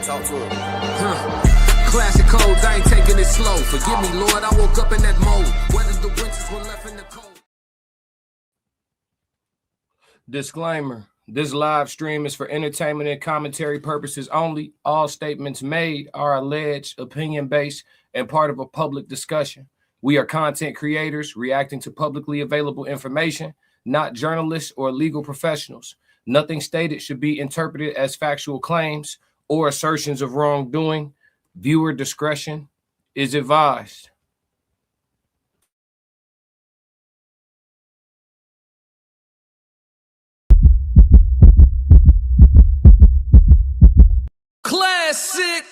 Talk to him. Classic codes, I ain't taking it slow. Forgive me, Lord, I woke up in that mode. Whether the winters were left in the cold. Disclaimer. This live stream is for entertainment and commentary purposes only. All statements made are alleged, opinion-based, and part of a public discussion. We are content creators reacting to publicly available information, not journalists or legal professionals. Nothing stated should be interpreted as factual claims or assertions of wrongdoing. Viewer discretion is advised. Classic.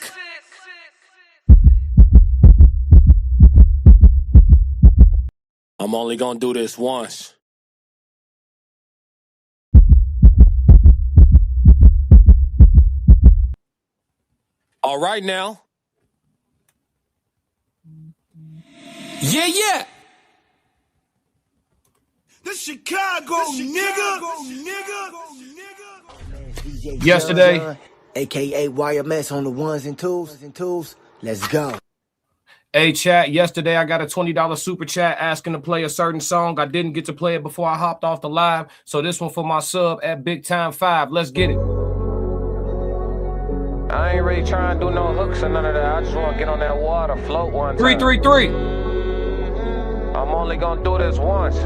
I'm only gonna do this once. All right now. Yeah. The Chicago nigga. Yesterday, AKA YMS on the ones and twos. Let's go. Hey, chat, yesterday I got a $20 super chat asking to play a certain song. I didn't get to play it before I hopped off the live, so this one for my sub at Big Time 5. Let's get it. I ain't really trying to do no hooks or none of that. I just want to get on that water, float one time. 333. I'm only going to do this once.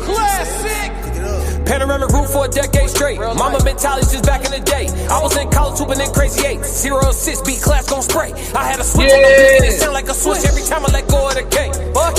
Classic. Panoramic roof for a decade straight. Mama mentality since back in the day. I was in college hooping in crazy eight. 0 assist, beat class gon' spray. I had a switch on the blick and it sound like a switch every time I let go of the gate.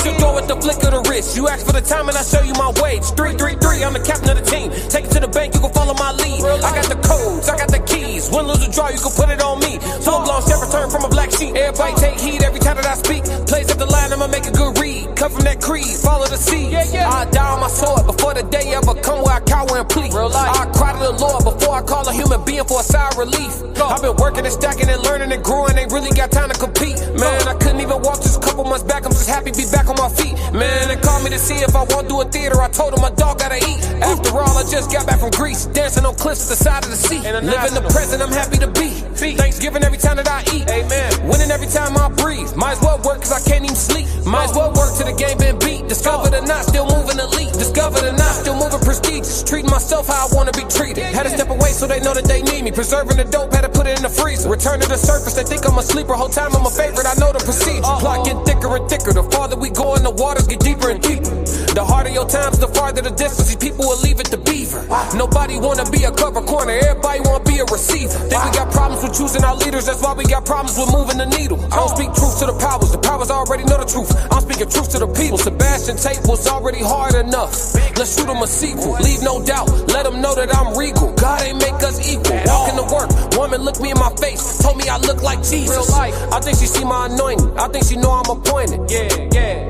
You go with the flick of the wrist. You ask for the time and I show you my wage. 333, I'm the captain of the team. Take it to the bank, you can follow my lead. I got the codes, I got the keys. Win, lose, or draw, you can put it on me. Full blown chef return from a black sheep. Everybody take heed every time that I speak. Plays at the line, I'ma make a good read. Cut from that creed, follow the seed. I die on my sword before the day ever come where I cower and plead. I cry to the Lord before I call a human being for a sigh of relief. I've been working and stacking and learning and growing, ain't really got time to compete. Man, I couldn't even walk just a couple months back. I'm just happy to be back on my feet. Man, they called me to see if I won't do a theater. I told them my dog gotta eat. After all, I just got back from Greece, dancing on cliffs at the side of the sea. Live in the present, I'm happy to be. Thanksgiving every time that I eat. Amen. Winning every time I breathe. Might as well work cause I can't even sleep. Might as well work till the game been beat. Discovered or not, still moving elite. Discovered or not, still moving prestigious. Treating myself how I wanna be treated. Had to step away so they know that they need me. Preserving the dope, had to put it in the freezer. Return to the surface, they think I'm a sleeper. Whole time I'm a favorite, I know the procedure. Plot get thicker and thicker. The farther we go in, the waters get deeper and deeper. The harder your times, the farther the distance. These people will leave it to beaver. Nobody wanna be a cover corner, everybody wanna be a receiver. Think we got problems with choosing our leaders, that's why we got problems with moving the needle. I don't speak truth to the powers already know the truth. I'm speaking truth to the people. Sebastian Tate was already hard enough. Let's shoot him a sequel, leave no doubt. Let them know that I'm regal. God ain't make us equal. Walking to work, woman looked me in my face, told me I look like Jesus. I think she see my anointing, I think she know I'm appointed.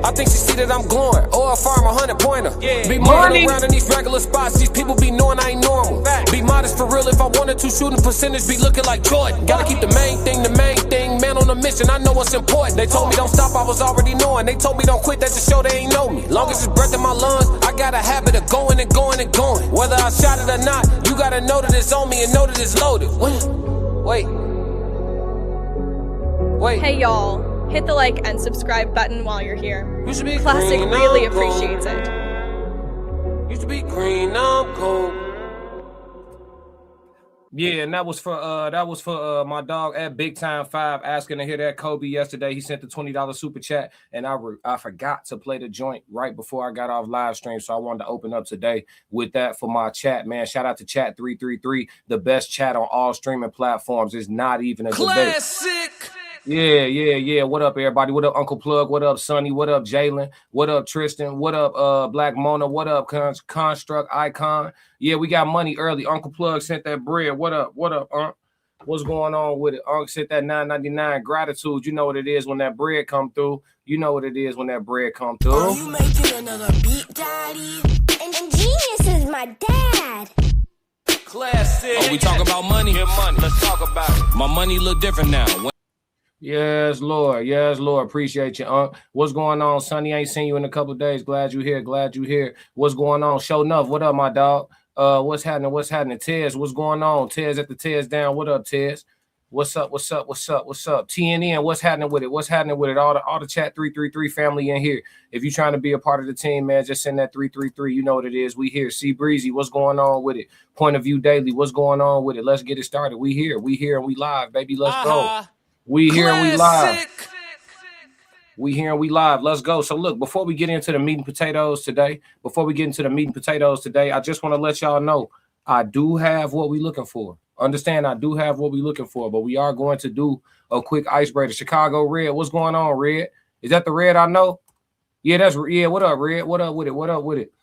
I think she see that I'm glowing, or if I'm 100-pointer. Be moving around in these regular spots, these people be knowing I ain't normal. Be modest for real, if I wanted to shooting percentage, be looking like Jordan. Gotta keep the main thing, man on a mission, I know what's important. They told me don't stop, I was already knowing. They told me don't quit, that just show they ain't know me. Long as it's breath in my lungs, I got a habit of going and going and going. Whether I shot it or not, you gotta know that it's on me and know that it's loaded. Wait. Hey y'all, hit the like and subscribe button while you're here. Classic really appreciates it. Used to be green, now I'm cold. Yeah, and that was for my dog at Big Time 5 asking to hear that Kobe yesterday. He sent the $20 super chat, and I forgot to play the joint right before I got off live stream, so I wanted to open up today with that for my chat, man. Shout out to Chat 333, the best chat on all streaming platforms. It's not even a Classic. debate. Yeah. What up, everybody? What up, Uncle Plug? What up, Sonny? What up, Jalen? What up, Tristan? What up, Black Mona? What up, Construct Icon? Yeah, we got money early. Uncle Plug sent that bread. What up, Unc? What's going on with it? Unc sent that $9.99 gratitude. You know what it is when that bread come through. You come through. Are you making another beat, Daddy? And Genius is my dad. Classic. Oh, we talking about money? Get money. Let's talk about it. My money look different now. Yes, Lord. Appreciate you, Unc. What's going on, Sonny? Ain't seen you in a couple of days. Glad you here. What's going on? Show enough. What up, my dog? What's happening? Tez, what's going on? Tez at the Tez down. What up, Tez? What's up? TNN, what's happening with it? All the chat 333 family in here. If you're trying to be a part of the team, man, just send that 333. You know what it is. We here. C Breezy, what's going on with it? Point of View Daily, what's going on with it? Let's get it started. We here and we live, baby. Let's go. We here and we live. Let's go. So look, before we get into the meat and potatoes today, I just want to let y'all know I do have what we're looking for. Understand, I do have what we're looking for, but we are going to do a quick icebreaker. Chicago Red, what's going on, Red? Is that the Red I know? Yeah, what up, Red? What up with it?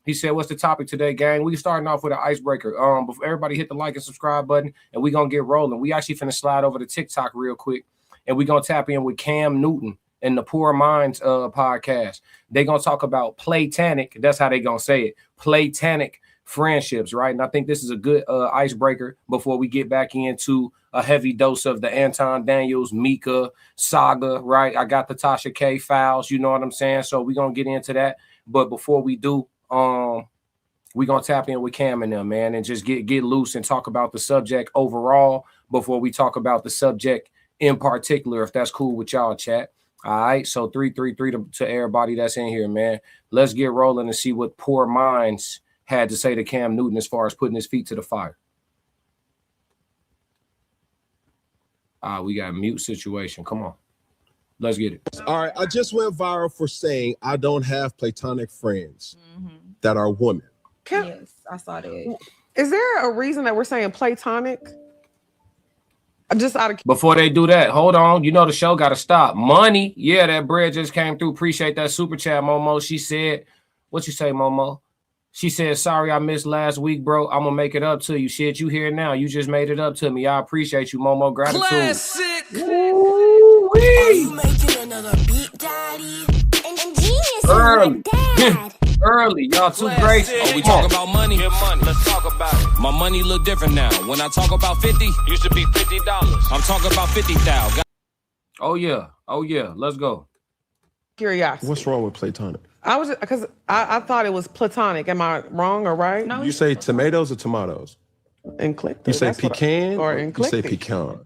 He said, what's the topic today, gang? We starting off with an icebreaker. Before everybody hit the like and subscribe button, and we're going to get rolling. We actually finna slide over to TikTok real quick, and we're going to tap in with Cam Newton and the Poor Minds podcast. They're going to talk about platonic, that's how they going to say it, platonic friendships, right? And I think this is a good icebreaker before we get back into a heavy dose of the Anton Daniels, Micca saga, right? I got the Tasha K files, you know what I'm saying? So we're going to get into that. But before we do, we're going to tap in with Cam and them, man, and just get loose and talk about the subject overall before we talk about the subject in particular, if that's cool with y'all, chat. All right, so 333 to everybody that's in here, man. Let's get rolling and see what Poor Minds had to say to Cam Newton as far as putting his feet to the fire. We got a mute situation. Come on. Let's get it. All right, I just went viral for saying I don't have platonic friends that are women. Yes, I saw that. Is there a reason that we're saying platonic? Just out of before they do that, hold on. You know the show got to stop. Money, yeah, that bread just came through. Appreciate that super chat, Momo. She said, what you say, Momo? She said, sorry I missed last week, bro. I'm going to make it up to you. Shit, you here now. You just made it up to me. I appreciate you, Momo. Gratitude. Classic. Are you making another beat, daddy? And genius is my dad. Early. Y'all too great. Oh, we talking about money? Get money. Let's talk about it. My money look different now. When I talk about 50, used to be $50. I'm talking about 50,000. Oh, yeah. Let's go. Curiosity. What's wrong with platonic? Because I thought it was platonic. Am I wrong or right? No, You say tomatoes or tomatoes? Eclectic. You say That's what pecan or you say eclectic. pecan?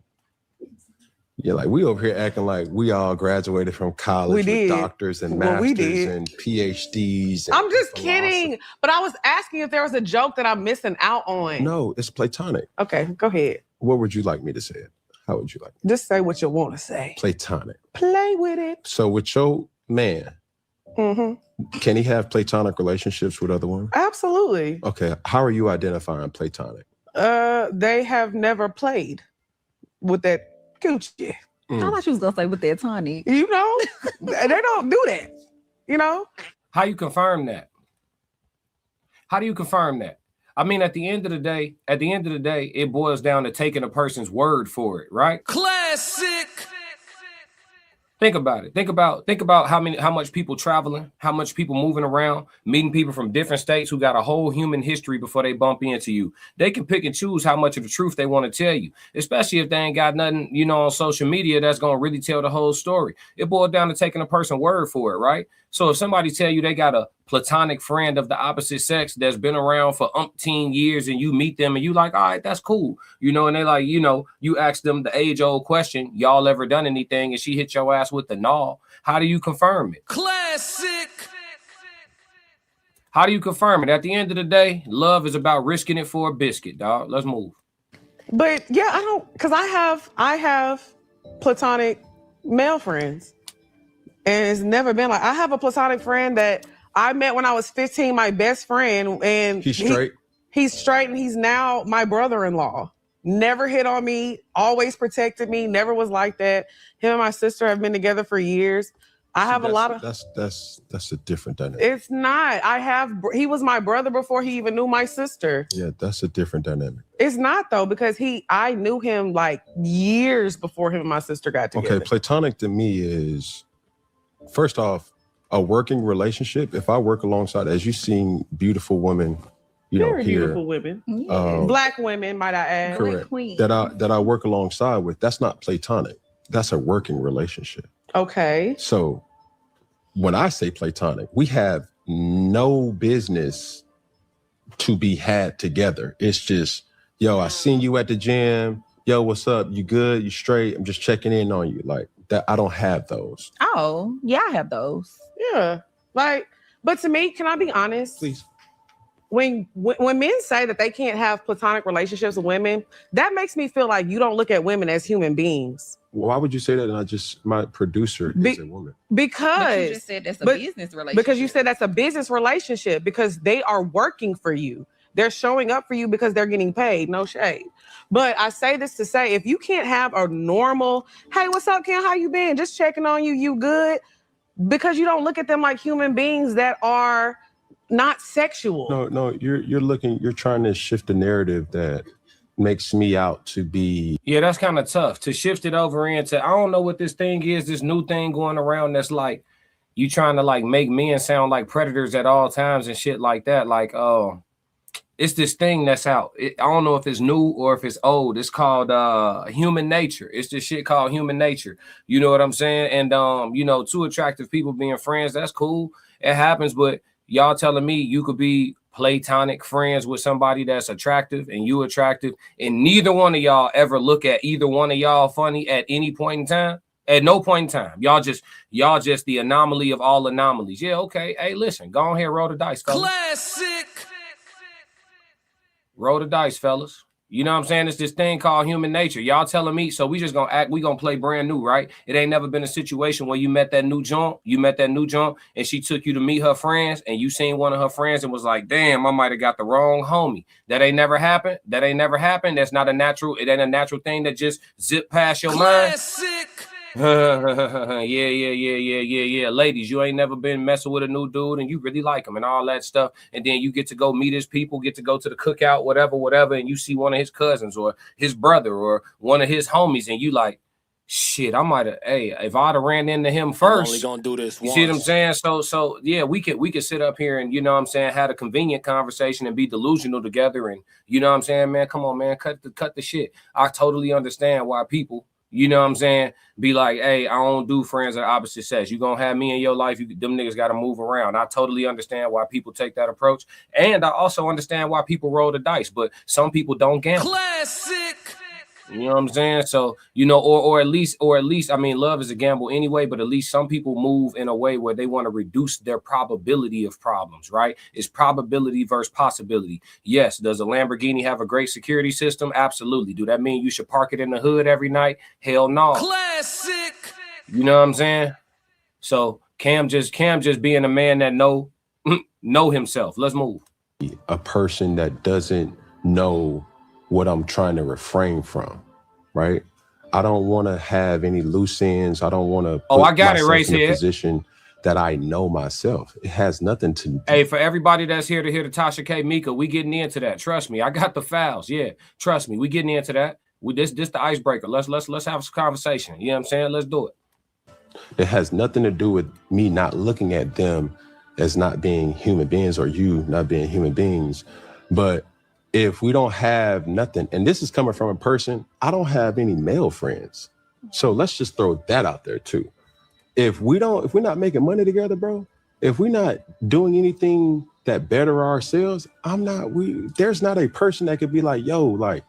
Yeah, like we over here acting like we all graduated from college We did. with doctors and Well, we masters did. and PhDs. And I'm just philosophy. kidding. But I was asking if there was a joke that I'm missing out on. No, it's platonic. Okay, go ahead. What would you like me to say it? How would you like it? Just say what you want to say. Platonic. Play with it. So with your man, can he have platonic relationships with other women? Absolutely. Okay, how are you identifying platonic? They have never played with that coochie. I thought you was gonna say with that tonic. You know, they don't do that. You know. How you confirm that? How do you confirm that? I mean, at the end of the day, it boils down to taking a person's word for it, right? Classic. Think about it. Think about how much people traveling, how much people moving around, meeting people from different states who got a whole human history before they bump into you. They can pick and choose how much of the truth they want to tell you, especially if they ain't got nothing, on social media that's going to really tell the whole story. It boils down to taking a person's word for it, right? So if somebody tell you they got a platonic friend of the opposite sex that's been around for umpteen years and you meet them and you like, all right, that's cool. And they like, you ask them the age old question, y'all ever done anything? And she hit your ass with the no. How do you confirm it? Classic. How do you confirm it? At the end of the day, love is about risking it for a biscuit, dog. Let's move. But yeah, I don't, because I have platonic male friends. And it's never been like, I have a platonic friend that I met when I was 15, my best friend, and He's straight. He's straight, and he's now my brother-in-law. Never hit on me, always protected me, never was like that. Him and my sister have been together for years. I have a lot of. That's a different dynamic. It's not. He was my brother before he even knew my sister. Yeah, that's a different dynamic. It's not though, because I knew him like years before him and my sister got together. Okay, platonic to me is, first off, a working relationship. If I work alongside, as you've seen beautiful women, Very here, beautiful women, black women, might I add, correct, that I work alongside with, that's not platonic. That's a working relationship. Okay. So when I say platonic, we have no business to be had together. It's just, yo, I seen you at the gym. yo, what's up? You good? You straight? I'm just checking in on you. Like that. I don't have those. Oh, yeah, I have those. Yeah. Like, but to me, can I be honest? Please. When men say that they can't have platonic relationships with women, that makes me feel like you don't look at women as human beings. Why would you say that? And I just, my producer is a woman. Because but you just said that's a business relationship. Because you said that's a business relationship because they are working for you. They're showing up for you because they're getting paid. No shade. But I say this to say, if you can't have a normal, hey, what's up, Ken? How you been? Just checking on you. You good? Because you don't look at them like human beings that are not sexual. No, you're trying to shift the narrative that makes me out to be. Yeah, that's kind of tough to shift it over into. I don't know what this thing is, this new thing going around that's like you trying to like make men sound like predators at all times and shit like that. Like, it's this thing that's out. I don't know if it's new or if it's old. It's called human nature. It's this shit called human nature. You know what I'm saying? And you know, two attractive people being friends, that's cool. It happens, but y'all telling me you could be platonic friends with somebody that's attractive and you attractive, and neither one of y'all ever look at either one of y'all funny at any point in time? At no point in time. Y'all just the anomaly of all anomalies. Yeah, okay. Hey, listen, go ahead, roll the dice, fellas. Classic. Roll the dice, fellas. You know what I'm saying? It's this thing called human nature. Y'all telling me, so we just gonna act, we gonna play brand new, right? It ain't never been a situation where you met that new joint, and she took you to meet her friends, and you seen one of her friends and was like, damn, I might have got the wrong homie. That ain't never happened. That's not a natural, it ain't a natural thing that just zip past your mind. Yeah. Ladies, you ain't never been messing with a new dude and you really like him and all that stuff. And then you get to go meet his people, get to go to the cookout, whatever. And you see one of his cousins or his brother or one of his homies. And you like, shit, I might have, hey, if I'd have ran into him first, I'm only gonna do this once. See what I'm saying? So yeah, we could sit up here and, you know what I'm saying, had a convenient conversation and be delusional together. And you know what I'm saying, man, come on, man, cut the shit. I totally understand why people, you know what I'm saying, be like, hey, I don't do friends of opposite sex. You gonna have me in your life, them niggas gotta move around. I totally understand why people take that approach. And I also understand why people roll the dice, but some people don't gamble. Classic. You know what I'm saying? So, you know, or at least, I mean, love is a gamble anyway, but at least some people move in a way where they want to reduce their probability of problems, right? It's probability versus possibility. Yes. Does a Lamborghini have a great security system? Absolutely. Do that mean you should park it in the hood every night? Hell no. Classic. You know what I'm saying? So Cam just being a man that know himself. Let's move. A person that doesn't know what I'm trying to refrain from, right? I don't want to have any loose ends. I don't want to put I got it right in a here. Position that I know myself. It has nothing to do. Hey, for everybody that's here to hear the Tasha K, Micca, we getting into that. Trust me, I got the files. Yeah, trust me, we getting into that. This the icebreaker. Let's have a conversation. You know what I'm saying? Let's do it. It has nothing to do with me not looking at them as not being human beings or you not being human beings, but if we don't have nothing, and this is coming from a person, I don't have any male friends. So let's just throw that out there too. If we're not making money together, bro, if we're not doing anything that better ourselves, there's not a person that could be like, yo, like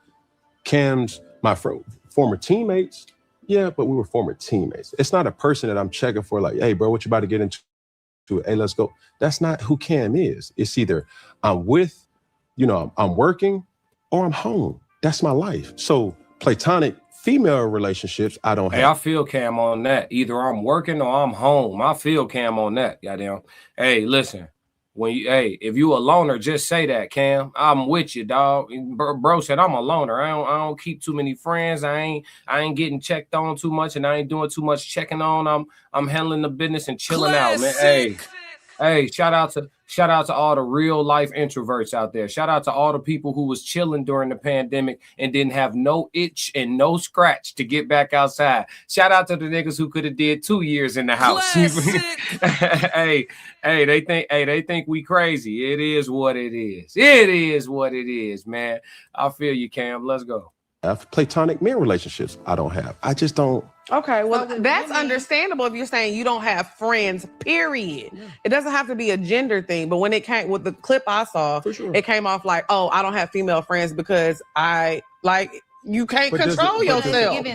Cam's my former teammates. Yeah, but we were former teammates. It's not a person that I'm checking for like, hey, bro, what you about to get into? Hey, let's go. That's not who Cam is. It's either I'm working or I'm home. That's my life. So platonic female relationships, I don't have. Hey, I feel Cam on that. Either I'm working or I'm home. I feel Cam on that. Goddamn. Hey, listen. If you a loner, just say that, Cam. I'm with you, dog. Bro said I'm a loner. I don't keep too many friends. I ain't getting checked on too much, and I ain't doing too much checking on. I'm handling the business and chilling out, man. Hey, shout out to all the real life introverts out there. Shout out to all the people who was chilling during the pandemic and didn't have no itch and no scratch to get back outside. Shout out to the niggas who could have did 2 years in the house. Hey, they think we crazy. It is what it is. It is what it is, man. I feel you, Cam. Let's go. Platonic male relationships, I don't have. I just don't. Okay, well, that's understandable if you're saying you don't have friends, period. Yeah. It doesn't have to be a gender thing, but when it came with the clip I saw, it came off like, oh, I don't have female friends because I like, You can't control yourself.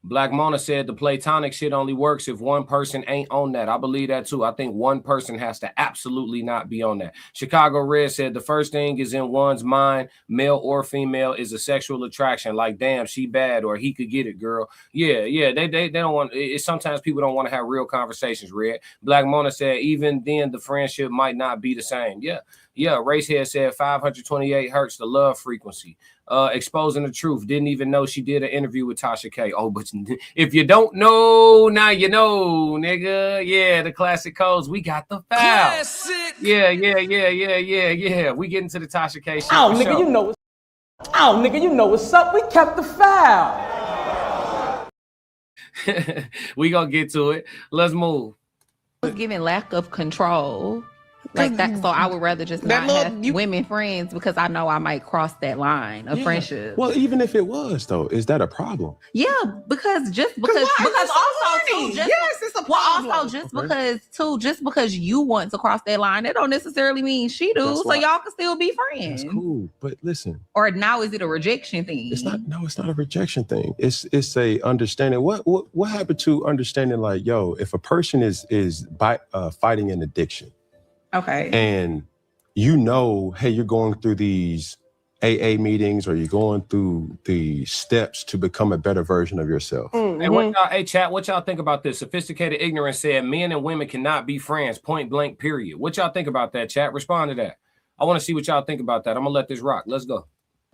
Black Mona said the platonic shit only works if one person ain't on that. I believe that too. I think one person has to absolutely not be on that. Chicago Red said the first thing is in one's mind, male or female, is a sexual attraction. Like, damn, she bad, or he could get it, girl. Yeah. They don't want it. Sometimes people don't want to have real conversations, Red. Black Mona said even then the friendship might not be the same. Yeah. Racehead said 528 hertz, the love frequency. Exposing the truth. Didn't even know she did an interview with Tasha K. Oh, but if you don't know, now you know, nigga. Yeah, the classic codes. We got the foul. Classic. Yeah. We get into the Tasha K shit. Oh, nigga, you know what's up. We kept the foul. We gonna get to it. Let's move. Giving lack of control. Like that, so I would rather just not have women friends because I know I might cross that line of friendship. Well, even if it was though, is that a problem? Yeah, because just because you want to cross that line, that don't necessarily mean she do. That's so why- y'all can still be friends. That's cool, but listen. Or now is it a rejection thing? It's not. No, it's not a rejection thing. It's a understanding. What happened to understanding? Like, yo, if a person is fighting an addiction. Okay. And you know, hey, you're going through these AA meetings or you're going through the steps to become a better version of yourself. Mm-hmm. Hey, chat, what y'all think about this? Sophisticated Ignorance said men and women cannot be friends, point blank, period. What y'all think about that, chat? Respond to that. I want to see what y'all think about that. I'm going to let this rock. Let's go.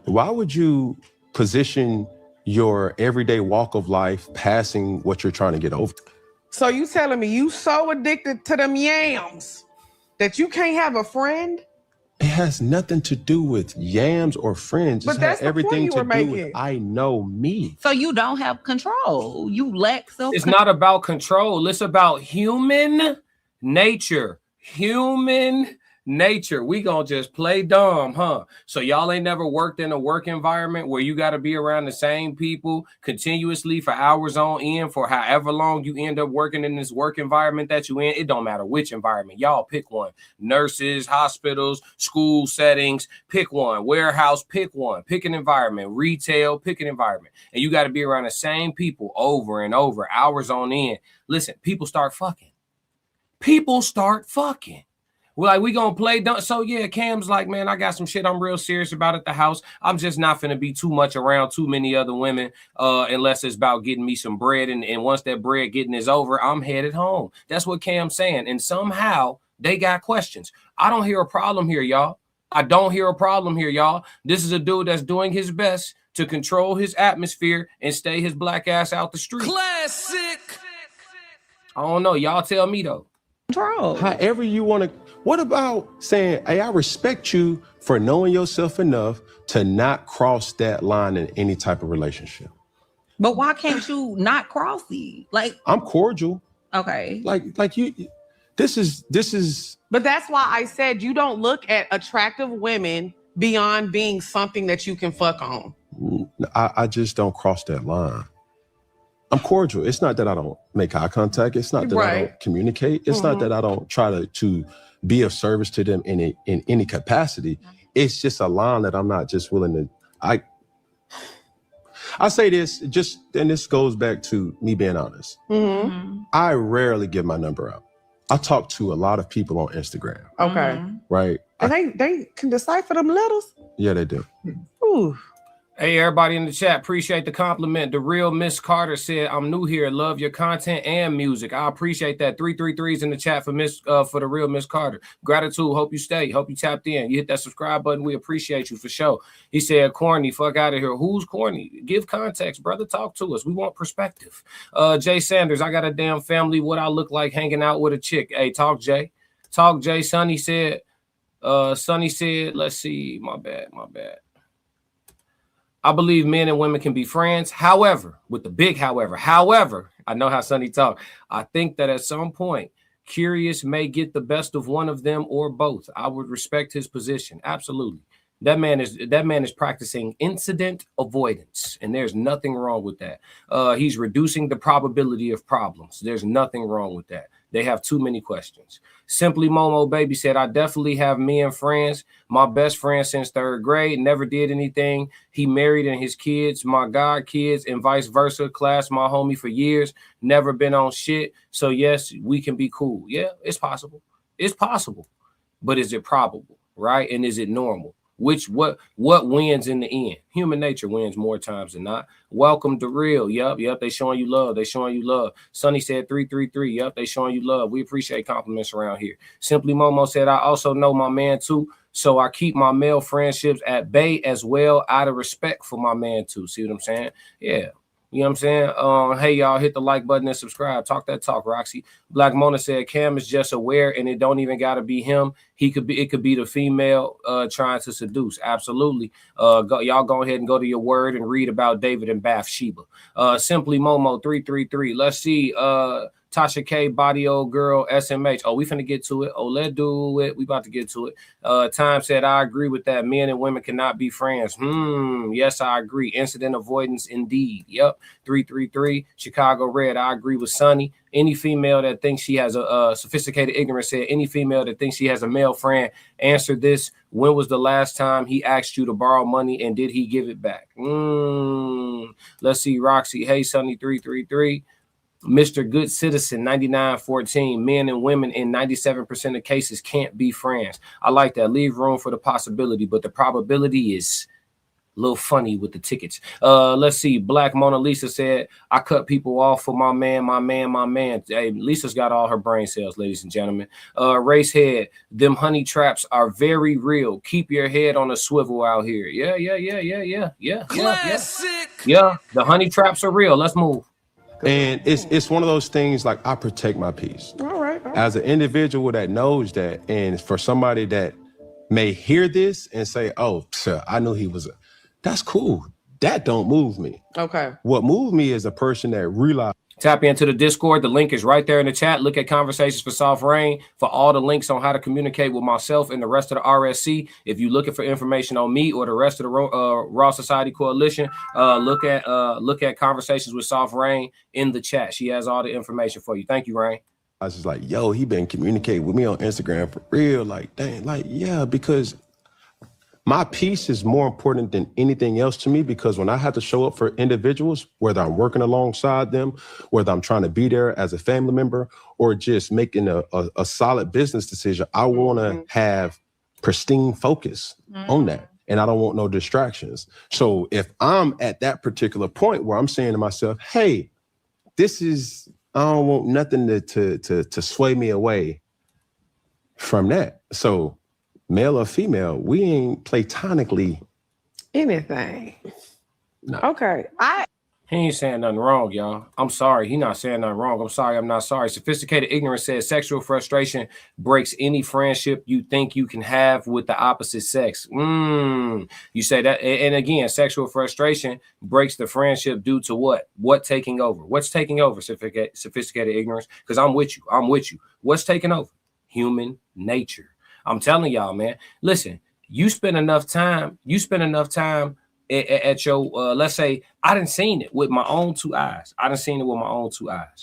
Why would you position your everyday walk of life passing what you're trying to get over? So you telling me you so addicted to them yams that you can't have a friend? It has nothing to do with yams or friends. But It's that's had the point everything you to were do making. with I know me. So you don't have control. You lack self. It's not about control. It's about human nature. Human nature. We gonna just play dumb, huh? So y'all ain't never worked in a work environment where you got to be around the same people continuously for hours on end for however long you end up working in this work environment that you in. It don't matter which environment. Y'all pick one. Nurses, hospitals, school settings, pick one. Warehouse, pick one. Pick an environment. Retail, pick an environment. And you got to be around the same people over and over, hours on end. Listen, people start fucking. Like, we gonna play dumb. So yeah, Cam's like, man, I got some shit I'm real serious about at the house. I'm just not finna be too much around too many other women unless it's about getting me some bread. And once that bread getting is over, I'm headed home. That's what Cam's saying. And somehow they got questions. I don't hear a problem here, y'all. This is a dude that's doing his best to control his atmosphere and stay his black ass out the street. Classic. I don't know. Y'all tell me though. Control. However you want to. What about saying, hey, I respect you for knowing yourself enough to not cross that line in any type of relationship? But why can't you not cross it? Like, I'm cordial. Okay. Like you, this is. But that's why I said you don't look at attractive women beyond being something that you can fuck on. I just don't cross that line. I'm cordial. It's not that I don't make eye contact. It's not that I don't communicate. It's not that I don't try to be of service to them in any capacity. It's just a line that I'm not just willing to. I say this just, and this goes back to me being honest. Mm-hmm. I rarely give my number out. I talk to a lot of people on Instagram. Okay. Right. And they can decipher them letters? Yeah, they do. Ooh. Hey, everybody in the chat, appreciate the compliment. The real Miss Carter said, I'm new here, love your content and music. I appreciate that. 333s in the chat for the real Miss Carter. Gratitude, hope you stay, hope you tapped in. You hit that subscribe button, we appreciate you for sure. He said, corny, fuck out of here. Who's corny? Give context, brother, talk to us. We want perspective. Jay Sanders, I got a damn family, what I look like hanging out with a chick. Hey, talk Jay. Talk Jay. Sonny said, let's see, my bad. I believe men and women can be friends. However, with the big however, I know how Sonny talk. I think that at some point, Curious may get the best of one of them or both. I would respect his position. Absolutely. That man is practicing incident avoidance, and there's nothing wrong with that. He's reducing the probability of problems. There's nothing wrong with that. They have too many questions. Simply Momo Baby said, I definitely have men friends. My best friend since 3rd grade, never did anything. He married and his kids, my god kids, and vice versa. Class, my homie for years, never been on shit. So yes, we can be cool. Yeah, it's possible. It's possible. But is it probable, right? And is it normal? What wins in the end? Human nature wins more times than not. Welcome to Real. Yep. They showing you love. They showing you love. Sonny said 333. Yep, they showing you love. We appreciate compliments around here. Simply Momo said, I also know my man too. So I keep my male friendships at bay as well, out of respect for my man too. See what I'm saying? Yeah. You know what I'm saying? Hey, y'all, hit the like button and subscribe. Talk that talk, Roxy. Black Mona said Cam is just aware, and it don't even got to be him. It could be the female trying to seduce. Absolutely. Y'all go ahead and go to your word and read about David and Bathsheba. Simply Momo 333. Let's see. Tasha K, body old girl, SMH. Oh, we finna get to it. Oh, let's do it. We about to get to it. Time said, I agree with that. Men and women cannot be friends. Yes, I agree. Incident avoidance, indeed. Yep. 333. Chicago Red. I agree with Sonny. Any female that thinks she has a sophisticated ignorance said, any female that thinks she has a male friend, answer this. When was the last time he asked you to borrow money and did he give it back? Let's see. Roxy. Hey, Sonny 333. Mr. Good Citizen 9914. Men and women in 97% of cases can't be friends. I like that. Leave room for the possibility, but the probability is a little funny with the tickets. Let's see. Black Mona Lisa said, I cut people off for my man. Hey, Lisa's got all her brain cells, ladies and gentlemen. Race head. Them honey traps are very real. Keep your head on a swivel out here. Yeah. Classic. Yeah, the honey traps are real. Let's move. And it's one of those things like I protect my peace. All right. As an individual that knows that, and for somebody that may hear this and say, oh, sir, I knew he was that's cool. That don't move me. Okay. What moved me is a person that realized. Tap into the Discord. The link is right there in the chat. Look at Conversations for Soft Rain for all the links on how to communicate with myself and the rest of the RSC. If you're looking for information on me or the rest of the Raw Society Coalition, look at Conversations with Soft Rain in the chat. She has all the information for you. Thank you, Rain. I was just like, yo, he been communicating with me on Instagram for real. Like, dang, like, yeah, because my peace is more important than anything else to me, because when I have to show up for individuals, whether I'm working alongside them, whether I'm trying to be there as a family member or just making a solid business decision, I want to have pristine focus on that. And I don't want no distractions. So if I'm at that particular point where I'm saying to myself, hey, I don't want nothing to sway me away from that. So male or female, we ain't platonically anything. No. Okay. He ain't saying nothing wrong, y'all. I'm sorry. He not saying nothing wrong. I'm sorry. I'm not sorry. Sophisticated Ignorance says sexual frustration breaks any friendship you think you can have with the opposite sex. You say that. And again, sexual frustration breaks the friendship due to what? What taking over? What's taking over, Sophisticated Ignorance? Because I'm with you. What's taking over? Human nature. I'm telling y'all, man. Listen, you spend enough time at your, let's say, I done seen it with my own two eyes.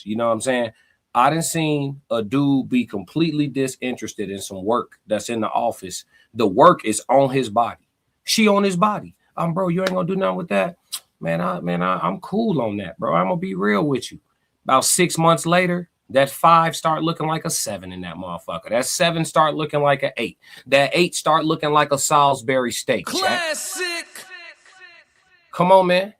You know what I'm saying? I done seen a dude be completely disinterested in some work that's in the office. The work is on his body. She on his body. Bro, you ain't gonna do nothing with that? I'm cool on that, bro. I'm gonna be real with you. About 6 months later, that 5 start looking like a 7 in that motherfucker. That 7 start looking like an 8. That 8 start looking like a Salisbury steak. Classic. Come on, man.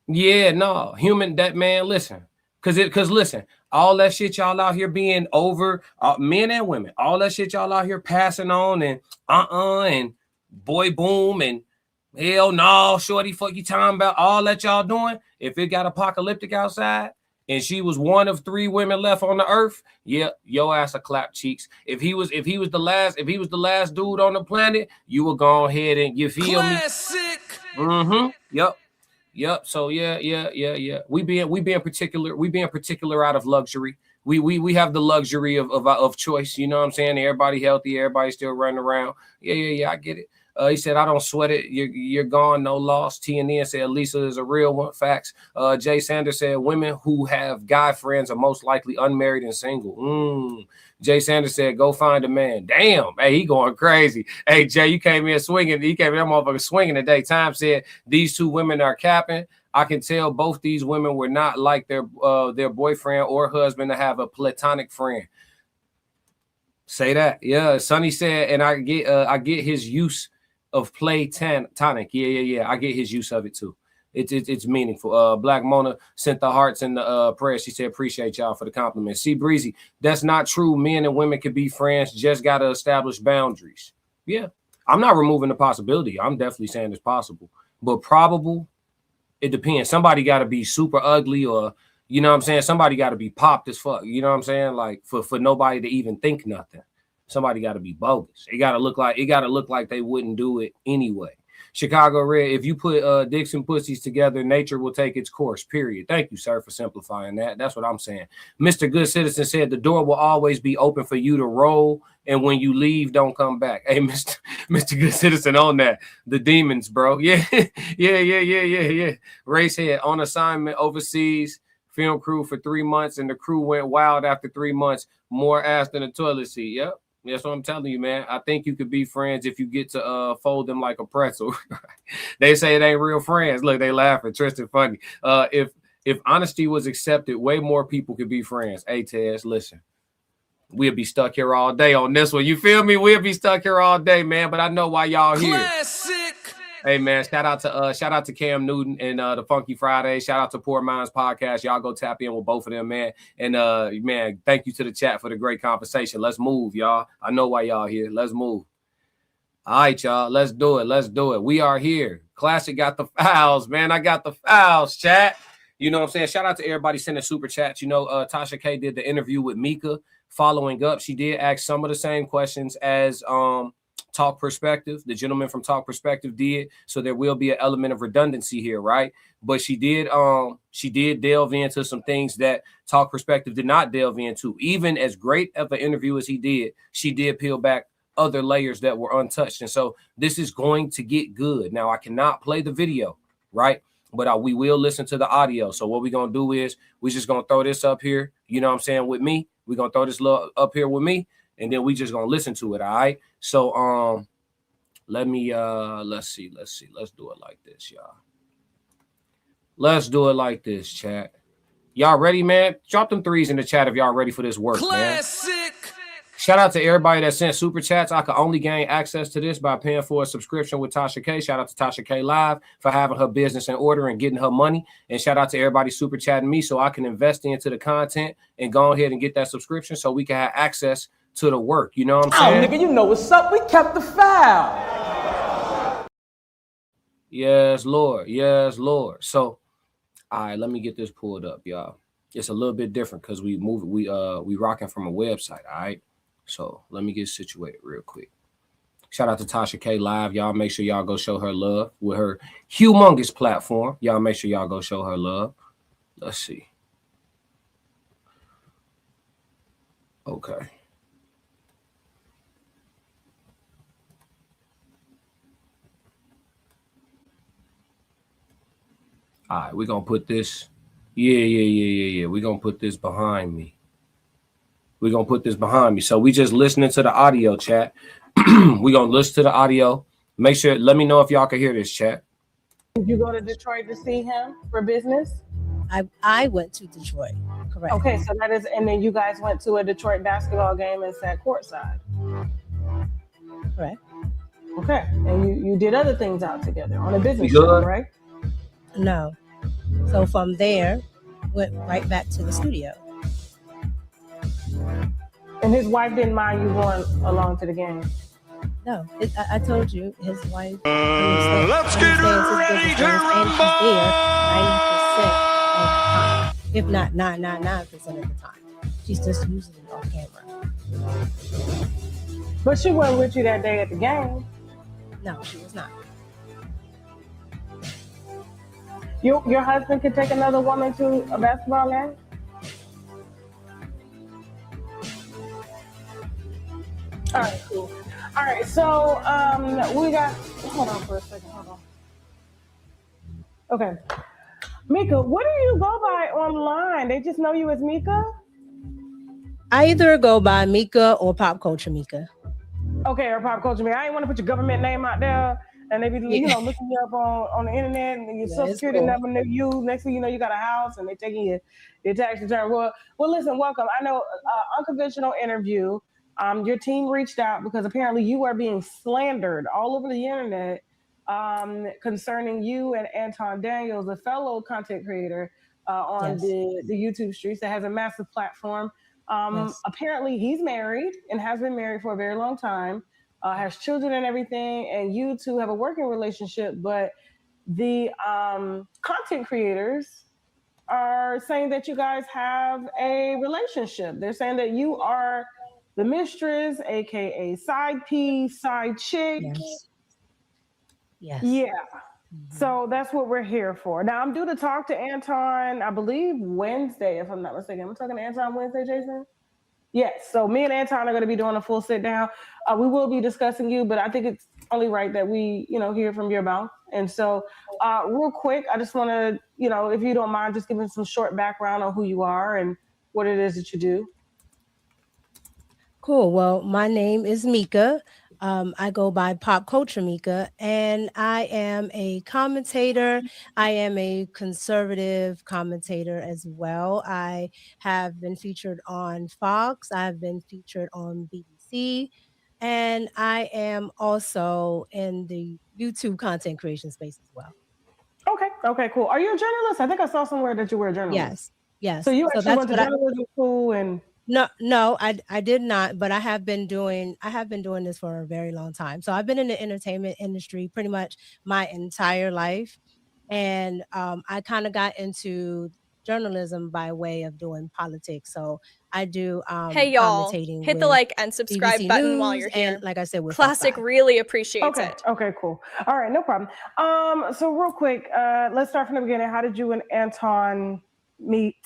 Yeah, no. Listen. Cause listen, all that shit y'all out here being over, men and women, all that shit y'all out here passing on and and boy boom and hell no, shorty, fuck you talking about, all that y'all doing. If it got apocalyptic outside, and she was one of 3 women left on the earth, yeah, your ass a clap cheeks. If he was the last dude on the planet, you would go ahead and, you feel Classic. me? Yep. So yeah. We being particular out of luxury. We have the luxury of choice. You know what I'm saying? Everybody healthy, everybody still running around. Yeah. I get it. He said, I don't sweat it. You're gone, no loss. TNN said, Lisa is a real one. Facts. Jay Sanders said, women who have guy friends are most likely unmarried and single. Jay Sanders said, go find a man. Damn. Hey, he going crazy. Hey, Jay, you came in swinging. He came in, that motherfucker swinging today. Time said, these two women are capping. I can tell both these women were not like their boyfriend or husband to have a platonic friend. Say that. Yeah. Sonny said, and I get his use of platonic. Yeah. I get his use of it too. It's meaningful. Black Mona sent the hearts and the prayers. She said, appreciate y'all for the compliment. See, Breezy, that's not true. Men and women can be friends. Just got to establish boundaries. Yeah. I'm not removing the possibility. I'm definitely saying it's possible. But probable, it depends. Somebody got to be super ugly or, you know what I'm saying? Somebody got to be popped as fuck. You know what I'm saying? Like for nobody to even think nothing. Somebody got to be bogus. It got to look like they wouldn't do it anyway. Chicago Red, if you put dicks and pussies together, nature will take its course, period. Thank you, sir, for simplifying that. That's what I'm saying. Mr. Good Citizen said the door will always be open for you to roll, and when you leave, don't come back. Hey, Mr. Good Citizen on that. The demons, bro. Yeah. Racehead on assignment overseas, film crew for 3 months, and the crew went wild after 3 months. More ass than a toilet seat. Yep. That's what I'm telling you, man. I think you could be friends if you get to fold them like a pretzel. They say it ain't real friends. Look, they laughing. Tristan funny. If honesty was accepted, way more people could be friends. Hey, Tez, listen. We'll be stuck here all day on this one. You feel me? We'll be stuck here all day, man. But I know why y'all here. Classic. Hey, man, shout out to Cam Newton and the Funky Friday. Shout out to Poor Minds Podcast. Y'all go tap in with both of them, man. And, man, thank you to the chat for the great conversation. Let's move, y'all. I know why y'all here. Let's move. All right, y'all. Let's do it. We are here. Classic got the fouls, man. I got the fouls, chat. You know what I'm saying? Shout out to everybody sending super chats. You know, Tasha K did the interview with Micca. Following up, she did ask some of the same questions as Talk Perspective. The gentleman from Talk Perspective did. So there will be an element of redundancy here, right? But she did delve into some things that Talk Perspective did not delve into. Even as great of an interview as he did, she did peel back other layers that were untouched. And so this is going to get good. Now, I cannot play the video, right? But we will listen to the audio. So what we're going to do is we're just going to throw this up here, you know what I'm saying, with me. We're going to throw this little up here with me, and then we just going to listen to it, all right? So let's see. Let's do it like this, y'all. Let's do it like this, chat. Y'all ready, man? Drop them threes in the chat if y'all ready for this work, Classic. man. Shout out to everybody that sent super chats. I could only gain access to this by paying for a subscription with Tasha K. Shout out to Tasha K Live for having her business in order and getting her money. And shout out to everybody super chatting me so I can invest into the content and go ahead and get that subscription so we can have access to the work. You know what I'm saying? Oh, nigga, you know what's up. We kept the foul. Yes, Lord. Yes, Lord. So, all right, let me get this pulled up, y'all. It's a little bit different because we rocking from a website, all right? So let me get situated real quick. Shout out to Tasha K Live. Y'all make sure y'all go show her love with her humongous platform. Y'all make sure y'all go show her love. Let's see. Okay. All right, we're going to put this. Yeah. We're going to put this behind me. So we just listening to the audio, chat. We're going to listen to the audio. Make sure, let me know if y'all can hear this, chat. Did you go to Detroit to see him for business? I went to Detroit, correct. Okay, so that is, and then you guys went to a Detroit basketball game and sat courtside. Correct. Okay, and you did other things out together on a business trip, right? No. So from there, went right back to the studio. And his wife didn't mind you going along to the game? No, I told you, his wife. Let's get ready to rumble. 90% of the time, if not 999% of the time. She's just using it on camera. But she wasn't with you that day at the game. No, she was not. Your husband could take another woman to a basketball game? All right, cool. All right, so we got. Hold on for a second. Hold on. Okay, Micca, what do you go by online? They just know you as Micca. I either go by Micca or Pop Culture Micca. Okay, or Pop Culture Micca. I ain't want to put your government name out there, and they be looking you up on the internet, and your Social Security number knew you. Next thing you know, you got a house, and they taking your tax return. Well, listen, welcome. I know unconventional interview. Your team reached out because apparently you are being slandered all over the internet concerning you and Anton Daniels, a fellow content creator on the YouTube streets that has a massive platform. Apparently he's married and has been married for a very long time, has children and everything, and you two have a working relationship, but the content creators are saying that you guys have a relationship. They're saying that you are the mistress, aka side piece, side chick. Yes. Yeah. So that's what we're here for. Now I'm due to talk to Anton, I believe Wednesday, if I'm not mistaken. I'm talking to Anton Wednesday, Jason? Yes. So me and Anton are going to be doing a full sit down. We will be discussing you, but I think it's only right that we, hear from your mouth. And so real quick, I just want to, if you don't mind, just giving some short background on who you are and what it is that you do. Cool. Well, my name is Micca. I go by Pop Culture Micca, and I am a commentator. I am a conservative commentator as well. I have been featured on Fox. I've been featured on BBC, and I am also in the YouTube content creation space as well. Okay, cool. Are you a journalist? I think I saw somewhere that you were a journalist. Yes. So you actually went to journalism school and... No, I did not, but I have been doing this for a very long time. So I've been in the entertainment industry pretty much my entire life. And I kind of got into journalism by way of doing politics. So I do hey y'all, hit the like and subscribe BBC button News, while you're here. And like I said, with Classic really appreciates it. Okay, cool. All right, no problem. So real quick, let's start from the beginning. How did you and Anton meet?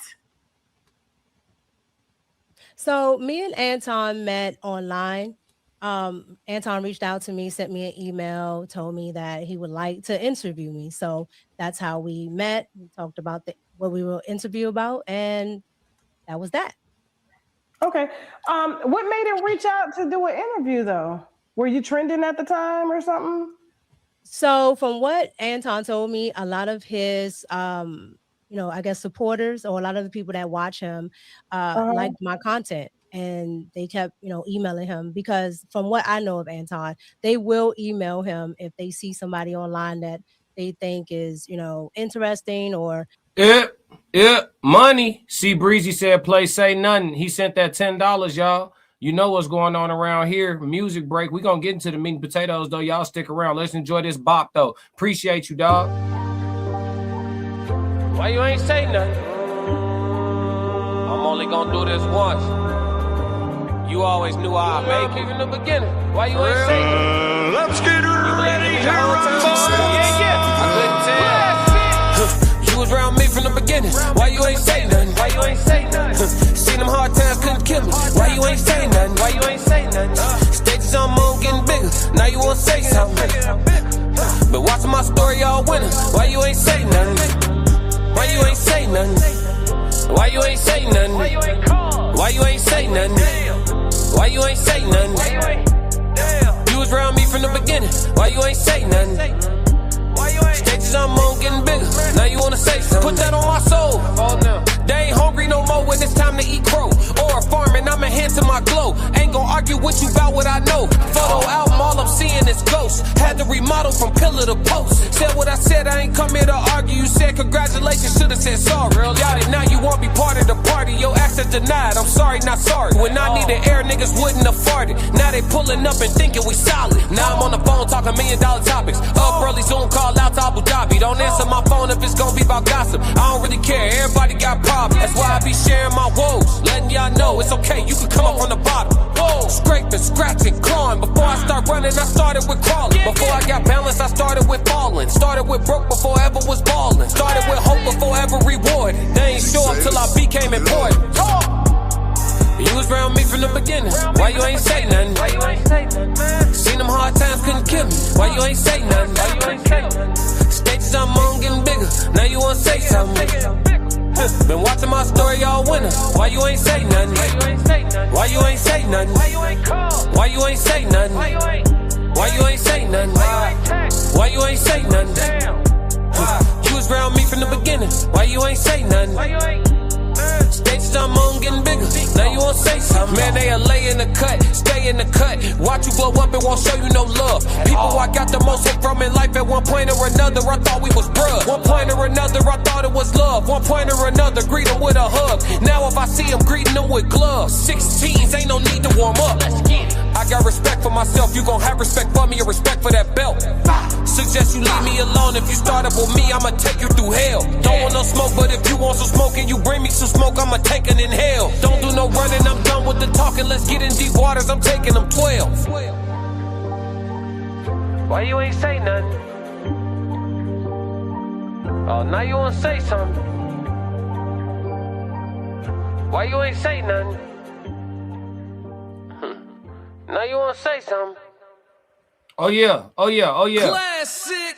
So me and Anton met online. Anton reached out to me, sent me an email, told me that he would like to interview me. So that's how we met. We talked about what we will interview about, and that was that. Okay. What made him reach out to do an interview though? Were you trending at the time or something? So from what Anton told me, a lot of his I guess supporters or a lot of the people that watch him liked my content, and they kept, emailing him, because from what I know of Anton, they will email him if they see somebody online that they think is, interesting or. Yeah, money. See, Breezy said, play, say nothing. He sent that $10, y'all. You know what's going on around here. Music break. We're going to get into the meat and potatoes, though. Y'all stick around. Let's enjoy this bop, though. Appreciate you, dog. Why you ain't say nothing? I'm only gonna do this once. You always knew I'd make it in the beginning. Why you ain't say nothing? Let's get ready to rumble. Yeah. I couldn't tell. You was around me from the beginning. Why you ain't say nothing? Why you ain't say nothing? Seen them hard times, couldn't kill me. Why you ain't say nothing? Why you ain't say nothing? Stages I'm on getting bigger. Now you wanna say something. But watching my story all winter. Why you ain't say nothing? Why you ain't say nothing? Why you ain't say nothing? Why you ain't call? Why you ain't say nothing? Why you ain't say nothing? Why you ain't? You was around me from the beginning. Why you ain't say nothing? Why you ain't? Stages I'm on getting bigger. Now you wanna say something? Put that on my soul. They ain't hungry no more when it's time to eat crow. Or farming, I'm a hand to my glow. Ain't gon' argue with you about what I know. Photo album, all I'm seeing is ghosts. Had to remodel from pillar to post. Said what I said, I ain't come here to argue. You said congratulations, should've said sorry. Got it, now you won't be part of the party. Your access denied, I'm sorry, not sorry. When I needed air, niggas wouldn't afford it. Now they pulling up and thinking we solid. Now I'm on the phone talking $1 million topics. Up early, Zoom call out to Abu Dhabi. Don't answer my phone if it's gon' be about gossip. I don't really care, everybody got problems. That's why I be sharing my woes, letting y'all know it's okay, you can come up from the bottom. Whoa. Scraping, scratching, clawing. Before I start running, I started with crawling. Before I got balance, I started with falling. Started with broke before I ever was balling. Started with hope before ever reward. They ain't show up till I became important. You was around me from the beginning. Why you ain't say nothing? Why you ain't say nothing, man? Why you ain't say nothing? Stages I'm on getting bigger. Now you wanna say something? Been watching my story all winter. Why you ain't say nothing? Why you ain't say nothing? Why you ain't call? Why you ain't say nothing? Why you ain't say nothing? Why you ain't say nothing? You was around me from the beginning. Why you ain't say nothing? Stages I'm on getting bigger. Now you won't say something. Man, they are lay in the cut, stay in the cut. Watch you blow up and won't show you no love. People I got the most hate from in life at one point or another. I thought we was bruh. One point or another, I thought it was love. One point or another, greet them with a hug. Now if I see them, greeting them with gloves. 16s, ain't no need to warm up. I got respect for myself, you gon' have respect for me or respect for that belt. Suggest you leave me alone. If you start up with me, I'ma take you through hell. Don't want no smoke, but if you want some smoke and you bring me some smoke, I'ma take an inhale. Don't do no running, I'm done with the talking. Let's get in deep waters, I'm taking them 12. Why you ain't say nothing? Oh, now you wanna say something. Why you ain't say nothing? Now you wanna say something. Oh yeah. Classic.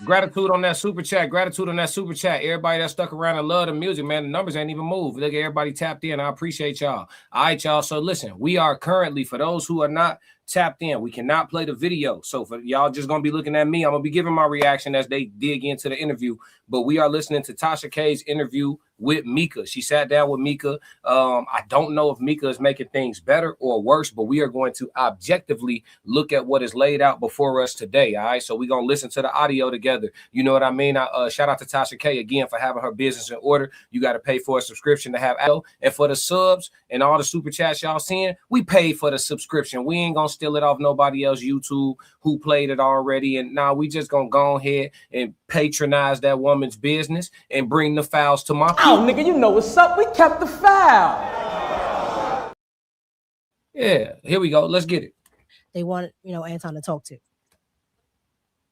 Gratitude on that super chat. Everybody that stuck around and love the music, man. The numbers ain't even moved. Look at everybody tapped in. I appreciate y'all. All right, y'all. So listen, we are currently, for those who are not tapped in, we cannot play the video. So for y'all just gonna be looking at me, I'm gonna be giving my reaction as they dig into the interview. But we are listening to Tasha K's interview with Micca. She sat down with Micca. I don't know if Micca is making things better or worse, but we are going to objectively look at what is laid out before us today. All right, so we're gonna listen to the audio together. You know what I mean? Shout out to Tasha K again for having her business in order. You got to pay for a subscription to have audio, and for the subs and all the super chats y'all seeing, we paid for the subscription. We ain't gonna steal it off nobody else YouTube who played it already. And now we just gonna go ahead and patronize that woman's business and bring the files to my people. Oh, nigga, you know what's up. We kept the file. Yeah, here we go. Let's get it. They want, Anton to talk to.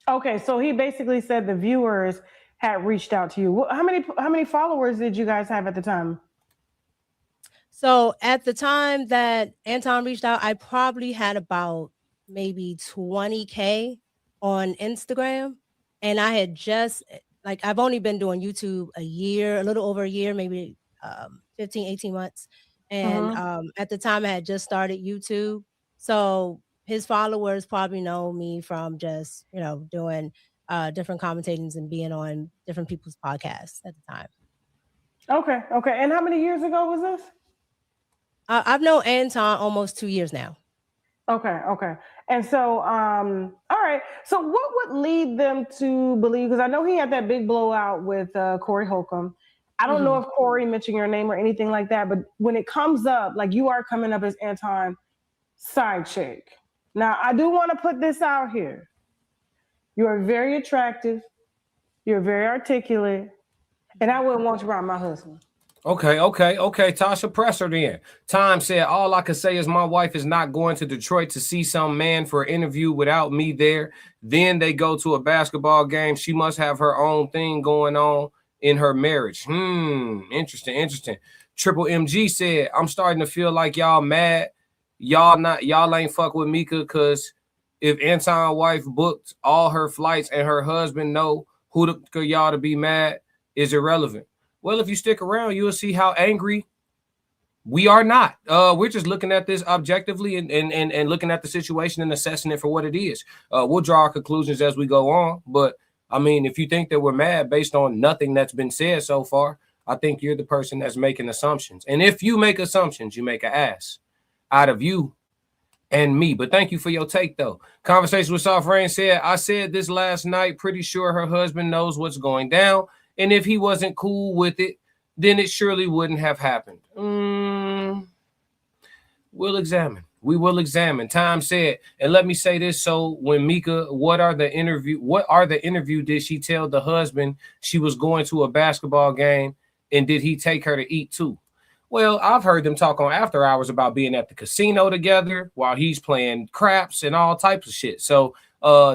Okay, so he basically said the viewers had reached out to you. How many followers did you guys have at the time? So at the time that Anton reached out, I probably had about maybe 20K on Instagram. And I had just, I've only been doing YouTube a year, a little over a year, maybe 15, 18 months. And at the time I had just started YouTube. So his followers probably know me from just, doing different commentatings and being on different people's podcasts at the time. Okay. And how many years ago was this? I've known Anton almost 2 years now. Okay. And so, all right. So what would lead them to believe, because I know he had that big blowout with Corey Holcomb. I don't know if Corey mentioned your name or anything like that, but when it comes up, like you are coming up as Anton side chick. Now, I do want to put this out here. You are very attractive. You're very articulate. And I wouldn't want you around my husband. Okay. Tasha, press her then. Time said, all I can say is my wife is not going to Detroit to see some man for an interview without me there. Then they go to a basketball game. She must have her own thing going on in her marriage. Interesting. Triple MG said, I'm starting to feel like y'all mad. Y'all ain't fuck with Micca, because if Anton's wife booked all her flights and her husband know who y'all to be mad is irrelevant. Well, if you stick around, you'll see how angry we are not. We're just looking at this objectively and looking at the situation and assessing it for what it is. We'll draw our conclusions as we go on. But, I mean, if you think that we're mad based on nothing that's been said so far, I think you're the person that's making assumptions. And if you make assumptions, you make an ass out of you and me. But thank you for your take, though. Conversation with Soft Rain said, I said this last night, pretty sure her husband knows what's going down. And if he wasn't cool with it, then it surely wouldn't have happened. We'll examine. We will examine. Time said, and let me say this. So when Micca, what are the interview did she tell the husband she was going to a basketball game, and did he take her to eat too? Well, I've heard them talk on After Hours about being at the casino together while he's playing craps and all types of shit. So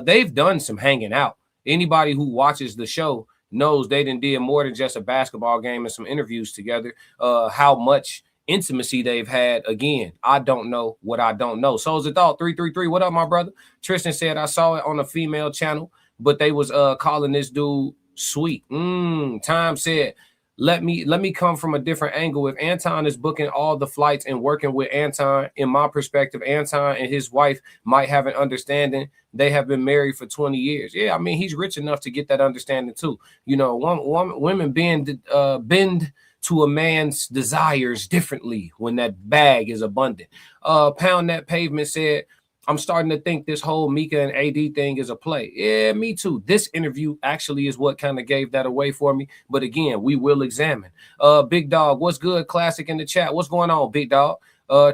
they've done some hanging out. Anybody who watches the show knows they did more than just a basketball game and some interviews together. How much intimacy they've had. Again, I don't know what I don't know. Souls of Thought 333. What up, my brother? Tristan said I saw it on a female channel, but they was calling this dude sweet. Time said, let me come from a different angle. If Anton is booking all the flights and working with Anton, in my perspective, Anton and his wife might have an understanding. They have been married for 20 years. Yeah, I mean, he's rich enough to get that understanding too. You know, women bend to a man's desires differently when that bag is abundant. Pound That Pavement said, I'm starting to think this whole Micca and AD thing is a play. Yeah, me too. This interview actually is what kind of gave that away for me. But again, we will examine. Big Dog, what's good? Classic in the chat. What's going on, Big Dog?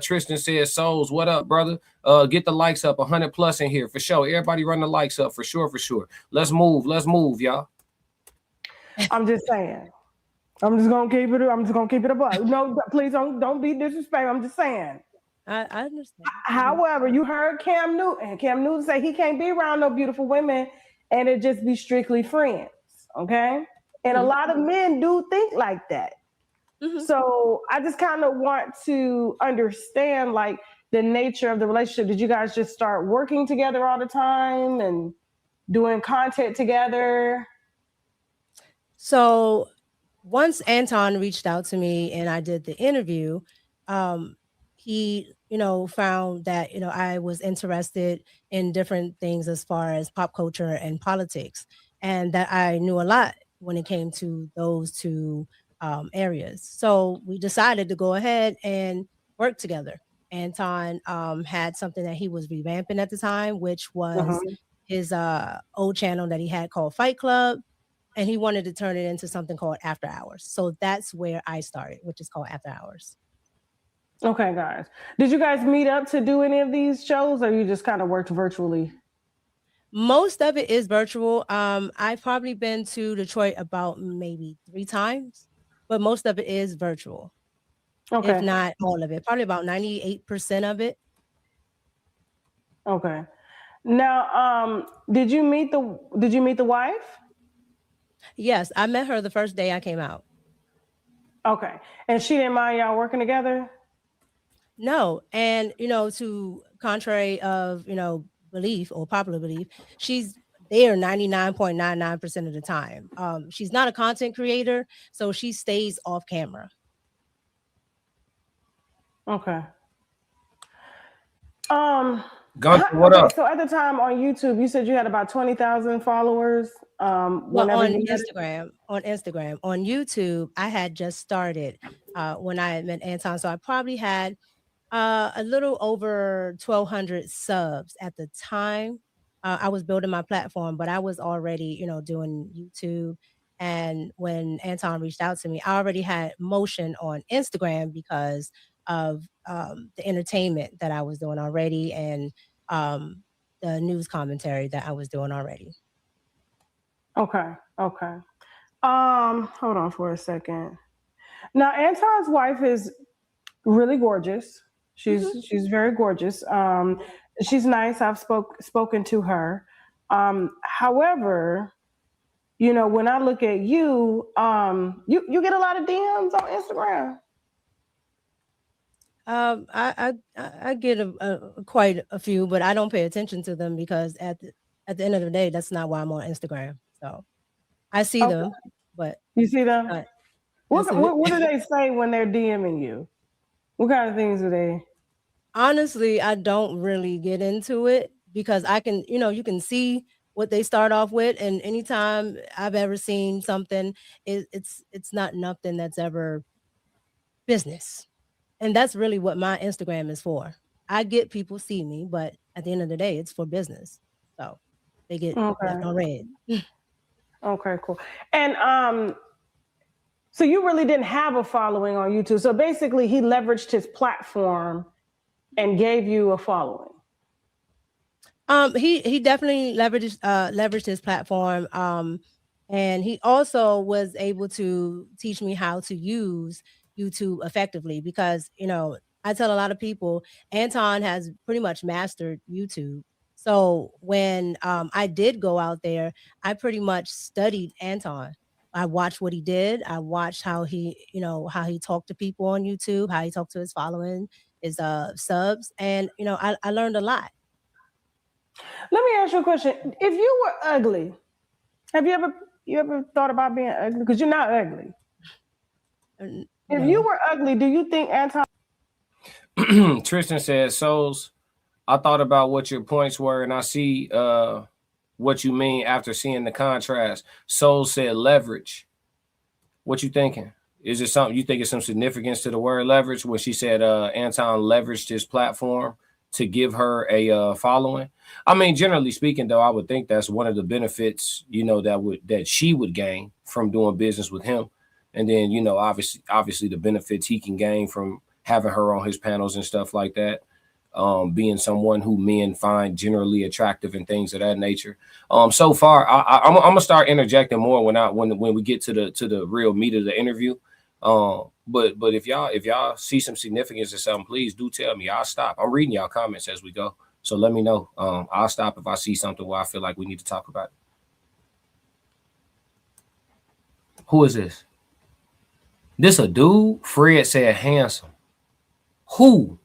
Tristan says, Souls, what up, brother? Get the likes up, 100 plus in here for sure. Everybody run the likes up for sure, for sure. Let's move, y'all. I'm just saying. I'm just gonna keep it above. No, please don't be disrespectful. I'm just saying. I understand. However, you heard Cam Newton. Cam Newton say he can't be around no beautiful women and it just be strictly friends. Okay. And a lot of men do think like that. So I just kind of want to understand like the nature of the relationship. Did you guys just start working together all the time and doing content together? So once Anton reached out to me and I did the interview, he, found that, I was interested in different things as far as pop culture and politics, and that I knew a lot when it came to those two areas. So we decided to go ahead and work together. Anton had something that he was revamping at the time, which was his old channel that he had called Fight Club. And he wanted to turn it into something called After Hours. So that's where I started, which is called After Hours. Okay, guys. Did you guys meet up to do any of these shows, or you just kind of worked virtually? Most of it is virtual. I've probably been to Detroit about maybe 3 times, but most of it is virtual. Okay. If not all of it, probably about 98% of it. Okay. Now, did you meet the wife? Yes, I met her the first day I came out. Okay. And she didn't mind y'all working together? No. And, to contrary of, belief or popular belief, she's there 99.99% of the time. She's not a content creator, so she stays off camera. Okay. Gunther, what up? So at the time on YouTube, you said you had about 20,000 followers. Well, on Instagram. On YouTube, I had just started when I met Anton, so I probably had a little over 1,200 subs at the time. I was building my platform, but I was already, doing YouTube. And when Anton reached out to me, I already had motion on Instagram because of the entertainment that I was doing already and the news commentary that I was doing already. Okay. Hold on for a second. Now, Anton's wife is really gorgeous. She's very gorgeous. She's nice. I've spoken to her. However, when I look at you, you get a lot of DMs on Instagram. I get quite a few, but I don't pay attention to them because at the end of the day, that's not why I'm on Instagram. So I see them, but you see them. What do they say when they're DMing you? What kind of things do they? Honestly, I don't really get into it because I can, you can see what they start off with, and anytime I've ever seen something, it's not nothing that's ever business. And that's really what my Instagram is for. I get people see me, but at the end of the day, it's for business. So they get left on red. Okay, cool. And so you really didn't have a following on YouTube. So basically he leveraged his platform and gave you a following. He definitely leveraged his platform. And he also was able to teach me how to use YouTube effectively because, I tell a lot of people, Anton has pretty much mastered YouTube. So when I did go out there, I pretty much studied Anton. I watched what he did. I watched how he, how he talked to people on YouTube, how he talked to his following, his subs, and I learned a lot. Let me ask you a question. If you were ugly, have you ever thought about being ugly? Because you're not ugly. If you were ugly, do you think Anton? Tristan said, "Souls, I thought about what your points were, and I see what you mean after seeing the contrast." Souls said, "Leverage." What you thinking? Is it something you think is some significance to the word leverage when she said Anton leveraged his platform to give her a following? I mean, generally speaking, though, I would think that's one of the benefits, that she would gain from doing business with him. And then, obviously the benefits he can gain from having her on his panels and stuff like that. Being someone who men find generally attractive and things of that nature. So far, I'm gonna start interjecting more when we get to the real meat of the interview. But if y'all see some significance or something, please do tell me. I'll stop. I'm reading y'all comments as we go, so let me know. I'll stop if I see something where I feel like we need to talk about it. Who is this? This a dude? Fred said handsome. Who?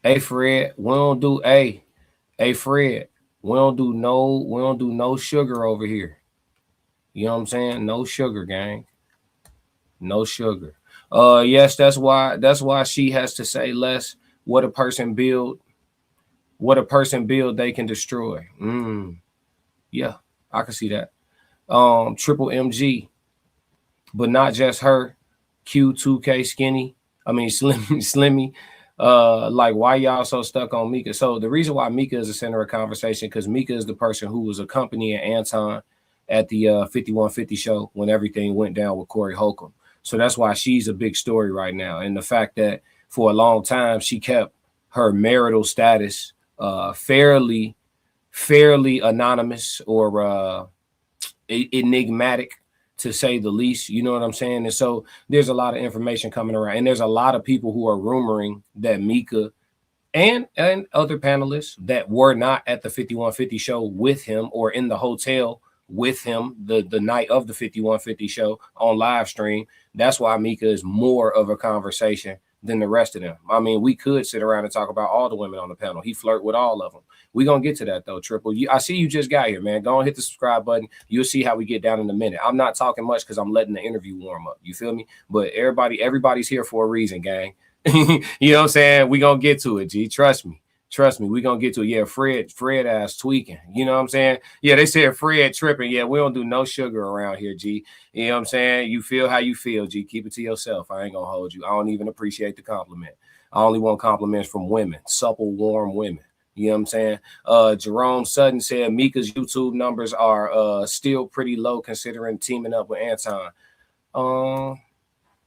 Hey Fred, we don't do Fred, we don't do no sugar over here. You know what I'm saying? No sugar, gang. No sugar. Yes, that's why she has to say less. What a person build, they can destroy. Yeah, I can see that. Triple MG, but not just her. Q2K skinny. I mean Slimmy. Like, why y'all so stuck on Micca? So the reason why Micca is the center of conversation, because Micca is the person who was accompanying Anton at the 5150 show when everything went down with Corey Holcomb. So that's why she's a big story right now. And the fact that for a long time she kept her marital status fairly anonymous or enigmatic, to say the least, you know what I'm saying? And so there's a lot of information coming around, and there's a lot of people who are rumoring that Micca and other panelists that were not at the 5150 show with him or in the hotel with him the night of the 5150 show on live stream. That's why Micca is more of a conversation than the rest of them. I mean, we could sit around and talk about all the women on the panel. He flirt with all of them. We're going to get to that, though, Triple. I see you just got here, man. Go and hit the subscribe button. You'll see how we get down in a minute. I'm not talking much because I'm letting the interview warm up. You feel me? But everybody's here for a reason, gang. You know what I'm saying? We're going to get to it, G. Trust me. We're going to get to it. Yeah, Fred ass tweaking. You know what I'm saying? Yeah, they said Fred tripping. Yeah, we don't do no sugar around here, G. You know what I'm saying? You feel how you feel, G. Keep it to yourself. I ain't going to hold you. I don't even appreciate the compliment. I only want compliments from women, supple, warm women. You know what I'm saying? Jerome Sutton said Micca's YouTube numbers are still pretty low considering teaming up with Anton.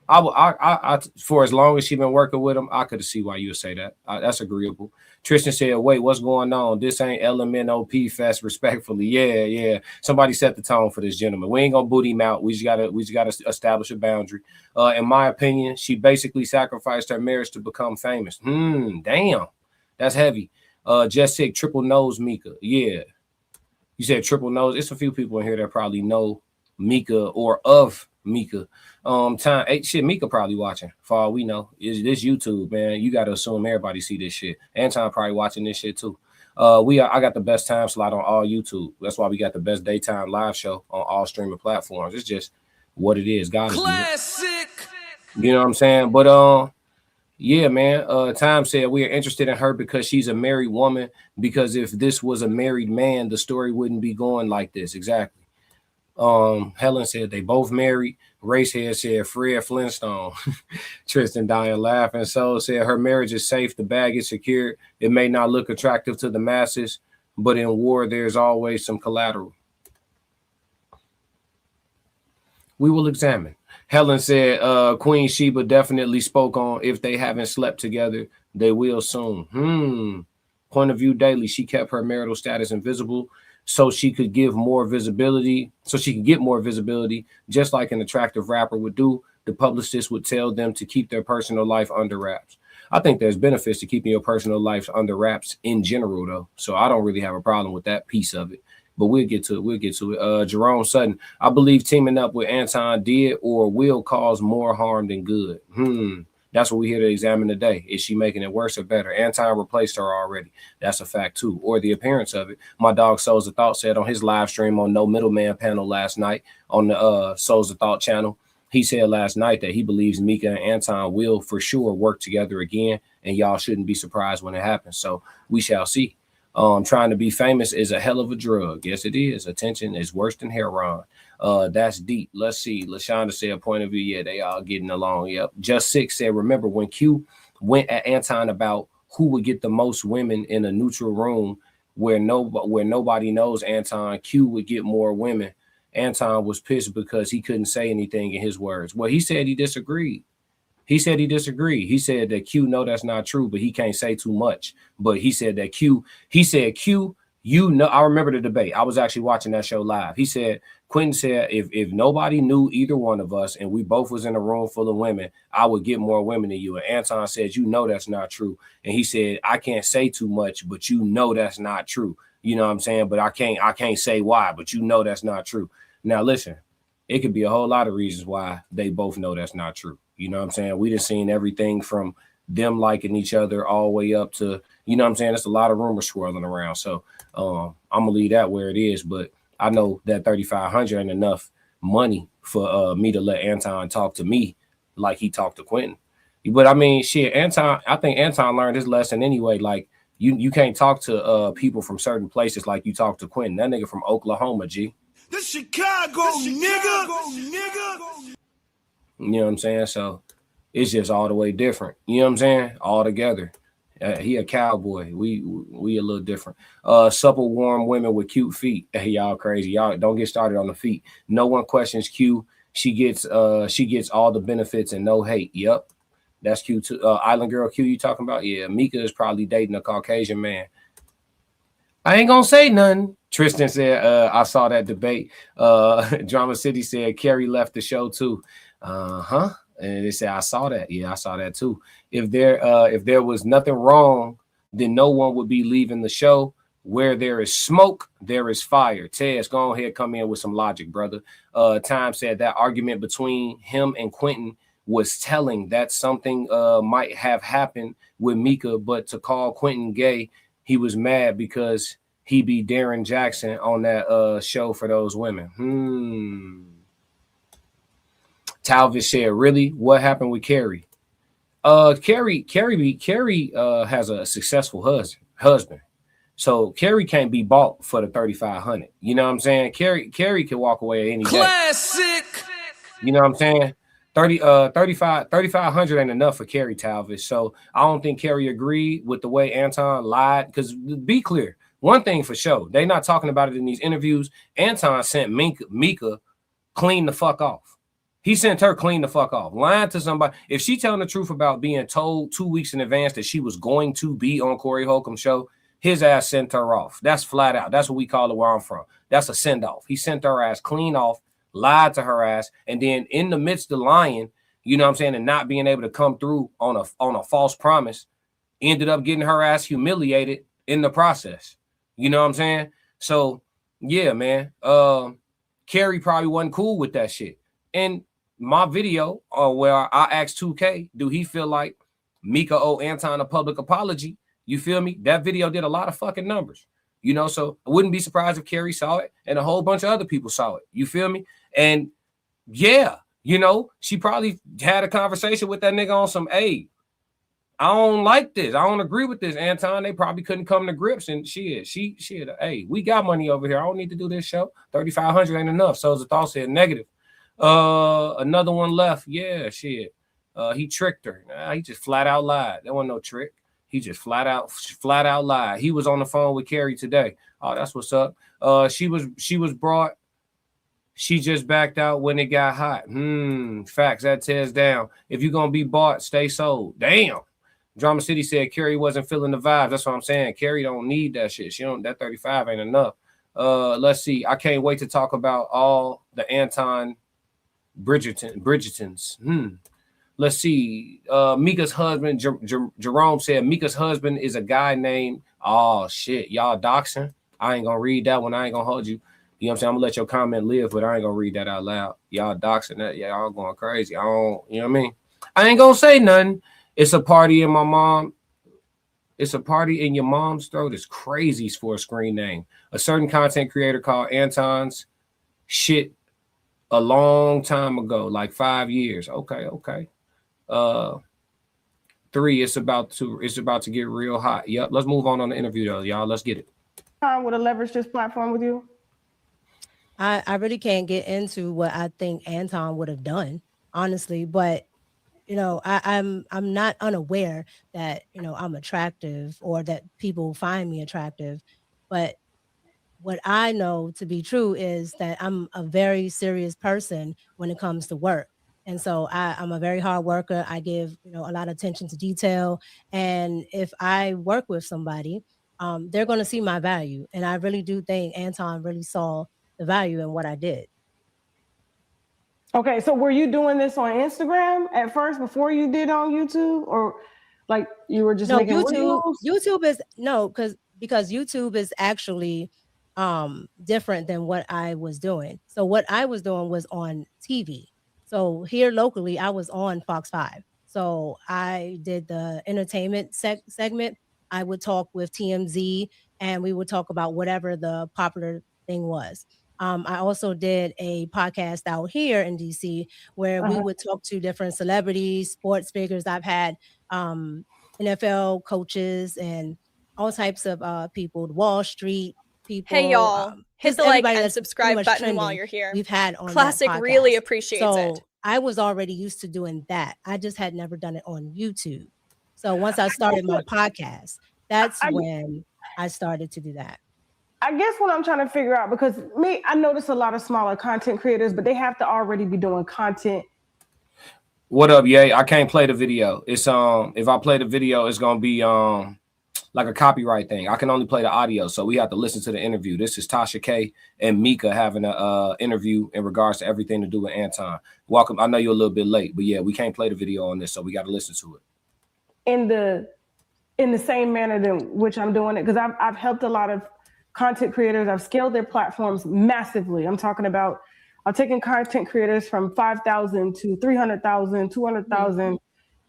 I for as long as she's been working with him, I could see why you would say that. That's agreeable. Tristan said, "Wait, what's going on? This ain't LMNOP fest." Respectfully, yeah. Somebody set the tone for this gentleman. We ain't gonna boot him out. We just gotta establish a boundary. In my opinion, she basically sacrificed her marriage to become famous. Damn, that's heavy. Jessica, triple nose Micca. Yeah. You said triple nose. It's a few people in here that probably know Micca or of Micca. Micca probably watching. For all we know, is this YouTube, man. You gotta assume everybody see this shit. Anton probably watching this shit too. I got the best time slot on all YouTube. That's why we got the best daytime live show on all streaming platforms. It's just what it is. Classic. You know what I'm saying? But yeah, man. Time said we are interested in her because she's a married woman. Because if this was a married man, the story wouldn't be going like this. Exactly. Helen said they both married. Racehead said Fred Flintstone. Tristan dying laughing. So said her marriage is safe. The bag is secured. It may not look attractive to the masses, but in war, there's always some collateral. We will examine. Helen said Queen Sheba definitely spoke on if they haven't slept together, they will soon. Point of view daily. She kept her marital status invisible so she could give more visibility, just like an attractive rapper would do. The publicist would tell them to keep their personal life under wraps. I think there's benefits to keeping your personal life under wraps in general, though. So I don't really have a problem with that piece of it. But we'll get to it. Jerome Sutton, I believe teaming up with Anton did or will cause more harm than good. That's what we're here to examine today. Is she making it worse or better? Anton replaced her already. That's a fact too, or the appearance of it. My dog Souls of Thought said on his live stream on No Middleman panel last night on the Souls of Thought channel, he said last night that he believes Micca and Anton will for sure work together again, and y'all shouldn't be surprised when it happens. So we shall see. Trying to be famous is a hell of a drug. Yes, it is. Attention is worse than heroin. That's deep. Let's see. LaShonda said point of view. Yeah, they all getting along. Yep. Just Six said, remember when Q went at Anton about who would get the most women in a neutral room where nobody knows Anton, Q would get more women. Anton was pissed because he couldn't say anything in his words. Well, he said he disagreed. He said that Q, no, that's not true, but he can't say too much. But he said that Q, you know, I remember the debate. I was actually watching that show live. He said, Quentin said, if nobody knew either one of us and we both was in a room full of women, I would get more women than you. And Anton said, you know, that's not true. And he said, I can't say too much, but you know, that's not true. You know what I'm saying? But I can't say why, but you know, that's not true. Now, listen, it could be a whole lot of reasons why they both know that's not true. You know what I'm saying? We just seen everything from them liking each other all the way up to, you know what I'm saying? There's a lot of rumors swirling around. So I'm going to leave that where it is. But I know that 3,500 ain't enough money for me to let Anton talk to me like he talked to Quentin. But I mean, shit, I think Anton learned his lesson anyway. Like you can't talk to people from certain places like you talk to Quentin. That nigga from Oklahoma, G. This Chicago, nigga. You know what I'm saying? So it's just all the way different. You know what I'm saying? All together. He a cowboy. We a little different. Supple, warm women with cute feet. Hey, y'all crazy. Y'all don't get started on the feet. No one questions Q. She gets all the benefits and no hate. Yep. That's Q too. Island Girl Q you talking about? Yeah, Micca is probably dating a Caucasian man. I ain't gonna say nothing. Tristan said, I saw that debate. Drama City said Carrie left the show too. And they said, I saw that. Yeah, I saw that too. If there was nothing wrong, then no one would be leaving the show. Where there is smoke, there is fire. Tez, go ahead, come in with some logic, brother. Time said that argument between him and Quentin was telling that something might have happened with Micca, but to call Quentin gay, he was mad because he be Darren Jackson on that show for those women. Talvis said, really? What happened with Carrie? Carrie has a successful husband. So Carrie can't be bought for the 3,500. You know what I'm saying? Carrie can walk away any day. Classic. You know what I'm saying? 3,500 ain't enough for Carrie, Talvis. So I don't think Carrie agreed with the way Anton lied. Because be clear, one thing for sure, they not talking about it in these interviews. Anton sent Micca clean the fuck off. He sent her clean the fuck off. Lying to somebody. If she telling the truth about being told 2 weeks in advance that she was going to be on Corey Holcomb's show, his ass sent her off. That's flat out. That's what we call it where I'm from. That's a send off. He sent her ass clean off, lied to her ass, and then in the midst of lying, you know what I'm saying, and not being able to come through on a false promise, ended up getting her ass humiliated in the process. You know what I'm saying? So yeah, man. Carrie probably wasn't cool with that shit. And my video where I asked 2K, do he feel like Micca owe Anton a public apology? You feel me? That video did a lot of fucking numbers, you know, so I wouldn't be surprised if Carrie saw it and a whole bunch of other people saw it. You feel me? And yeah, you know, she probably had a conversation with that nigga on some, hey, I don't like this. I don't agree with this, Anton. They probably couldn't come to grips and shit. Hey, we got money over here. I don't need to do this show. 3,500 ain't enough. So the thought said negative. Another one left. Yeah, shit. He tricked her. Nah, he just flat out lied. There wasn't no trick. He just flat out lied. He was on the phone with Carrie today. Oh, that's what's up. She was brought. She just backed out when it got hot. Facts. That tears down. If you're gonna be bought, stay sold. Damn. Drama City said Carrie wasn't feeling the vibes. That's what I'm saying. Carrie don't need that shit. She don't. That 35 ain't enough. Let's see. I can't wait to talk about all the Anton Bridgertons. Let's see. Micca's husband, Jerome said Micca's husband is a guy named, oh shit, y'all doxing. I ain't gonna read that one. I ain't gonna hold you. You know what I'm saying? I'm gonna let your comment live, but I ain't gonna read that out loud. Y'all doxing that. Yeah, y'all going crazy. I don't, you know what I mean? I ain't gonna say nothing. It's a party in my mom. It's a party in your mom's throat. It's crazy for a screen name. A certain content creator called Anton's shit a long time ago, like 5 years. Okay. 3, it's about to get real hot. Yep, let's move on the interview though, y'all. Let's get it. Would have leveraged this platform with you? I really can't get into what I think Anton would have done, honestly, but you know, I'm not unaware that, you know, I'm attractive or that people find me attractive, but what I know to be true is that I'm a very serious person when it comes to work. And so I'm a very hard worker. I give, you know, a lot of attention to detail. And if I work with somebody, they're going to see my value. And I really do think Anton really saw the value in what I did. Okay, so were you doing this on Instagram at first before you did on YouTube, or like you were just making YouTube is because YouTube is actually different than what I was doing. So what I was doing was on TV. So here locally, I was on Fox 5. So I did the entertainment segment. I would talk with TMZ and we would talk about whatever the popular thing was. I also did a podcast out here in DC where we would talk to different celebrities, sports figures. I've had NFL coaches and all types of people, Wall Street people. Hey y'all, hit the like and subscribe button while you're here. We've had on Classic that podcast. really appreciates so it. I was already used to doing that. I just had never done it on YouTube. So once I started my podcast, that's when I started to do that. I guess what I'm trying to figure out, because I notice a lot of smaller content creators, but they have to already be doing content. What up, yay? I can't play the video. It's if I play the video, it's gonna be like a copyright thing. I can only play the audio, so we have to listen to the interview. This is Tasha K and Micca having an interview in regards to everything to do with Anton. Welcome. I know you're a little bit late, but yeah, we can't play the video on this, so we got to listen to it. In the same manner in which I'm doing it, because I've helped a lot of content creators. I've scaled their platforms massively. I'm talking about taking content creators from 5,000 to 300,000, 200,000.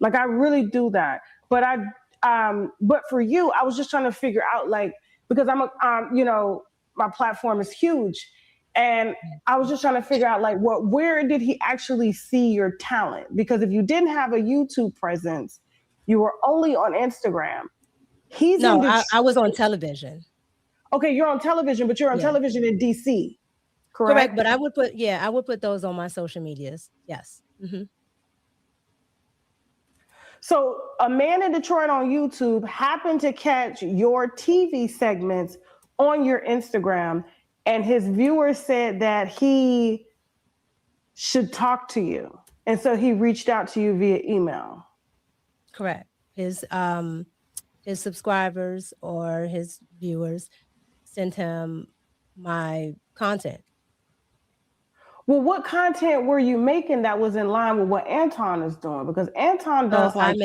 Like I really do that. But but for you, I was just trying to figure out, like, because you know, my platform is huge, and I was just trying to figure out, like, where did he actually see your talent? Because if you didn't have a YouTube presence, you were only on Instagram. I was on television. Okay, you're on television, but you're on television in DC, correct? But I would put those on my social medias. Yes. Mm-hmm. So a man in Detroit on YouTube happened to catch your TV segments on your Instagram, and his viewers said that he should talk to you. And so he reached out to you via email. Correct. His subscribers or his viewers sent him my content. Well, what content were you making that was in line with what Anton is doing? Because Anton does I'm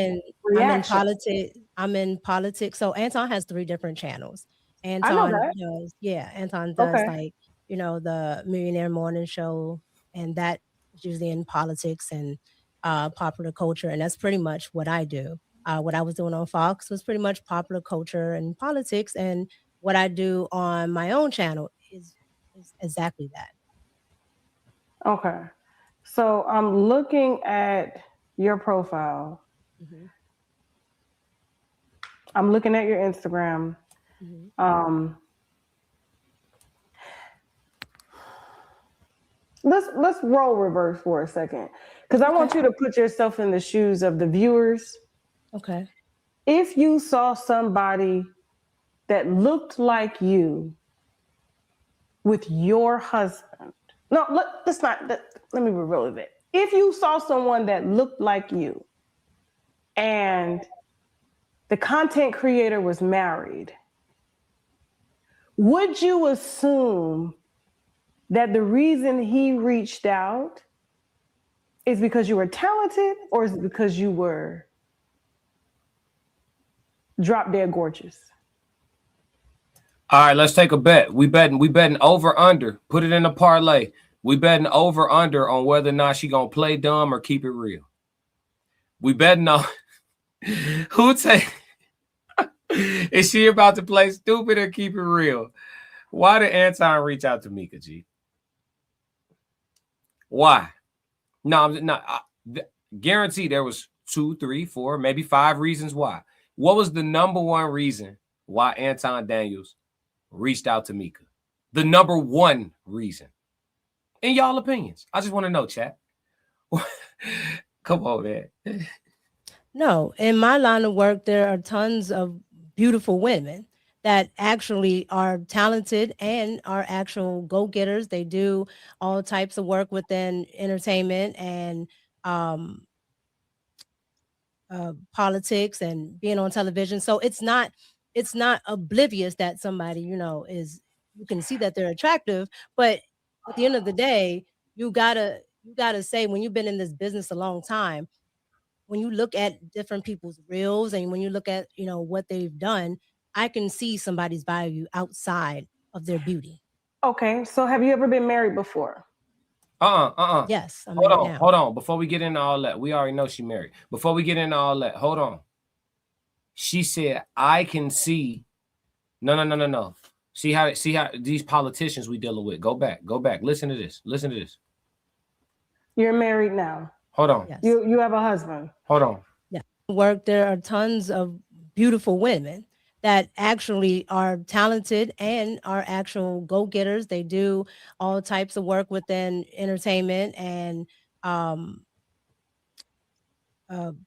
in politics. So Anton has 3 different channels. Anton does, Anton does like, you know, the Millionaire Morning Show, and that is usually in politics and popular culture, and that's pretty much what I do. What I was doing on Fox was pretty much popular culture and politics, and what I do on my own channel is exactly that. Okay. So I'm looking at your profile. Mm-hmm. I'm looking at your Instagram. Mm-hmm. Let's role reverse for a second, because I want you to put yourself in the shoes of the viewers. Okay. If you saw somebody that looked like you with your husband. No, let me reveal a bit. If you saw someone that looked like you and the content creator was married, would you assume that the reason he reached out is because you were talented, or is it because you were drop dead gorgeous? All right, let's take a bet. We betting over under. Put it in a parlay. We betting over under on whether or not she gonna play dumb or keep it real. We betting on who take. Is she about to play stupid or keep it real? Why did Anton reach out to Micca, G? Why? No, I'm not. Guarantee there was 2, 3, 4, maybe 5 reasons why. What was the number one reason why Anton Daniels reached out to Micca? The number one reason. In y'all opinions. I just want to know, chat. Come on, man. No, in my line of work, there are tons of beautiful women that actually are talented and are actual go-getters. They do all types of work within entertainment and politics and being on television. So it's not oblivious that somebody, is, you can see that they're attractive, but at the end of the day, you gotta say, when you've been in this business a long time, when you look at different people's reels and when you look at, what they've done, I can see somebody's value outside of their beauty. Okay, so have you ever been married before? Yes, I'm hold married on, now. hold on. Before we get into all that, we already know she married. Before we get into all that, hold on. She said, "I can see." No. See how these politicians we dealing with. Go back. Listen to this. You're married now. Hold on. Yes. You have a husband. Hold on. Yeah. Work. There are tons of beautiful women that actually are talented and are actual go-getters. They do all types of work within entertainment and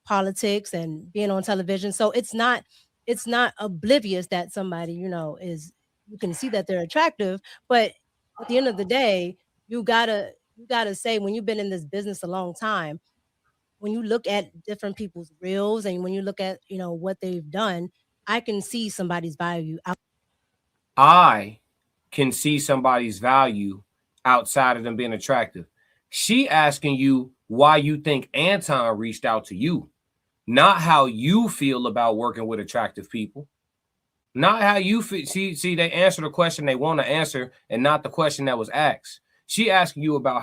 politics and being on television. So it's not oblivious that somebody, is, you can see that they're attractive, but at the end of the day, you gotta say, when you've been in this business a long time, when you look at different people's reels and when you look at, what they've done, I can see somebody's value. I can see somebody's value outside of them being attractive. She asking you why you think Anton reached out to you, not how you feel about working with attractive people, not how you feel. See, they answer the question they want to answer and not the question that was asked. She asking you about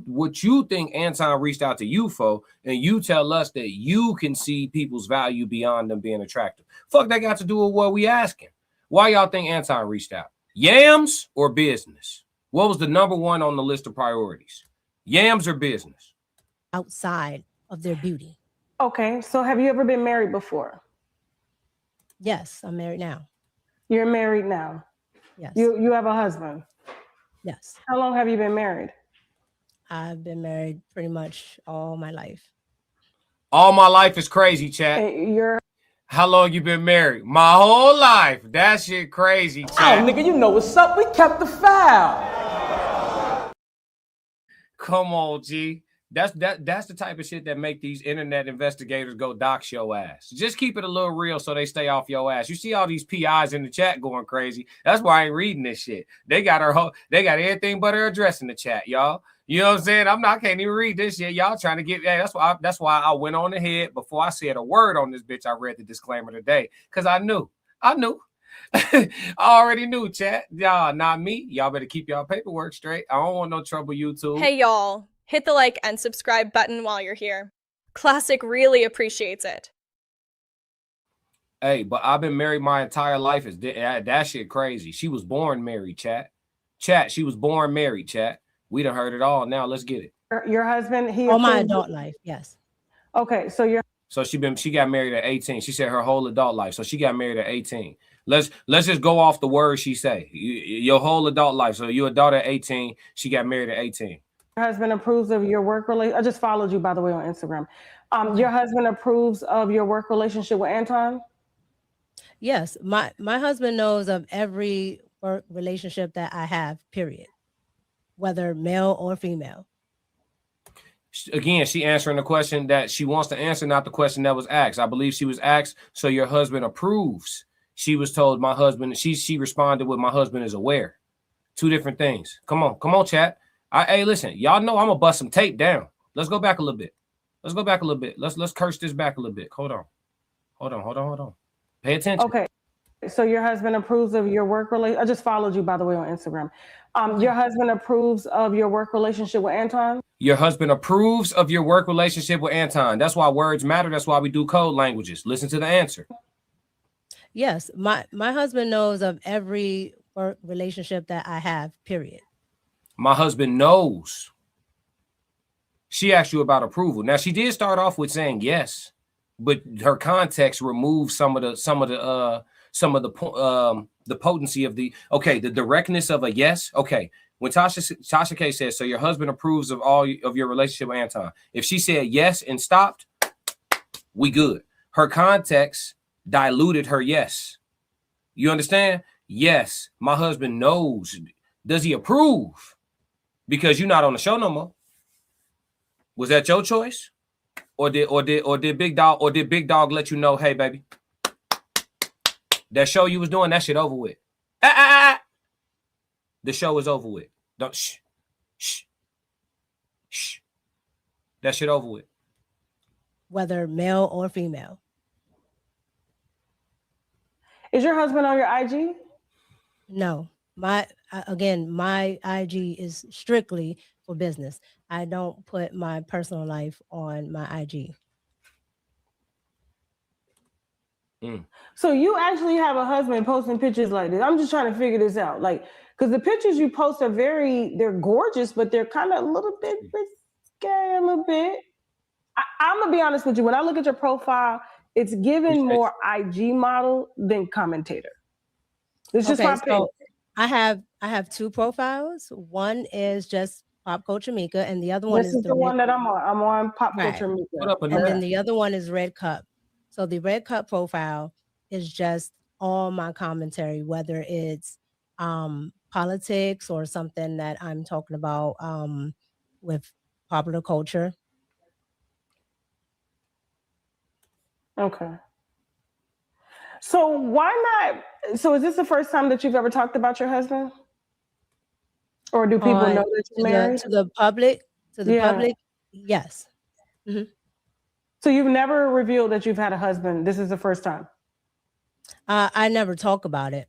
what you think Anton reached out to you for, and you tell us that you can see people's value beyond them being attractive. Fuck, that got to do with what we asking. Why y'all think Anton reached out? Yams or business? What was the number one on the list of priorities? Yams or business? Outside of their beauty. Okay, so have you ever been married before? Yes, I'm married now. You're married now. Yes. You have a husband. Yes. How long have you been married? I've been married pretty much all my life. All my life is crazy, chat. How long you been married? My whole life. That shit crazy, chat. Oh, nigga, you know what's up. We kept the file. Come on, G. That's the type of shit that make these internet investigators go dox your ass. Just keep it a little real so they stay off your ass. You see all these PIs in the chat going crazy. That's why I ain't reading this shit. They got everything but her address in the chat, y'all. You know what I'm saying? I can't even read this shit. Y'all trying to get that's why I went on ahead before I said a word on this bitch. I read the disclaimer today because I knew. I already knew, chat. Y'all, not me. Y'all better keep y'all paperwork straight. I don't want no trouble, YouTube. Hey, y'all. Hit the like and subscribe button while you're here. Classic really appreciates it. Hey, but I've been married my entire life. That shit crazy. She was born married, chat. She was born married, chat. We done heard it all. Now let's get it. Your husband, all my adult life, yes. Okay, so she got married at 18. She said her whole adult life. So she got married at 18. Let's just go off the words she say. Your whole adult life. So you adult at 18. She got married at 18. Your husband approves of your work relationship. I just followed you, by the way, on Instagram. Your husband approves of your work relationship with Anton? Yes, my husband knows of every work relationship that I have, period. Whether male or female. Again, she answering the question that she wants to answer, not the question that was asked. I believe she was asked, so your husband approves. She was told my husband, she responded with my husband is aware. Two different things. Come on, chat. Hey, listen, y'all know I'm gonna bust some tape down. Let's go back a little bit. Let's curse this back a little bit. Hold on. Pay attention. Okay. So your husband approves of your work relationship? I just followed you, by the way, on Instagram. Your husband approves of your work relationship with Anton? Your husband approves of your work relationship with Anton. That's why words matter. That's why we do code languages. Listen to the answer. Yes, my husband knows of every work relationship that I have, period. My husband knows. She asked you about approval. Now, she did start off with saying yes, but her context removes some of the potency of the directness of a yes. Okay, when Tasha K says, so your husband approves of all of your relationship with Anton. If she said yes and stopped, we good. Her context diluted her yes. You understand? Yes, my husband knows. Does he approve? Because you're not on the show no more. Was that your choice? Or did Big Dog let you know, hey baby, that show you was doing, that shit over with. The show is over with. Don't shh. That shit over with. Whether male or female. Is your husband on your IG? No. My IG is strictly for business. I don't put my personal life on my IG. So you actually have a husband posting pictures like this. I'm just trying to figure this out. Like, because the pictures you post are they're gorgeous, but they're kind of a little bit risque, a little bit. I'm going to be honest with you. When I look at your profile, it's given more IG model than commentator. It's just my opinion. I have two profiles. One is just Pop Culture Micca, and the other one is the one that I'm on. I'm on Pop Culture Micca. And then the other one is Red Cup. So the Red Cup profile is just all my commentary, whether it's politics or something that I'm talking about with popular culture. Okay. So why not? So is this the first time that you've ever talked about your husband? Or do people know that you're married? To the public, yes. Mm-hmm. So you've never revealed that you've had a husband. This is the first time. I never talk about it.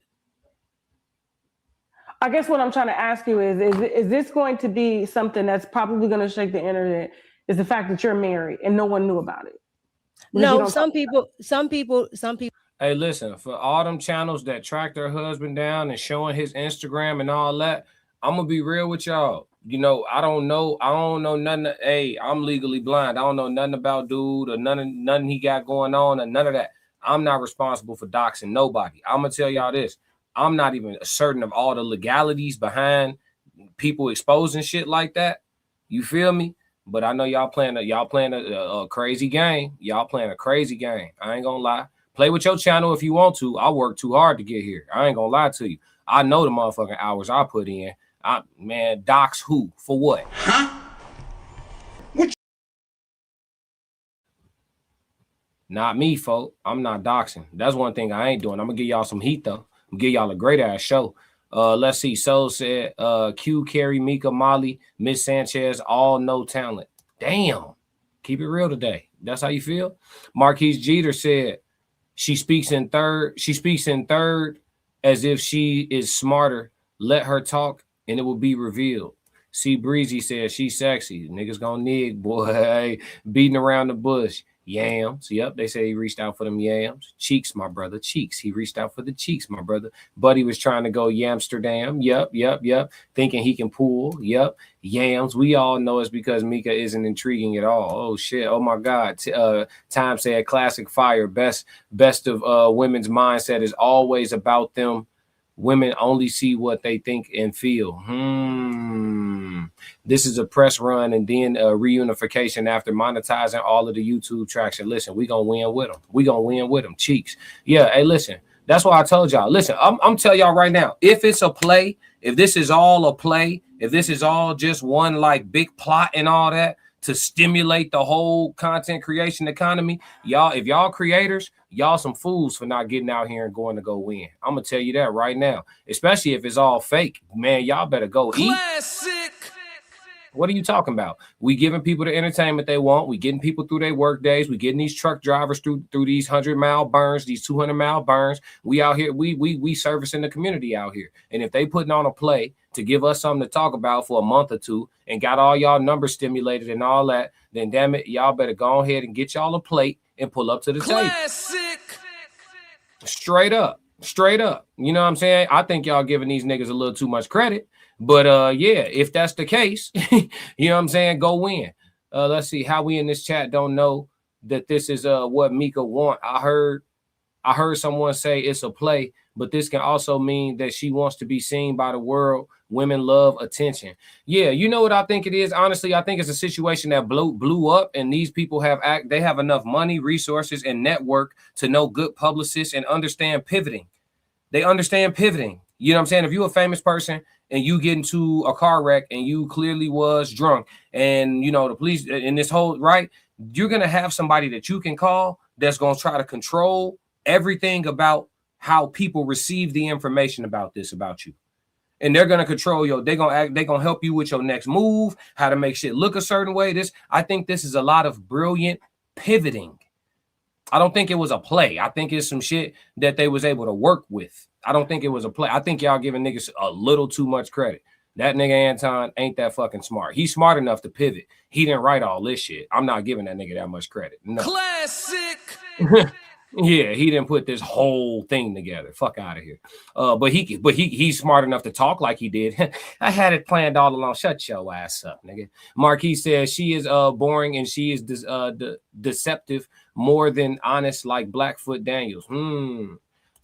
I guess what I'm trying to ask you is this going to be something that's probably going to shake the internet? Is the fact that you're married and no one knew about it? No, some people. Hey, listen, for all them channels that track their husband down and showing his Instagram and all that, I'm gonna be real with y'all. You know, I don't know nothing. Hey, I'm legally blind. I don't know nothing about dude or nothing he got going on or none of that. I'm not responsible for doxing nobody. I'm gonna tell y'all this. I'm not even certain of all the legalities behind people exposing shit like that. You feel me? But I know y'all playing a crazy game. Y'all playing a crazy game. I ain't gonna lie. Play with your channel if you want to. I work too hard to get here. I ain't gonna lie to you. I know the motherfucking hours I put in. Dox who? For what? Huh? Not me, folk. I'm not doxing. That's one thing I ain't doing. I'm gonna give y'all some heat though. I'm gonna give y'all a great ass show. Let's see. Soul said, Q, Carrie, Mika, Molly, Miss Sanchez, all no talent. Damn. Keep it real today. That's how you feel? Marquise Jeter said, she speaks in third as if she is smarter. Let her talk and it will be revealed. C Breezy says she's sexy. Niggas gonna nig, boy. Beating around the bush. Yams. Yep, they say he reached out for them yams. Cheeks, my brother. Cheeks. He reached out for the cheeks, my brother. Buddy was trying to go Yamsterdam. Yep. Thinking he can pull. Yep. Yams. We all know it's because Micca isn't intriguing at all. Oh shit. Oh my God. Time said classic fire. Best of women's mindset is always about them. Women only see what they think and feel. This is a press run and then a reunification after monetizing all of the YouTube traction. Listen, we gonna win with them. Cheeks. Yeah, hey, listen. That's why I told y'all. Listen, I'm telling y'all right now, if it's a play, if this is all a play, if this is all just one like big plot and all that to stimulate the whole content creation economy, y'all, if y'all creators, y'all some fools for not getting out here and going to go win. I'm gonna tell you that right now, especially if it's all fake. Man, y'all better go eat. What are you talking about? We giving people the entertainment they want. We getting people through their work days. We getting these truck drivers through these 100-mile burns, these 200-mile burns. We out here, we servicing the community out here. And if they putting on a play to give us something to talk about for a month or two and got all y'all numbers stimulated and all that, then damn it, y'all better go ahead and get y'all a plate and pull up to the table. Straight up. You know what I'm saying? I think y'all giving these niggas a little too much credit. But yeah, if that's the case, you know what I'm saying, go win. Let's see how we in this chat don't know that this is what Micca want. I heard someone say it's a play, but this can also mean that she wants to be seen by the world. Women love attention. Yeah, you know what I think it is? Honestly, I think it's a situation that blew up, and these people have enough money, resources, and network to know good publicists and understand pivoting. They understand pivoting. You know what I'm saying? If you're a famous person and you get into a car wreck and you clearly was drunk and, you know, the police in this whole, right, you're going to have somebody that you can call that's going to try to control everything about how people receive the information about this, about you. And they're going to control they're going to help you with your next move, how to make shit look a certain way. I think this is a lot of brilliant pivoting. I don't think it was a play. I think it's some shit that they was able to work with. I don't think it was a play. I think y'all giving niggas a little too much credit. That nigga Anton ain't that fucking smart. He's smart enough to pivot. He didn't write all this shit. I'm not giving that nigga that much credit. No. Classic. Yeah, he didn't put this whole thing together. Fuck out of here. But he's smart enough to talk like he did. I had it planned all along. Shut your ass up, nigga. Marquis says she is boring and she is deceptive more than honest, like Blackfoot Daniels.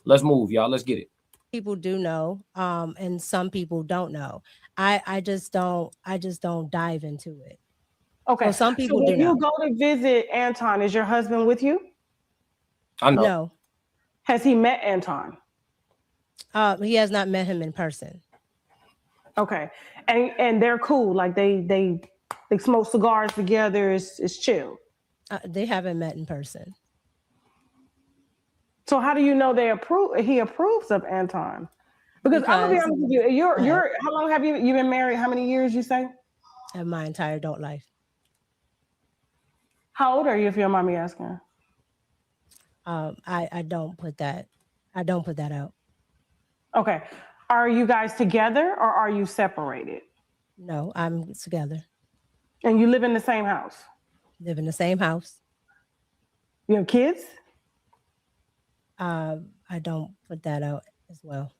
Let's move, y'all. Let's get it. People do know, and some people don't know. I just don't dive into it. Okay. So some people do. When you go to visit Anton, is your husband with you? I know. No. Has he met Anton? He has not met him in person. Okay. And they're cool. Like they smoke cigars together. It's chill. They haven't met in person. So how do you know he approves of Anton? Because I'm gonna be honest with you, you're how long have you been married? How many years you say? My entire adult life. How old are you, if you don't mind me asking? I don't put that out. Okay. Are you guys together or are you separated? No, I'm together. And you live in the same house? Live in the same house. You have kids? I don't put that out as well.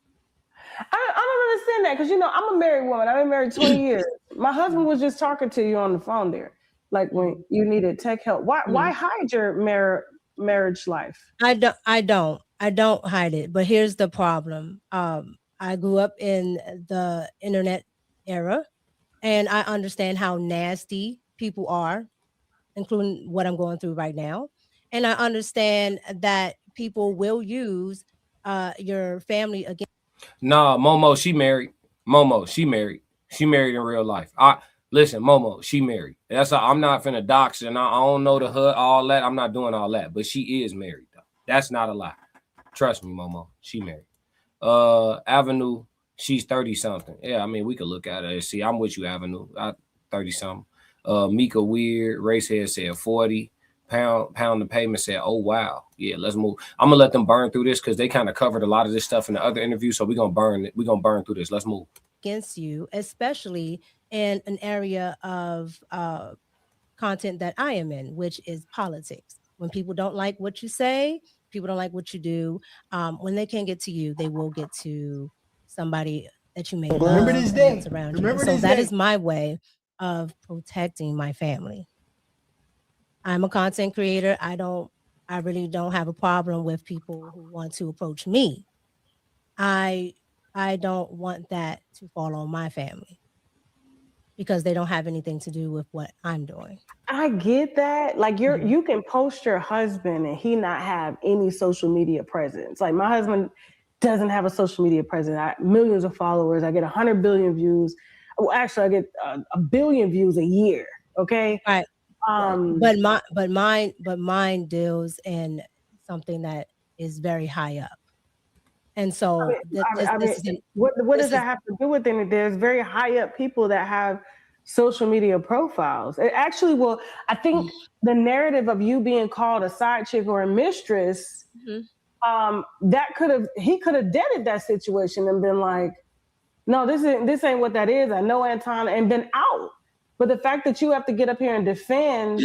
I don't understand that because, you know, I'm a married woman. I've been married 20 years. My husband was just talking to you on the phone there, like when you needed tech help. Why hide your marriage life? I don't hide it. But here's the problem. I grew up in the internet era, and I understand how nasty people are, including what I'm going through right now. And I understand that people will use your family again. Nah, Momo, she married. She married in real life. Listen, Momo, she married. That's all. I'm not finna dox and I don't know the hood, all that. I'm not doing all that. But she is married, though. That's not a lie. Trust me, Momo. She married. Avenue, she's 30-something. Yeah, I mean, we could look at her and see. I'm with you, Avenue. 30-something. Micca Weird, Racehead said 40. Pound the pavement said, oh wow, yeah, let's move. I'm gonna let them burn through this because they kind of covered a lot of this stuff in the other interview, so we're gonna burn through this. Let's move. Against you, especially in an area of content that I am in, which is politics. When people don't like what you say, people don't like what you do, when they can't get to you, they will get to somebody that you may love. Remember this day. So that is my way of protecting my family. I'm a content creator. I really don't have a problem with people who want to approach me. I don't want that to fall on my family because they don't have anything to do with what I'm doing. I get that. Like you can post your husband and he not have any social media presence. Like my husband doesn't have a social media presence. I millions of followers. I get 100 billion views. Well, actually, I get a billion views a year. Okay. Right. But mine deals in something that is very high up, and so what does that have to do with it? There's very high up people that have social media profiles. It actually will. I think the narrative of you being called a side chick or a mistress, he could have deaded that situation and been like, no, this ain't what that is. I know Anton, and been out. But the fact that you have to get up here and defend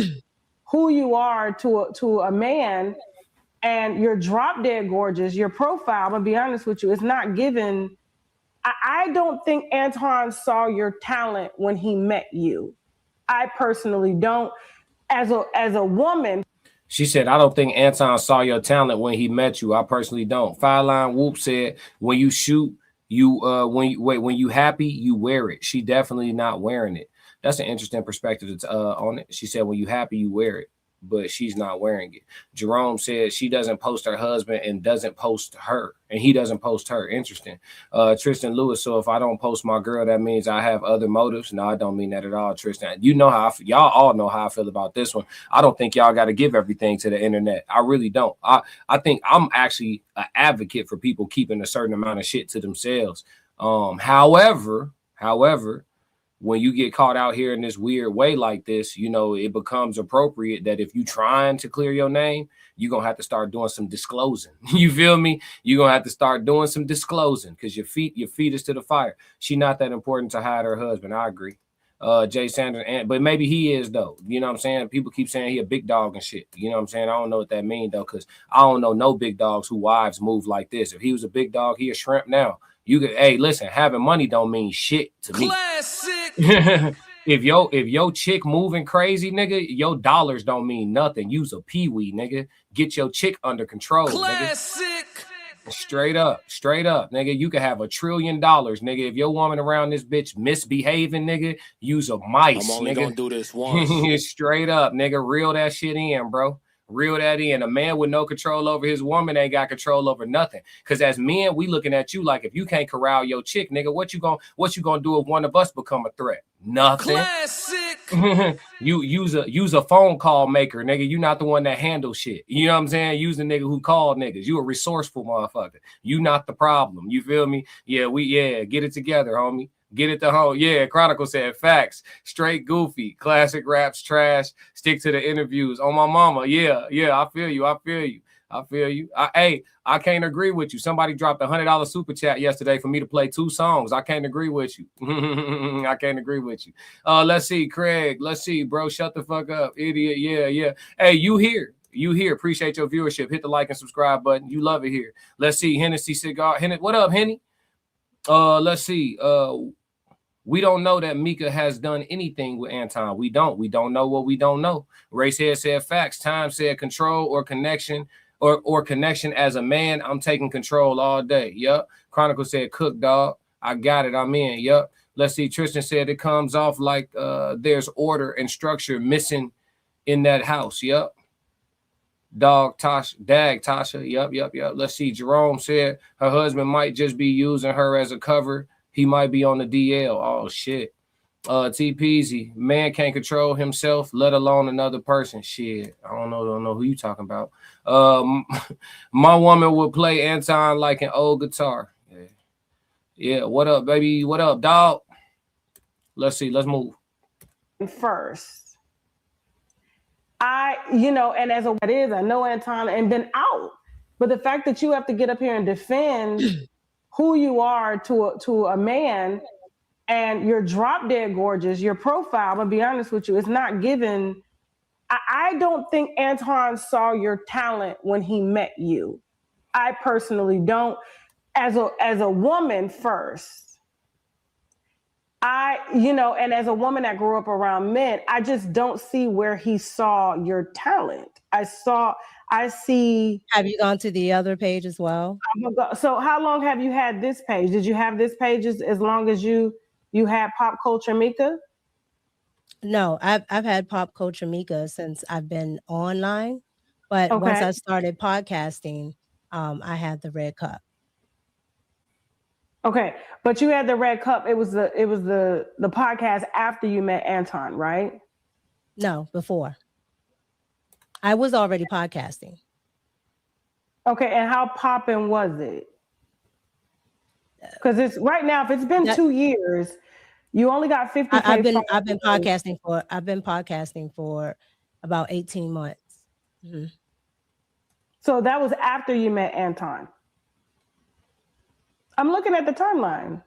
who you are to a man, and you're drop dead gorgeous, your profile, I'm gonna be honest with you, it's not given. I don't think Anton saw your talent when he met you. I personally don't. As a woman. She said, I don't think Anton saw your talent when he met you. I personally don't. Fireline Whoop said, when you shoot, when you happy, you wear it. She definitely not wearing it. That's an interesting perspective on it. She said, when you happy, you wear it, but she's not wearing it. Jerome said she doesn't post her husband and doesn't post her, and he doesn't post her. Interesting. Tristan Lewis, so if I don't post my girl, that means I have other motives. No, I don't mean that at all, Tristan. You know how y'all all know how I feel about this one. I don't think y'all got to give everything to the internet. I really don't. I think I'm actually an advocate for people keeping a certain amount of shit to themselves. However, when you get caught out here in this weird way like this, you know, it becomes appropriate that if you trying to clear your name, you're going to have to start doing some disclosing. You feel me? You're going to have to start doing some disclosing because your feet is to the fire. She not that important to hide her husband. I agree. Jay Sanders, but maybe he is though. You know what I'm saying? People keep saying he a big dog and shit. You know what I'm saying? I don't know what that means though, because I don't know no big dogs who wives move like this. If he was a big dog, he a shrimp now. You could, hey, listen, having money don't mean shit to me. Classic. If your chick moving crazy, nigga, your dollars don't mean nothing. Use a peewee, nigga. Get your chick under control, classic. Nigga. Straight up, nigga. You could have $1 trillion, nigga. If your woman around this bitch misbehaving, nigga, use a mice, I'm only nigga. gonna do this once. Straight up, nigga. Reel that shit in, bro. Reel that in. A man with no control over his woman ain't got control over nothing. Because as men, we looking at you like if you can't corral your chick, nigga, what you gonna do if one of us become a threat? Nothing. Classic. You use a phone call maker, nigga. You not the one that handles shit. You know what I'm saying? Use the nigga who called niggas. You a resourceful motherfucker. You not the problem. You feel me? Yeah, get it together, homie. Get it to home. Yeah, Chronicle said facts. Straight goofy. Classic raps trash. Stick to the interviews. On my mama. Yeah. I feel you. I can't agree with you. Somebody dropped $100 super chat yesterday for me to play 2 songs. I can't agree with you. I can't agree with you. Let's see, Craig. Let's see, bro. Shut the fuck up, idiot. Yeah. Hey, you here? Appreciate your viewership. Hit the like and subscribe button. You love it here. Let's see, Hennessy Cigar. What up, Henny? Let's see. We don't know that Micca has done anything with Anton. We don't know what we don't know. Racehead said facts. Time said control or connection or connection as a man. I'm taking control all day. Yup. Chronicle said cook, dog. I got it. I'm in. Yup. Let's see. Tristan said it comes off like there's order and structure missing in that house. Yup. Tasha. Yup. Let's see. Jerome said her husband might just be using her as a cover. He might be on the DL. Oh, shit. T Peasy. Man can't control himself, let alone another person. Shit. I don't know who you talking about. My woman would play Anton like an old guitar. Yeah. What up, baby? What up, dog? Let's see. Let's move. First. And as a I know Anton and been out. But the fact that you have to get up here and defend who you are to a man, and you're drop dead gorgeous, your profile, I'm gonna be honest with you, it's not given. I don't think Anton saw your talent when he met you. I personally don't. As a woman first, and as a woman that grew up around men, I just don't see where he saw your talent. I see. Have you gone to the other page as well? So how long have you had this page? Did you have this page as long as you had Pop Culture Micca? No, I've had Pop Culture Micca since I've been online. But once I started podcasting, I had the Red Cup. Okay, but you had the Red Cup. It was the podcast after you met Anton, right? No, before. I was already podcasting. Okay, and how poppin' was it? Because it's right now, if it's been 2 years, You only got 50K. I've been podcasting for about 18 months. Mm-hmm. So that was after you met Anton. I'm looking at the timeline.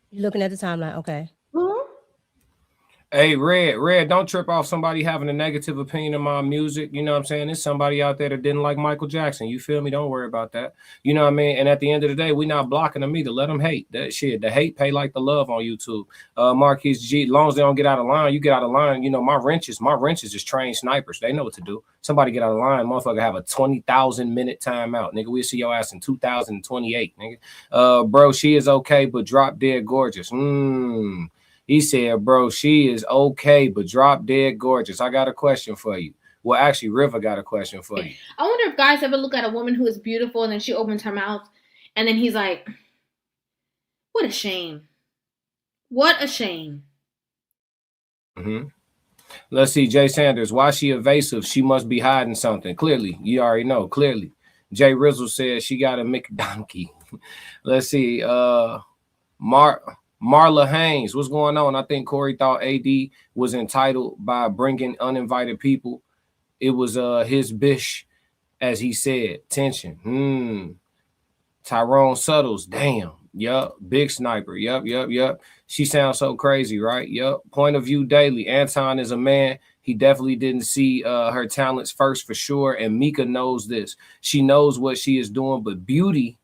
You're looking at the timeline, okay. Mm-hmm. Hey, Red, don't trip off somebody having a negative opinion of my music. You know what I'm saying? There's somebody out there that didn't like Michael Jackson. You feel me? Don't worry about that. You know what I mean? And at the end of the day, we not blocking them either. Let them hate. That shit. The hate pay like the love on YouTube. Marquise G, as long as they don't get out of line, you get out of line. You know, my wrenches is trained snipers. They know what to do. Somebody get out of line, motherfucker have a 20,000 minute timeout. Nigga, we'll see your ass in 2028, nigga. Bro, she is okay, but drop dead gorgeous. He said, bro, she is okay, but drop dead gorgeous. I got a question for you. Well, actually, River got a question for you. I wonder if guys ever look at a woman who is beautiful and then she opens her mouth and then he's like, what a shame. What a shame. Mm-hmm. Let's see, Jay Sanders. Why is she evasive? She must be hiding something. Clearly. You already know. Clearly. Jay Rizzle says she got a McDonkey. Let's see. Marla Haynes, what's going on? I think Corey thought AD was entitled by bringing uninvited people. It was his bish, as he said. Tension. Tyrone Suttles, damn. Yup. Big sniper. Yup. She sounds so crazy, right? Yup. Point of view daily. Anton is a man. He definitely didn't see her talents first for sure. And Micca knows this. She knows what she is doing, but beauty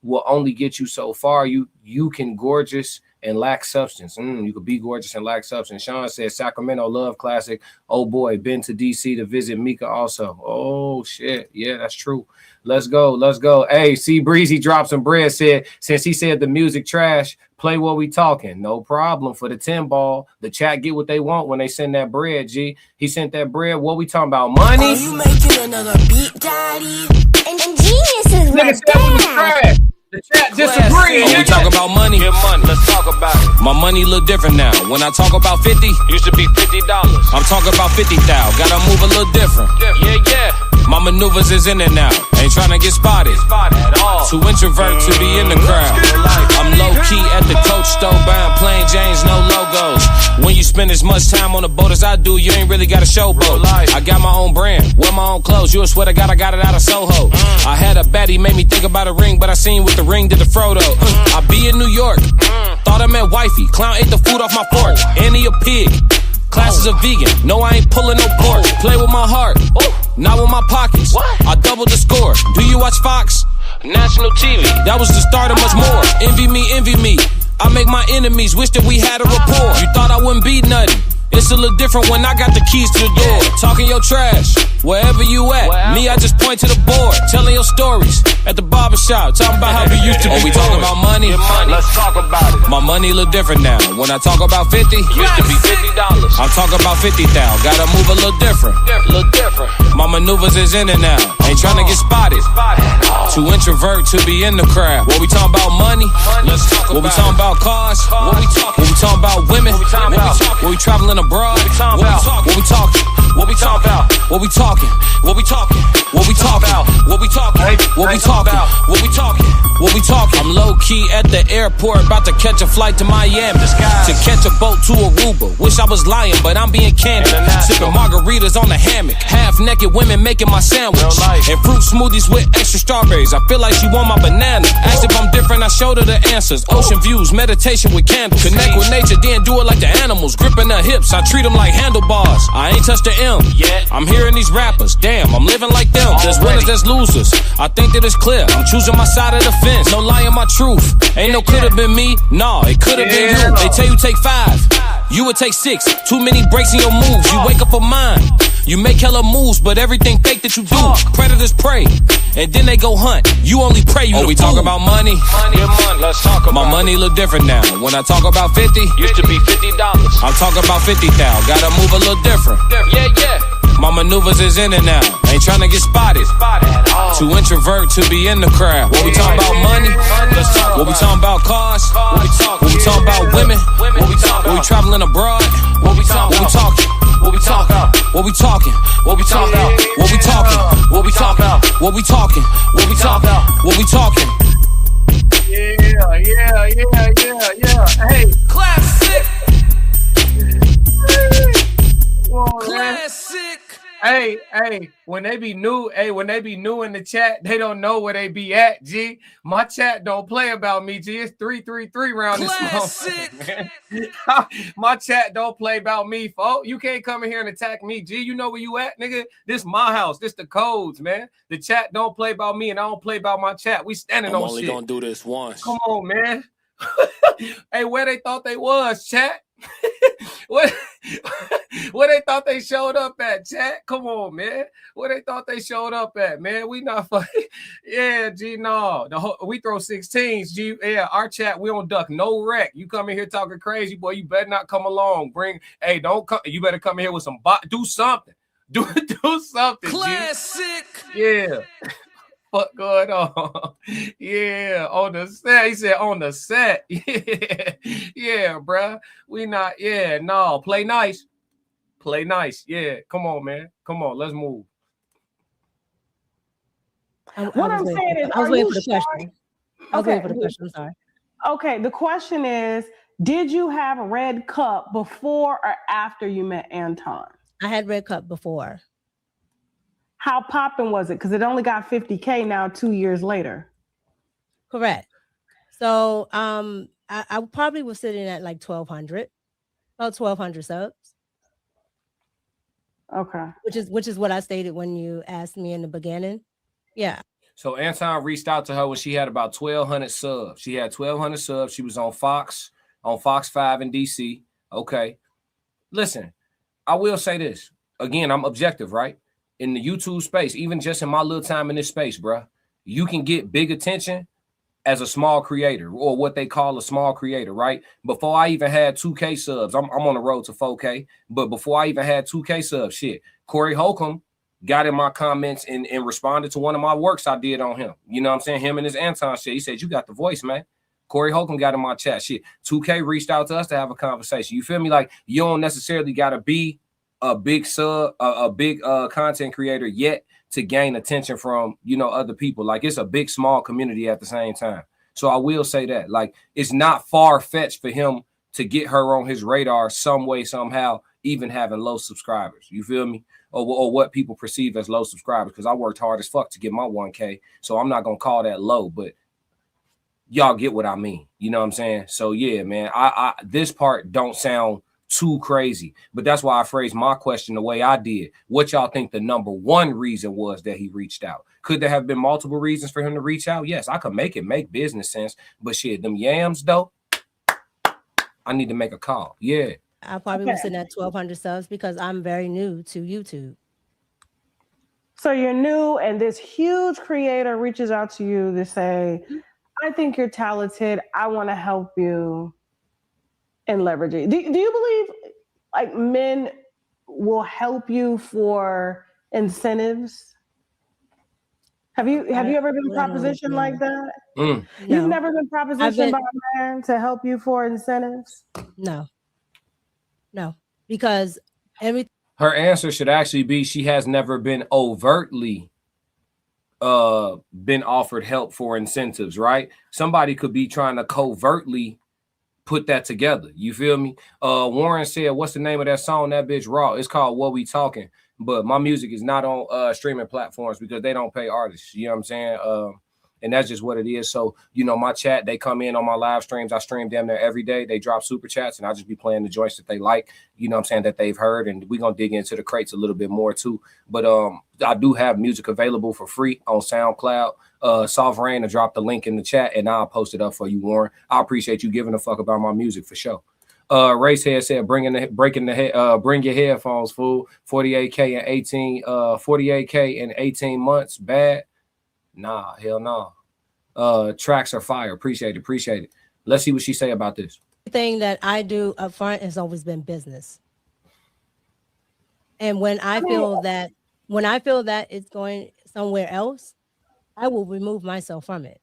will only get you so far. You can gorgeous and lack substance. You could be gorgeous and lack substance. Sean says Sacramento Love Classic. Oh boy, been to DC to visit Micca also. Oh shit. Yeah, that's true. Let's go. Hey, see Breezy dropped some bread, said, since he said the music trash, play what we talking. No problem for the 10 ball. The chat get what they want when they send that bread, G. He sent that bread. What we talking about? Money? Are you making another beat, daddy? And genius is my dad. The chat disagree. We talk about money. Get money. Let's talk about it. My money look different now. When I talk about 50, used to be $50. I'm talking about 50,000. Gotta move a little different. Yeah. My maneuvers is in and out. Ain't trying to get spotted. At all. Too introvert to be in the crowd. I'm low key at the coach store buying plain Janes, no logos. When you spend as much time on the boat as I do, you ain't really got a showboat. I got my own brand, wear my own clothes. You would swear to God I got it out of Soho. I had a baddie, made me think about a ring, but I seen with the ring did the Frodo. I be in New York, thought I meant wifey. Clown ate the food off my fork, and he a pig. Classes are vegan, no I ain't pulling no pork. Play with my heart, not with my pockets. I doubled the score. Do you watch Fox? National TV. That was the start of much more. Envy me. I make my enemies wish that we had a rapport. You thought I wouldn't be nothing. It's a little different when I got the keys to the door. Talking your trash, wherever you at. Me, I just point to the board, telling your stories. At the barbershop, talking about how we used to be. We talking about money. Let's talk about it. My money look different now. When I talk about 50, used to be $50. I'm talking about 50,000. Gotta move a little different. My maneuvers is in and out. Ain't trying to get spotted. Too introvert to be in the crowd. What we talking about money? Let's talk about what we talking about cars? What we talking about women? What we traveling abroad? What we talking? What we talking about? What we talking? What we talking? What we talking? What we talking? What we talking? What we talking? What we talking? I'm low key at the airport, about to catch a flight to Miami. To catch a boat to Aruba. Wish I was lying, but I'm being candid. Sipping margaritas on the hammock. Half naked women making my sandwich. And fruit smoothies with extra strawberries. I feel like she want my banana. Asked if I'm different, I showed her the answers. Ocean views, meditation with candles. Connect with nature, then do it like the animals. Gripping her hips, I treat them like handlebars. I ain't touched the M yet. I'm hearing these rappers, damn, I'm living like them. There's winners, there's losers. I think that it's clear, I'm choosing my side of the fence. No lying my truth. Ain't no could've been me, nah, it could've been you. They tell you take 5, you would take 6. Too many breaks in your moves, you wake up a mind. You make hella moves, but everything fake that you do. Predators prey, and then they go hunt. You only pray you. We talk about money. Let's talk about my money look different now. When I talk about 50, used to be $50. I'm talking about 50,000. Gotta move a little different. Yeah. My maneuvers is in and out. Ain't trying to get spotted. Too introvert to be in the crowd. What we talking about money? What we talking about cars? What we talking about women? What we traveling abroad? What we talking? What we talking? What we talking? What we talking? What we talking? What we talking? What we talking? What we talking? What we talking? Hey, Classic. come on, man. Classic. Hey, when they be new in the chat, they don't know where they be at, G. My chat don't play about me, G. It's 333 round this month, man. My chat don't play about me, folks. You can't come in here and attack me, G. You know where you at, nigga? This my house. This the codes, man. The chat don't play about me, and I don't play about my chat. We standing on shit. I'm only gonna do this once. Come on, man. Hey, where they thought they was, chat? Where they thought they showed up at, chat? Come on, man. Where they thought they showed up at, man? We not fucking. Yeah, G, no. We throw 16s, G. Yeah, our chat, we don't duck no wreck. You come in here talking crazy, boy, you better not come along. Don't come. You better come in here with some do something. Do something, Classic. G. Yeah. What going on? Yeah, on the set. He said on the set. Yeah, bruh. We not, no. Play nice. Play nice. Yeah, come on, man. Come on, let's move. What I'm saying is, I was waiting for the question. I'm sorry. Okay, the question is, did you have a red cup before or after you met Anton? I had red cup before. How popping was it? Because it only got 50K now 2 years later. Correct. So I probably was sitting at like 1,200, about 1,200 subs. Okay. Which is what I stated when you asked me in the beginning. Yeah. So Anton reached out to her when she had about 1,200 subs. She had 1,200 subs. She was on Fox 5 in DC. Okay. Listen, I will say this. Again, I'm objective, right? In the YouTube space, even just in my little time in this space, bro, you can get big attention as a small creator, or what they call a small creator, right? Before I even had 2K subs, I'm on the road to 4K, but before I even had 2K subs, shit, Corey Holcomb got in my comments and responded to one of my works I did on him. You know what I'm saying? Him and his Anton shit. He said, you got the voice, man. Corey Holcomb got in my chat. Shit, 2K reached out to us to have a conversation. You feel me? Like, you don't necessarily got to be a big content creator yet to gain attention from, other people. Like, it's a big, small community at the same time. So I will say that, like, it's not far-fetched for him to get her on his radar some way, somehow, even having low subscribers. You feel me? Or what people perceive as low subscribers, because I worked hard as fuck to get my 1K. So I'm not going to call that low, but y'all get what I mean. You know what I'm saying? So, yeah, man, I this part don't sound too crazy, but that's why I phrased my question the way I did. What y'all think the number one reason was that he reached out? Could there have been multiple reasons for him to reach out? Yes, I could make business sense, but shit, them yams though, I need to make a call. Yeah, I probably was sitting at 1,200 subs because I'm very new to YouTube. So you're new, and this huge creator reaches out to you to say, I think you're talented. I want to help you and leverage it. Do you believe like men will help you for incentives? Have you ever been propositioned like that? No. You've never been propositioned by a man to help you for incentives? No, because her answer should actually be she has never been overtly been offered help for incentives, right? Somebody could be trying to covertly put that together. You feel me? Warren said, what's the name of that song? That bitch raw. It's called What We Talking. But my music is not on streaming platforms because they don't pay artists. You know what I'm saying? And that's just what it is. So, my chat, they come in on my live streams. I stream them there every day. They drop super chats and I just be playing the joints that they like, you know what I'm saying, that they've heard. And we're going to dig into the crates a little bit more too. But I do have music available for free on SoundCloud. Soft Rain to drop the link in the chat and I'll post it up for you, Warren. I appreciate you giving a fuck about my music for sure. Racehead said, bring your headphones, fool. 48K in 18 months. Bad. Nah, hell no. Tracks are fire. Appreciate it. Let's see what she say about this. Everything that I do up front has always been business. And when I feel that it's going somewhere else, I will remove myself from it.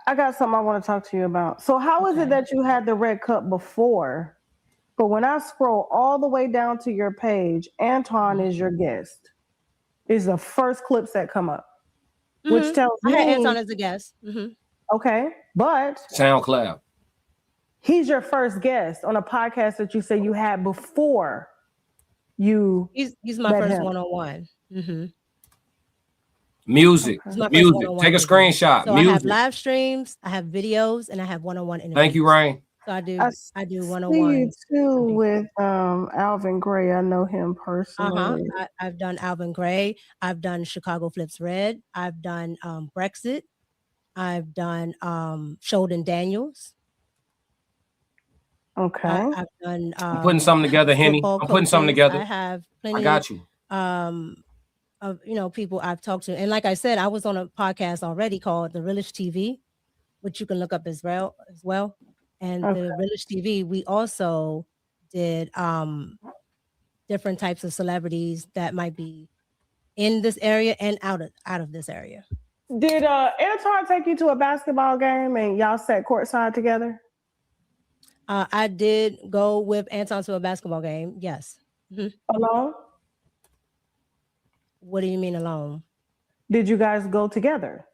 I got something I want to talk to you about. So how is it that you had the red cup before, but when I scroll all the way down to your page, Anton is your guest? Is the first clips that come up, which tells me I had Anton as a guest. Okay, but SoundCloud. He's your first guest on a podcast that you say you had before you. He's my first one-on-one. Mm-hmm. Music. Take a screenshot. So music. I have live streams, I have videos, and I have one-on-one interviews. Thank you, Rain. So I do one-on-one. You too with Alvin Gray. I know him personally. I've done Alvin Gray. I've done Chicago Flips Red. I've done Brexit. I've done Anton Daniels. Okay. I've done. I'm putting something together, Henny. I'm putting something together. I have plenty. I got you. Of people I've talked to, and like I said, I was on a podcast already called The Realish TV, which you can look up as well. And The Realish TV, we also did different types of celebrities that might be in this area and out of this area. Did Anton take you to a basketball game and y'all sat courtside together? I did go with Anton to a basketball game. Yes. Mm-hmm. Alone? What do you mean alone? Did you guys go together?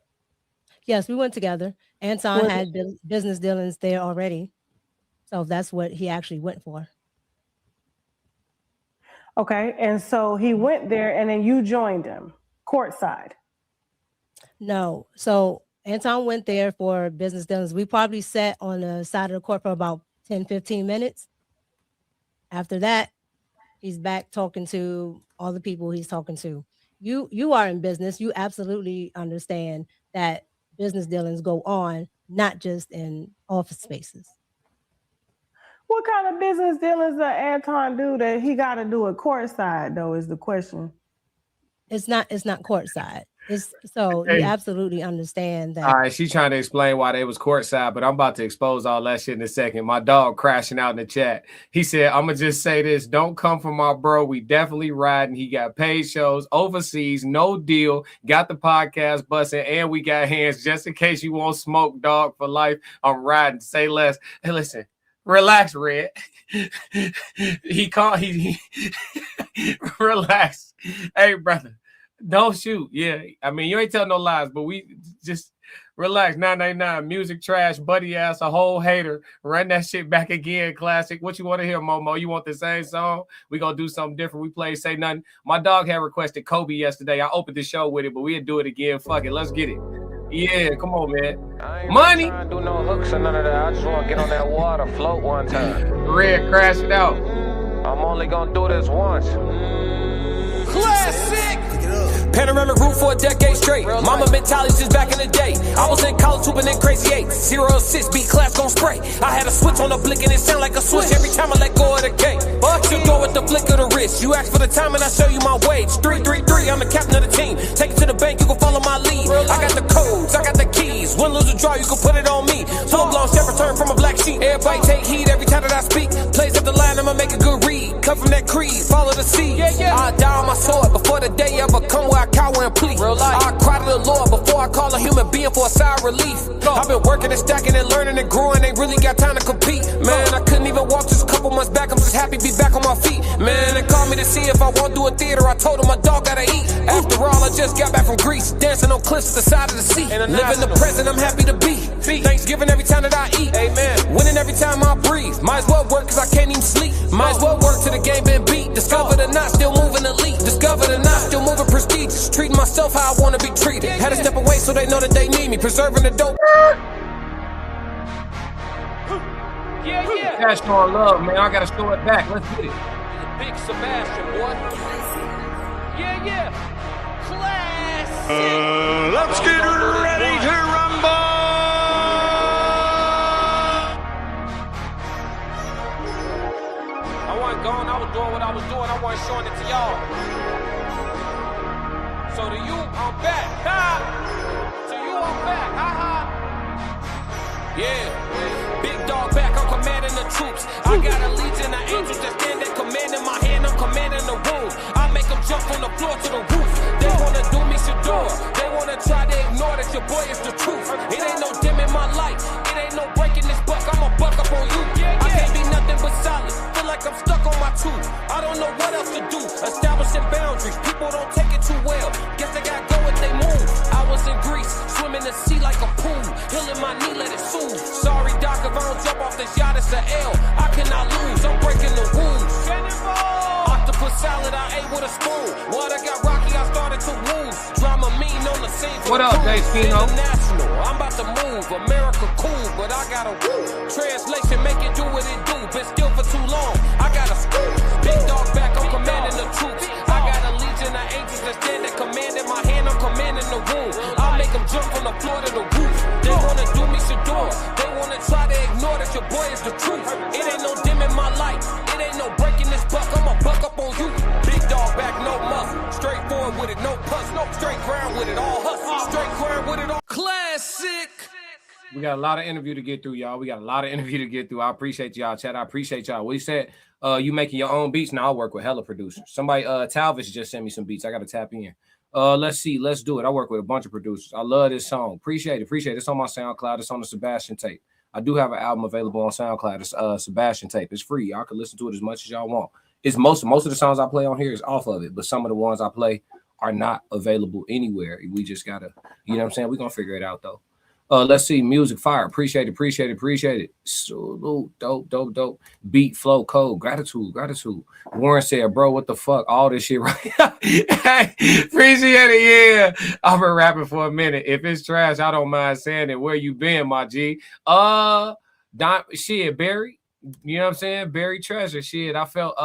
Yes, we went together. Anton had business dealings there already. So that's what he actually went for. Okay. And so he went there and then you joined him courtside. No. So Anton went there for business dealings. We probably sat on the side of the court for about 10, 15 minutes. After that, he's back talking to all the people he's talking to. You are in business. You absolutely understand that business dealings go on, not just in office spaces. What kind of business dealings does Anton do that he got to do it courtside, though, is the question. It's not courtside. You absolutely understand that. All right, she's trying to explain why they was courtside, but I'm about to expose all that shit in a second. My dog crashing out in the chat. He said, I'm going to just say this. Don't come for my bro. We definitely riding. He got paid shows overseas. No deal. Got the podcast busting, and we got hands just in case you want smoke, dog, for life. I'm riding. Say less. Hey, listen. Relax, Red. Relax. Hey, brother. Don't shoot. Yeah. I mean, you ain't telling no lies, but we just relax. 999 music trash, buddy ass, a whole hater. Run that shit back again. Classic. What you want to hear, Momo? You want the same song? We gonna do something different. We play Say Nothing. My dog had requested Kobe yesterday. I opened the show with it, but we'll do it again. Fuck it. Let's get it. Yeah, come on, man. Money. I ain't trying to do no hooks or none of that. I just want to get on that water, float one time. Red, crash it out. I'm only gonna do this once. Classic. Panoramic roof for a decade straight. Mama mentality since back in the day. I was in college hooping in crazy 8. 0-6, beat class gon' spray. I had a switch on the blick and it sound like a switch every time I let go of the K. Should go with the flick of the wrist. You ask for the time and I show you my wage. 3-3-3, I'm the captain of the team. Take it to the bank, you can follow my lead. I got the codes, I got the keys. Win, lose, or draw, you can put it on me. Full blown chef return from a black sheep. Everybody take heed every time that I speak. Plays up the line, I'ma make a good read. Cut from that creed, follow the seed. I die on my sword before the day ever come where I cower and plead. I cry to the Lord before I call a human being for a sigh of relief. I've been working and stacking and learning and growing, ain't really got time to compete. Man, I couldn't even walk just a couple months back. I'm just happy to be back on my feet. Man, they called me to see if I won't do a theater. I told them my dog gotta eat. After all, I just got back from Greece, dancing on cliffs at the side of the sea. Living the present, I'm happy to be. Thanksgiving every time that I eat. Amen. Winning every time I breathe. Might as well work cause I can't even sleep. Might as well work till the game been beat. Discovered or not, still moving elite. Discovered or not, still moving prestigious. Treating myself how I wanna be treated. Had to step away so they know that they need me. Preserving the dope. Yeah. Cash on love, man. I gotta show it back. Let's get it. Big Sebastian, boy. Yeah. Classic. Let's get ready to rumble. I wasn't gone. I was doing what I was doing. I wasn't showing it to y'all. So to you, I'm back. Ha! To you, I'm back. Ha ha. Yeah. Big dog back, I'm commanding the troops. I got a legion of angels that stand at command in my hand. I'm commanding the room. I make them jump from the floor to the roof. They wanna do me Shador. They wanna try to ignore that your boy is the truth. It ain't no dim in my light. It ain't no breaking this buck. I'ma buck up on you. I can't be nothing but solid. Feel like I'm stuck on my got two. I don't know what else to do. Establishing boundaries, people don't take it too well. Guess they gotta go if they move. I was in Greece, swimming the sea like a pool. Healing my knee, let it soothe. Sorry, doc, if I don't jump off this yacht, it's an L. I cannot lose, I'm breaking the rules. Octopus salad, I ate with a spoon. Water got rocky, I started to lose. Drama mean on the scene. What up, Dave Skino? International, I'm about to move. America cool, but I gotta woo. Translation, make it do what it do. Been still for too long, I gotta scoop. Big dog back, I'm commanding the troops. I got a legion of angels that stand at command in my hand, I'm commanding the room. I'll make them jump from the floor to the roof. They wanna do me Shador. They wanna try to ignore that your boy is the truth. It ain't no dimming my light. It ain't no breaking this buck. I'ma buck up on you. Big dog back, no muscle. Straight forward with it, no puss. No straight ground with it, all hustle. Straight ground with it, all classic. We got a lot of interview to get through, y'all. We got a lot of interview to get through. I appreciate y'all, chat. I appreciate y'all. We said you making your own beats. Now I work with hella producers. Somebody, Talvis just sent me some beats. I got to tap in. Let's see. Let's do it. I work with a bunch of producers. I love this song. Appreciate it. Appreciate it. It's on my SoundCloud. It's on the Sebastian tape. I do have an album available on SoundCloud. It's Sebastian tape. It's free. Y'all can listen to it as much as y'all want. It's most of the songs I play on here is off of it, but some of the ones I play are not available anywhere. We just gotta, you know what I'm saying? We're gonna figure it out though. Let's see, music fire. Appreciate it. So dope. Beat, flow, code, gratitude. Warren said, bro, what the fuck? All this shit right. Hey, appreciate it. Yeah. I've been rapping for a minute. If it's trash, I don't mind saying it. Where you been, my G? Shit, Barry. You know what I'm saying? Barry Treasure. Shit. I felt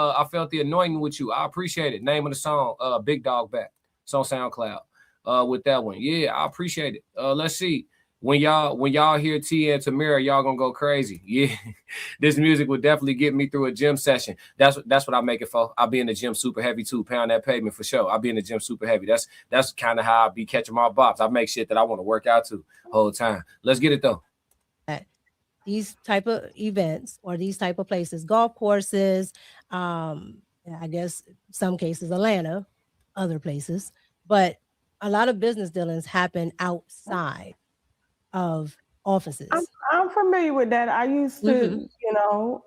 the anointing with you. I appreciate it. Name of the song, Big Dog Back. It's on SoundCloud. With that one. Yeah, I appreciate it. Let's see. When y'all hear T and Tamira, y'all gonna go crazy. Yeah, this music will definitely get me through a gym session. That's what I make it for. I'll be in the gym super heavy too, pound that pavement for sure. I'll be in the gym super heavy. That's kind of how I be catching my bops. I make shit that I want to work out to the whole time. Let's get it though. These type of events or these type of places, golf courses, I guess some cases Atlanta, other places, but a lot of business dealings happen outside of offices. I'm familiar with that. I used to,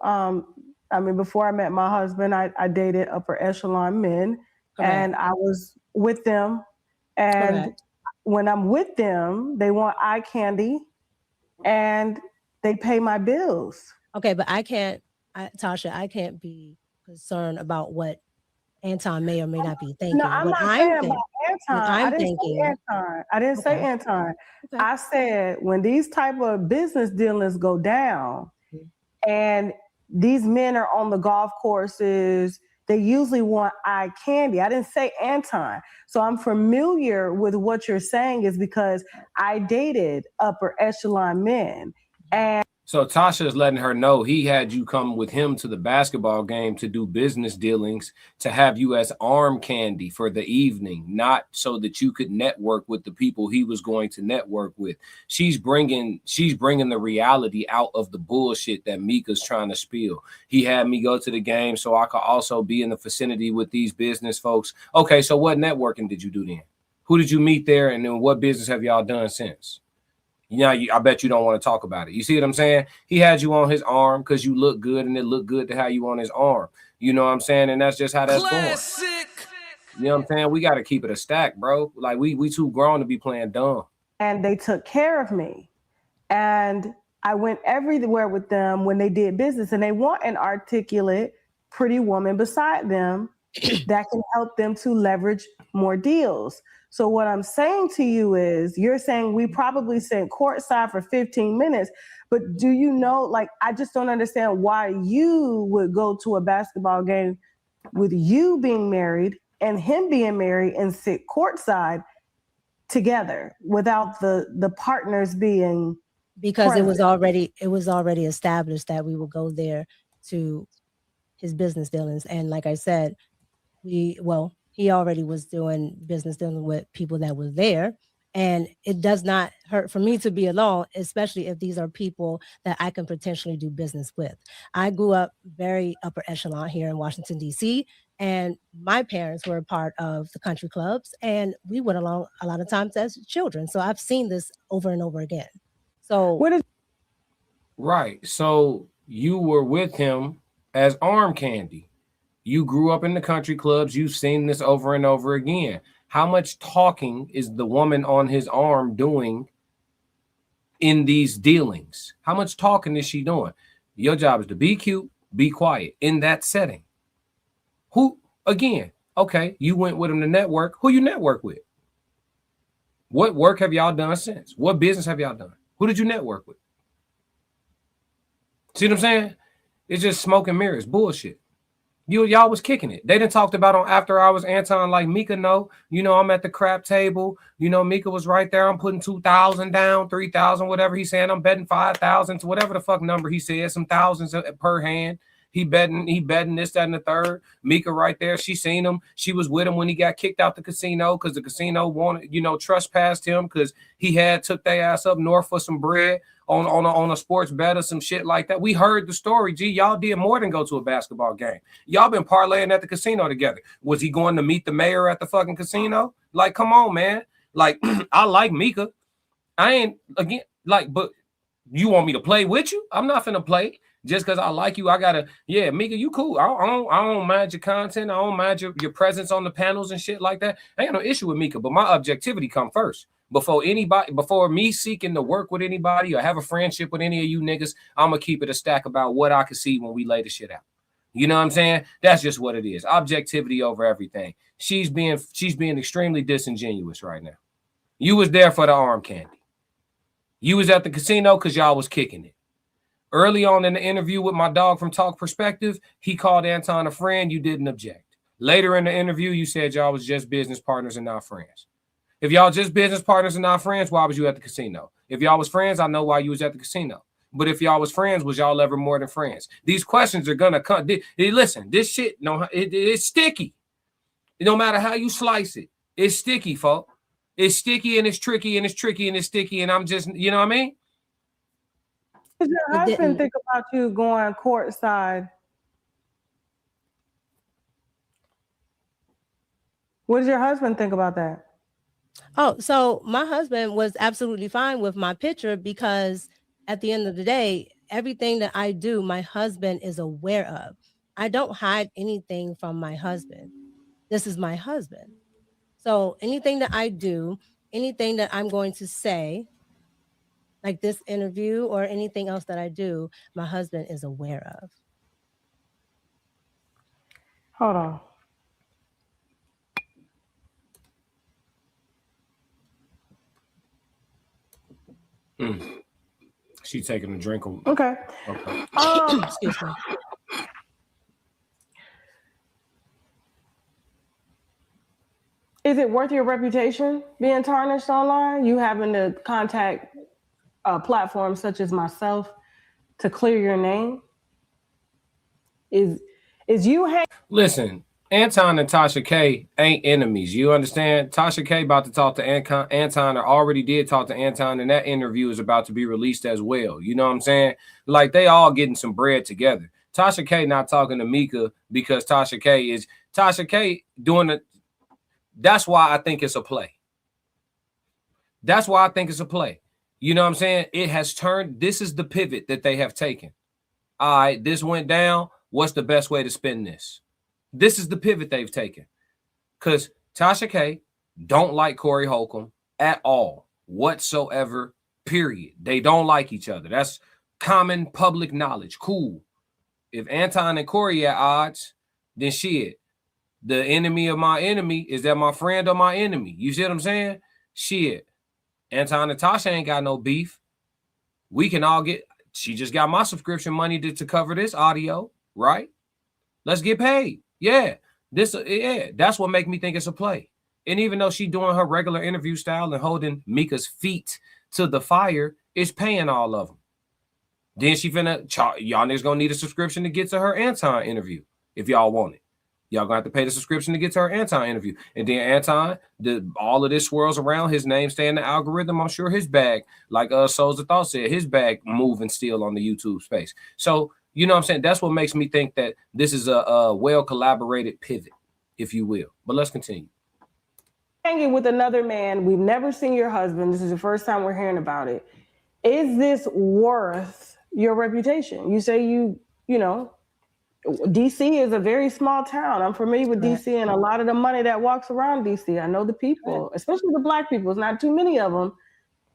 I mean, before I met my husband, I dated upper echelon men. Correct. And I was with them. And correct. When I'm with them, they want eye candy and they pay my bills. Okay, but Tasha, I can't be concerned about what Anton may or may not be thinking. No, I'm not saying about Anton. I didn't say Anton. Okay. I said when these type of business dealings go down and these men are on the golf courses, they usually want eye candy. I didn't say Anton. So I'm familiar with what you're saying is because I dated upper echelon men. And so Tasha is letting her know he had you come with him to the basketball game to do business dealings, to have you as arm candy for the evening, not so that you could network with the people he was going to network with. She's bringing the reality out of the bullshit that Micca's trying to spill. He had me go to the game so I could also be in the vicinity with these business folks. Okay, so what networking did you do then? Who did you meet there, and then what business have y'all done since? I bet you don't want to talk about it. You see what I'm saying? He had you on his arm because you look good, and it looked good to have you on his arm. You know what I'm saying? And that's just how that's going. You know what I'm saying? We got to keep it a stack, bro. Like we too grown to be playing dumb. And they took care of me. And I went everywhere with them when they did business, and they want an articulate, pretty woman beside them that can help them to leverage more deals. So what I'm saying to you is, you're saying we probably sat courtside for 15 minutes, but do you know, like, I just don't understand why you would go to a basketball game with you being married and him being married and sit courtside together without the partners being because present. it was already established that we would go there to his business dealings. And like I said, he already was doing business dealing with people that were there. And it does not hurt for me to be alone, especially if these are people that I can potentially do business with. I grew up very upper echelon here in Washington, D.C., and my parents were a part of the country clubs, and we went along a lot of times as children. So I've seen this over and over again. So right. So you were with him as arm candy. You grew up in the country clubs. You've seen this over and over again. How much talking is the woman on his arm doing in these dealings? How much talking is she doing? Your job is to be cute, be quiet in that setting. Who, again, okay, you went with him to network. Who you network with? What work have y'all done since? What business have y'all done? Who did you network with? See what I'm saying? It's just smoke and mirrors, bullshit. Y'all was kicking it. They done talked about on After Hours, Anton, like Micca, no, I'm at the crap table. Micca was right there. I'm putting 2,000 down, 3,000, whatever he's saying. I'm betting 5,000 to whatever the fuck number he said, some thousands per hand. He betting this, that, and the third. Micca right there. She seen him. She was with him when he got kicked out the casino because the casino wanted, trespassed him because he took their ass up north for some bread on a sports bet or some shit like that. We heard the story. Gee, y'all did more than go to a basketball game. Y'all been parlaying at the casino together. Was he going to meet the mayor at the fucking casino? Like, come on, man. Like, I like Micca. I ain't, again, like, but you want me to play with you? I'm not finna play. Just because I like you, I gotta, yeah, Micca, you cool. I don't mind your content. I don't mind your presence on the panels and shit like that. I ain't no issue with Micca, but my objectivity come first. Before me seeking to work with anybody or have a friendship with any of you niggas, I'm gonna keep it a stack about what I can see when we lay the shit out. You know what I'm saying? That's just what it is. Objectivity over everything. She's being extremely disingenuous right now. You was there for the arm candy. You was at the casino because y'all was kicking it. Early on in the interview with my dog from Talk Perspective, he called Anton a friend. You didn't object. Later in the interview, you said y'all was just business partners and not friends. If y'all just business partners and not friends, why was you at the casino? If y'all was friends, I know why you was at the casino. But if y'all was friends, was y'all ever more than friends? These questions are gonna come. Listen, this shit, it's sticky. No matter how you slice it, it's sticky, folks. It's sticky and it's tricky and it's tricky and it's sticky. And I'm just, you know what I mean? Does your husband think about you going courtside? What does your husband think about that? Oh, so my husband was absolutely fine with my picture because at the end of the day, everything that I do, my husband is aware of. I don't hide anything from my husband. This is my husband. So anything that I do, anything that I'm going to say, like this interview or anything else that I do, my husband is aware of. Hold on. She's taking a drink. Okay. Excuse me. Is it worth your reputation being tarnished online? You having to contact platforms such as myself to clear your name? Is you Listen, Anton and Tasha K ain't enemies. You understand? Tasha K about to talk to Anton, or already did talk to Anton, and that interview is about to be released as well. You know what I'm saying? Like, they all getting some bread together. Tasha K not talking to Micca because Tasha K doing it. That's why I think it's a play. That's why I think it's a play. You know what I'm saying? It has turned. This is the pivot that they have taken. All right, this went down. What's the best way to spin this? This is the pivot they've taken. Because Tasha K don't like Corey Holcomb at all, whatsoever, period. They don't like each other. That's common public knowledge. Cool. If Anton and Corey at odds, then shit. The enemy of my enemy is that my friend of my enemy. You see what I'm saying? Shit. Anton and Tasha ain't got no beef. We can all get, she just got my subscription money to cover this audio, right? Let's get paid. Yeah. That's what make me think it's a play. And even though she doing her regular interview style and holding Micca's feet to the fire, it's paying all of them. Then she finna, y'all niggas gonna need a subscription to get to her Anton interview if y'all want it. Y'all gonna have to pay the subscription to get to her Anton interview. And then Anton, all of this swirls around, his name stay in the algorithm. I'm sure his bag, like Souls of Thought said, his bag moving still on the YouTube space. So, you know what I'm saying? That's what makes me think that this is a well-collaborated pivot, if you will. But let's continue. Hanging with another man. We've never seen your husband. This is the first time we're hearing about it. Is this worth your reputation? You say you DC is a very small town. I'm familiar with DC and a lot of the money that walks around DC. I know the people, especially the Black people. There's not too many of them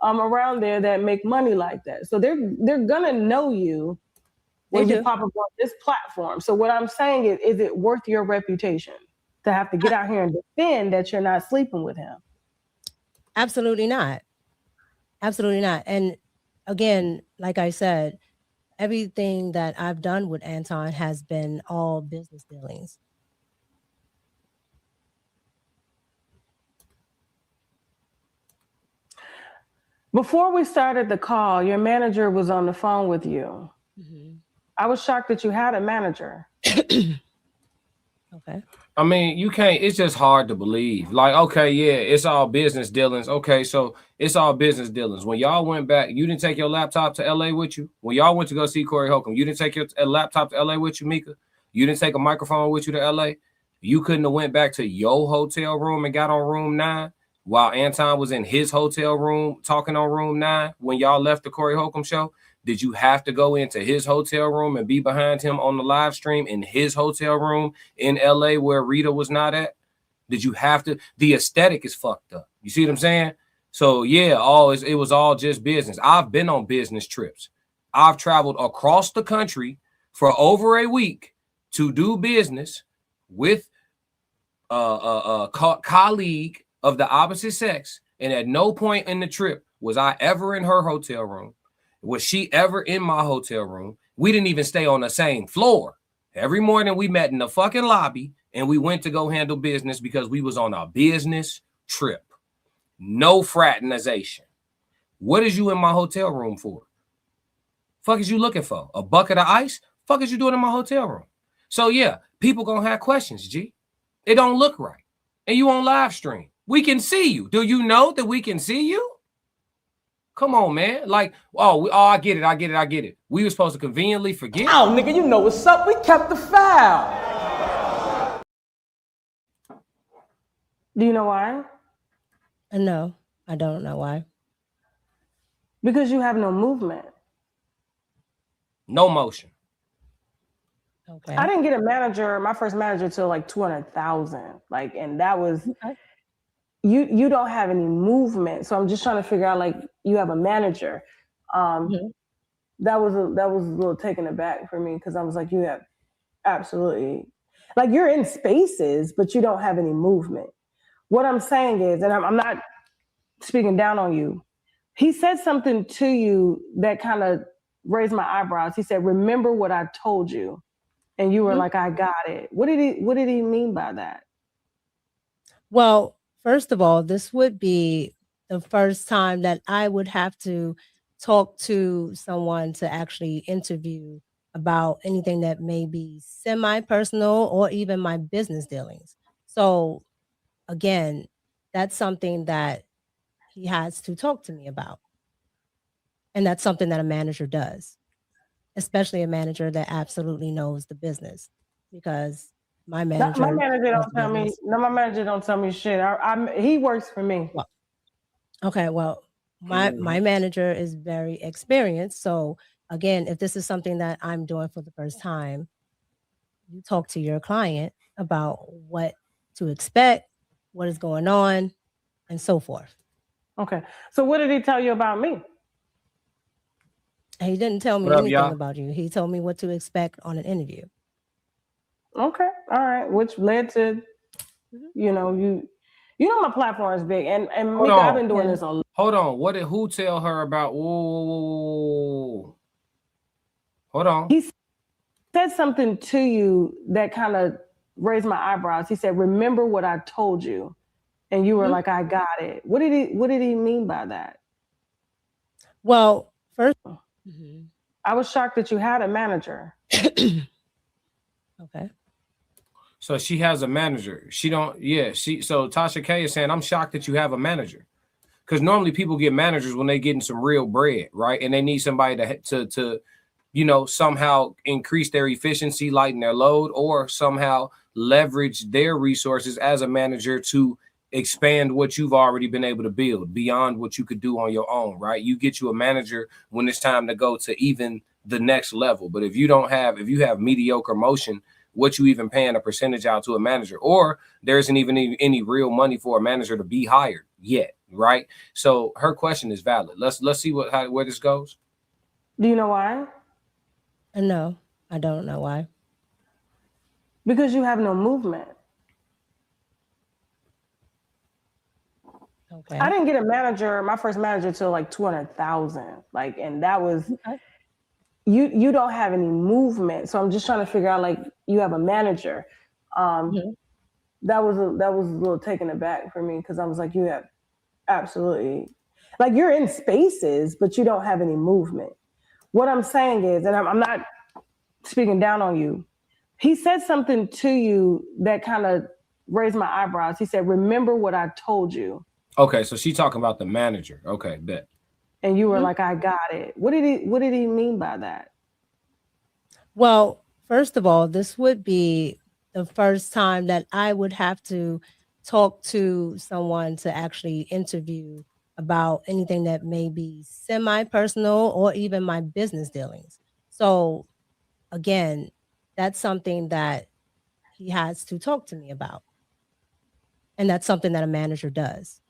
around there that make money like that. So they're gonna know you when you pop up on this platform. So what I'm saying is it worth your reputation to have to get out here and defend that you're not sleeping with him? Absolutely not. Absolutely not. And again, like I said, everything that I've done with Anton has been all business dealings. Before we started the call, your manager was on the phone with you. Mm-hmm. I was shocked that you had a manager. Okay. I mean, you can't, it's just hard to believe. Like, okay, yeah, it's all business dealings. Okay, so it's all business dealings. When y'all went back, you didn't take your laptop to LA with you? When y'all went to go see Corey Holcomb, you didn't take your laptop to LA with you, Micca? You didn't take a microphone with you to LA? You couldn't have went back to your hotel room and got on room 9 while Anton was in his hotel room talking on room 9 when y'all left the Corey Holcomb show? Did you have to go into his hotel room and be behind him on the live stream in his hotel room in LA where Rita was not at? Did you have to? The aesthetic is fucked up. You see what I'm saying? So yeah, it was all just business. I've been on business trips. I've traveled across the country for over a week to do business with a colleague of the opposite sex. And at no point in the trip was I ever in her hotel room. Was she ever in my hotel room? We didn't even stay on the same floor. Every morning we met in the fucking lobby and we went to go handle business because we was on a business trip. No fraternization. What is you in my hotel room for? Fuck is you looking for? A bucket of ice? Fuck is you doing in my hotel room? So yeah, people gonna have questions, G. It don't look right. And you on live stream. We can see you. Do you know that we can see you? Come on, man. Like, I get it. We were supposed to conveniently forget. Oh, nigga, you know what's up. We kept the file. Do you know why? No, I don't know why. Because you have no movement. No motion. Okay. I didn't get a manager, my first manager, till like 200,000. Like, and that was... Okay. You don't have any movement, so I'm just trying to figure out, like, you have a manager. That was a little taken aback for me because I was like, you have absolutely, like, you're in spaces, but you don't have any movement. What I'm saying is, and I'm not speaking down on you, he said something to you that kind of raised my eyebrows. He said, "Remember what I told you," and you were like, "I got it." What did he mean by that? Well, first of all, this would be the first time that I would have to talk to someone to actually interview about anything that may be semi-personal or even my business dealings. So again, that's something that he has to talk to me about. And that's something that a manager does, especially a manager that absolutely knows the business, because my manager don't tell me. No, my manager don't tell me shit. He works for me. Well, okay, well, my manager is very experienced. So again, if this is something that I'm doing for the first time, you talk to your client about what to expect, what is going on, and so forth. Okay. So what did he tell you about me? He didn't tell me anything about you. He told me what to expect on an interview. Okay. All right. Which led to, you know my platform is big. And Micca, I've been doing this a lot. Hold on. Who tell her about, whoa. Hold on. He said something to you that kind of raised my eyebrows. He said, "Remember what I told you." And you were like, "I got it." What did he mean by that? Well, first, I was shocked that you had a manager. Okay. So she has a manager. So Tasha K is saying, "I'm shocked that you have a manager." Because normally people get managers when they getting some real bread, right? And they need somebody to somehow increase their efficiency, lighten their load, or somehow leverage their resources as a manager to expand what you've already been able to build beyond what you could do on your own, right? You get you a manager when it's time to go to even the next level. But if you have mediocre motion, what you even paying a percentage out to a manager? Or there isn't even any real money for a manager to be hired yet, right? So her question is valid. Let's see where this goes. Do you know why? No, I don't know why. Because you have no movement. Okay. I didn't get a manager, my first manager, till like 200,000. Like, and that was you don't have any movement. So I'm just trying to figure out, like, you have a manager. That was a little taken aback for me, because I was like, you have absolutely, like, you're in spaces, but you don't have any movement. What I'm saying is, and I'm not speaking down on you, he said something to you that kind of raised my eyebrows. He said, remember what I told you. Okay, so she's talking about the manager. Okay, bet. And you were like, I got it. What did he mean by that? Well, first of all, this would be the first time that I would have to talk to someone to actually interview about anything that may be semi-personal or even my business dealings. So again, that's something that he has to talk to me about. And that's something that a manager does,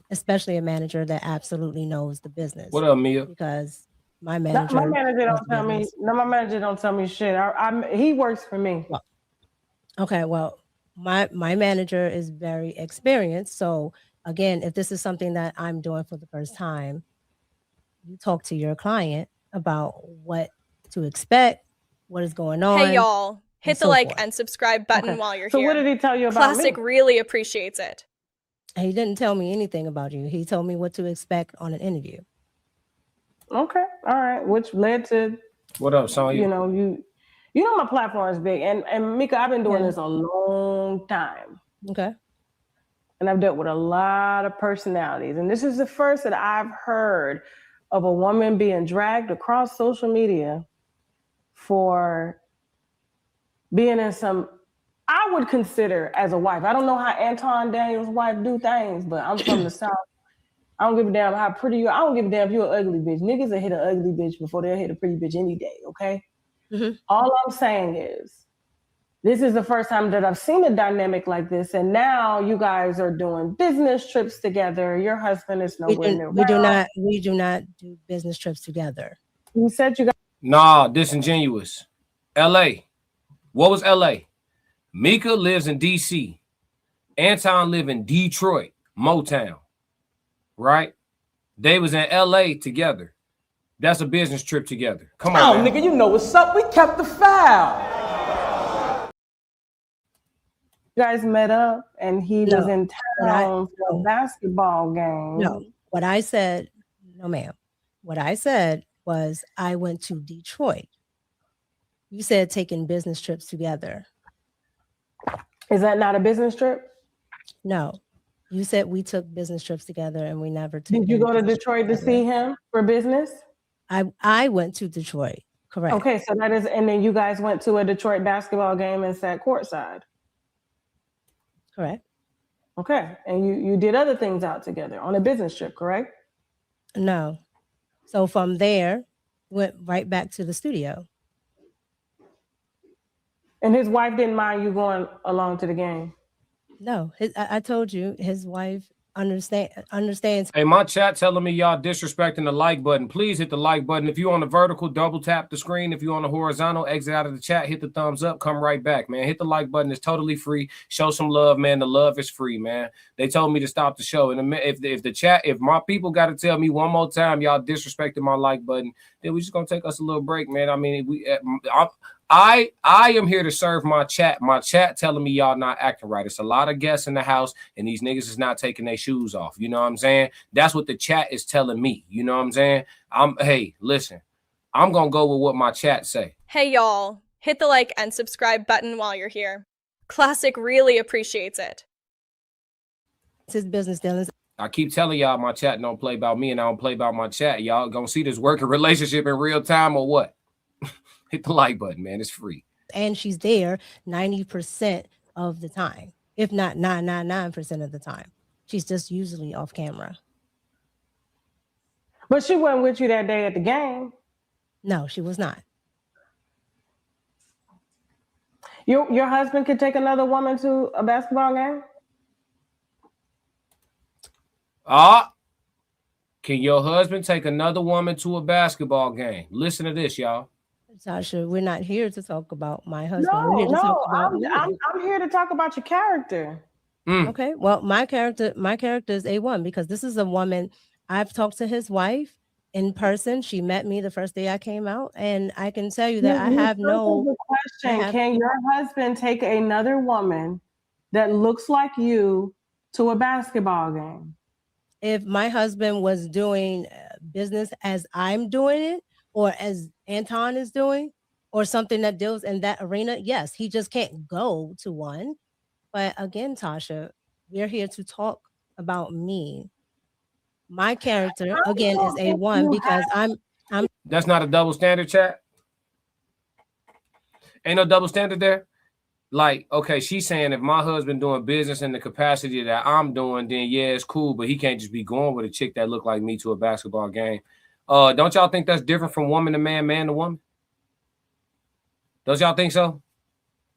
especially a manager that absolutely knows the business. What up, Mia? Because my manager, my manager don't tell me. No, my manager don't tell me shit. He works for me. Well, okay, well, my manager is very experienced. So again, if this is something that I'm doing for the first time, you talk to your client about what to expect, what is going on. Hey, y'all. Hit the like forth. and subscribe button while you're So here. what did he tell you about Classic me? really appreciates it. He didn't tell me anything about you. He told me what to expect on an interview. Okay, all right. Which led to what up, Sonya? You know my platform is big, and Micca, I've been doing this a long time. Okay. And I've dealt with a lot of personalities, and this is the first that I've heard of a woman being dragged across social media for being in some, I would consider as a wife. I don't know how Anton Daniels' wife do things, but I'm from the South. I don't give a damn how pretty you are. I don't give a damn if you're an ugly bitch. Niggas will hit an ugly bitch before they'll hit a pretty bitch any day, okay? All I'm saying is, this is the first time that I've seen a dynamic like this, and now you guys are doing business trips together. Your husband is nowhere near. We do not do business trips together. You said you got. Nah, disingenuous. L.A. What was L.A.? Micca lives in D.C. Anton live in Detroit, Motown. Right? They was in L.A. together. That's a business trip together. Come on, man. Nigga, you know what's up. We kept the foul. You guys met up, and he was in town for a basketball game. No, what I said, no, ma'am. What I said was I went to Detroit. You said taking business trips together. Is that not a business trip? No. You said we took business trips together and we never took. Did you go to Detroit to see him for business? I went to Detroit, correct. Okay, so that is, and then you guys went to a Detroit basketball game and sat courtside. Correct. Okay, and you did other things out together on a business trip, correct? No. So from there, went right back to the studio. And his wife didn't mind you going along to the game? No, I told you, his wife understands. Hey, my chat telling me y'all disrespecting the like button. Please hit the like button. If you're on the vertical, double tap the screen. If you're on the horizontal, exit out of the chat, hit the thumbs up, come right back, man. Hit the like button. It's totally free. Show some love, man. The love is free, man. They told me to stop the show. And if my people got to tell me one more time y'all disrespecting my like button, then we're just going to take us a little break, man. I mean, I am here to serve my chat. My chat telling me y'all not acting right. It's a lot of guests in the house, and these niggas is not taking their shoes off. You know what I'm saying? That's what the chat is telling me. You know what I'm saying? Hey, listen, I'm gonna go with what my chat say. Hey, y'all. Hit the like and subscribe button while you're here. Classic really appreciates it. It's his business dealings. I keep telling y'all my chat don't play about me, and I don't play about my chat. Y'all gonna see this working relationship in real time or what? Hit the like button, man. It's free. And she's there 90% of the time, if not 999% of the time. She's just usually off camera. But she wasn't with you that day at the game. No, she was not. Your husband could take another woman to a basketball game? Can your husband take another woman to a basketball game? Listen to this, y'all. Tasha, we're not here to talk about my husband. No, We're here to talk about I'm here to talk about your character. Okay, well, my character is A1 because this is a woman. I've talked to his wife in person. She met me the first day I came out, and I can tell you that I have no question. Can your husband take another woman that looks like you to a basketball game? If my husband was doing business as I'm doing it, or as Anton is doing, or something that deals in that arena, yes, he just can't go to one. But again, Tasha, we're here to talk about me. My character, again, is A1 because I'm. That's not a double standard, chat. Ain't no double standard there. Like, okay, she's saying if my husband doing business in the capacity that I'm doing, then yeah, it's cool, but he can't just be going with a chick that look like me to a basketball game. Don't y'all think that's different from woman to man, man to woman? Don't y'all think so?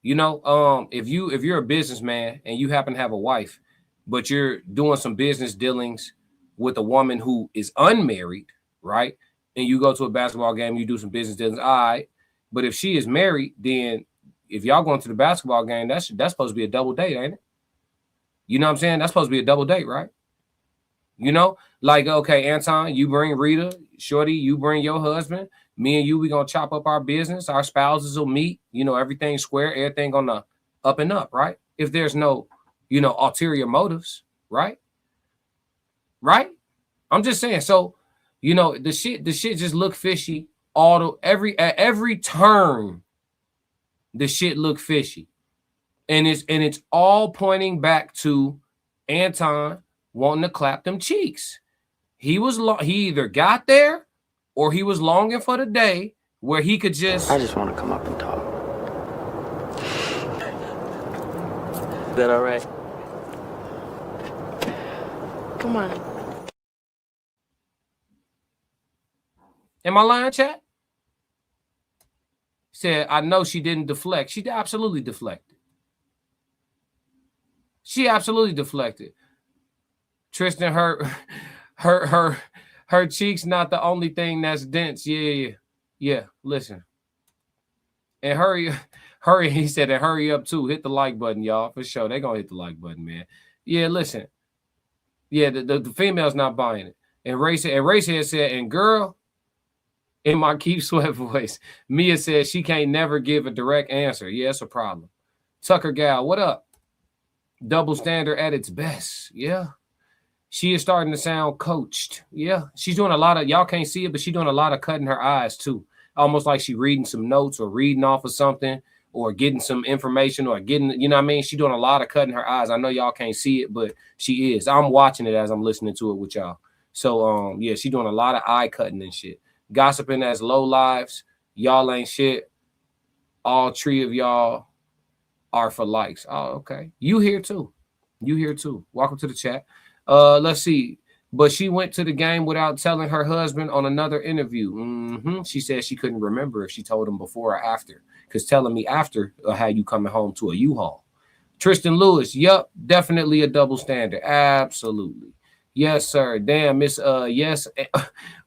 You know, if you're a businessman and you happen to have a wife, but you're doing some business dealings with a woman who is unmarried, right? And you go to a basketball game, you do some business dealings, all right. But if she is married, then if y'all going to the basketball game, that's supposed to be a double date, ain't it? You know what I'm saying? That's supposed to be a double date, right? You know, like, okay, Anton, you bring Rita, Shorty, you bring your husband, me and you, we gonna chop up our business, our spouses will meet, you know, everything square, everything on the up and up, right? If there's no, you know, ulterior motives, right? Right? I'm just saying. So, you know, the shit just look fishy at every turn. The shit look fishy. And it's all pointing back to Anton wanting to clap them cheeks. He either got there or he was longing for the day where he could just. I just want to come up and talk. Is that all right? Come on. Am I lying, chat? Said, I know she didn't deflect. She absolutely deflected. She absolutely deflected. Tristan, her cheeks not the only thing that's dense. Yeah. Listen. And hurry. He said, and hurry up too. Hit the like button, y'all. For sure. They're gonna hit the like button, man. Yeah, listen. Yeah, the female's not buying it. And Racehead said, and girl, in my Keep Sweat voice, Mia said she can't never give a direct answer. Yeah, it's a problem. Tucker Gal, what up? Double standard at its best. Yeah. She is starting to sound coached. Yeah. She's doing a lot of, y'all can't see it, but she's doing a lot of cutting her eyes too. Almost like she reading some notes or reading off of something or getting some information or getting, you know what I mean? She's doing a lot of cutting her eyes. I know y'all can't see it, but she is. I'm watching it as I'm listening to it with y'all. So, yeah, she's doing a lot of eye cutting and shit. Gossiping as low lives. Y'all ain't shit. All three of y'all are for likes. Oh, okay. You here too. Welcome to the chat. Let's see. But she went to the game without telling her husband on another interview. She said she couldn't remember if she told him before or after. Because telling me after how you coming home to a U-Haul. Tristan Lewis. Yup. Definitely a double standard. Absolutely. Yes, sir. Damn, Miss yes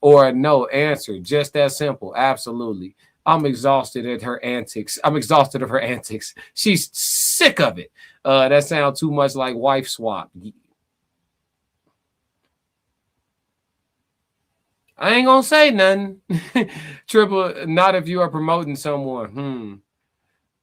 or no answer. Just that simple. Absolutely. I'm exhausted at her antics. I'm exhausted of her antics. She's sick of it. That sounds too much like wife swap. I ain't gonna say nothing. Triple, not if you are promoting someone.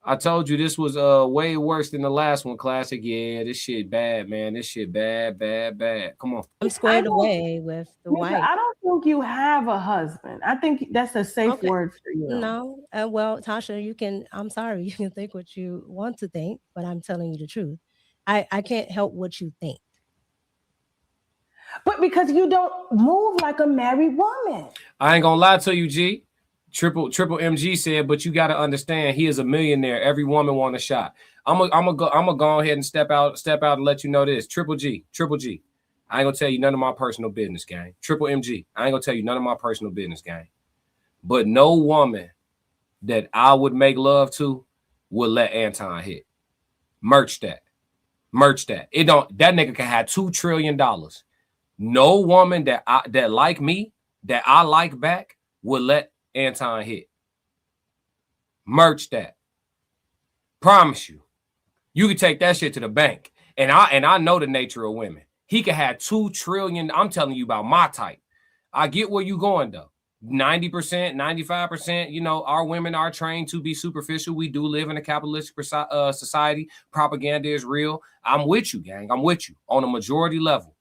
I told you this was way worse than the last one, Classic. Yeah, this shit bad, man. This shit bad. Come on. I'm squared away with the wife. I don't think you have a husband. I think that's a safe word for you. No. Well, Tasha, I'm sorry. You can think what you want to think, but I'm telling you the truth. I can't help what you think. But because you don't move like a married woman. I ain't gonna lie to you, G. Triple MG said, but you got to understand, he is a millionaire. Every woman want a shot. I'm gonna go ahead and step out and let you know this. Triple G. I ain't gonna tell you none of my personal business, gang. Triple MG. I ain't gonna tell you none of my personal business, gang. but no woman that I would make love to would let Anton hit. Merch that. It don't. That nigga can have $2 trillion. No woman that like me, that I like back, would let Anton hit. Merch that. Promise you. You can take that shit to the bank. And I know the nature of women. He could have $2 trillion. I'm telling you about my type. I get where you going though. 90%, 95%, you know, our women are trained to be superficial. We do live in a capitalistic society. Propaganda is real. I'm with you, gang. I'm with you on a majority level.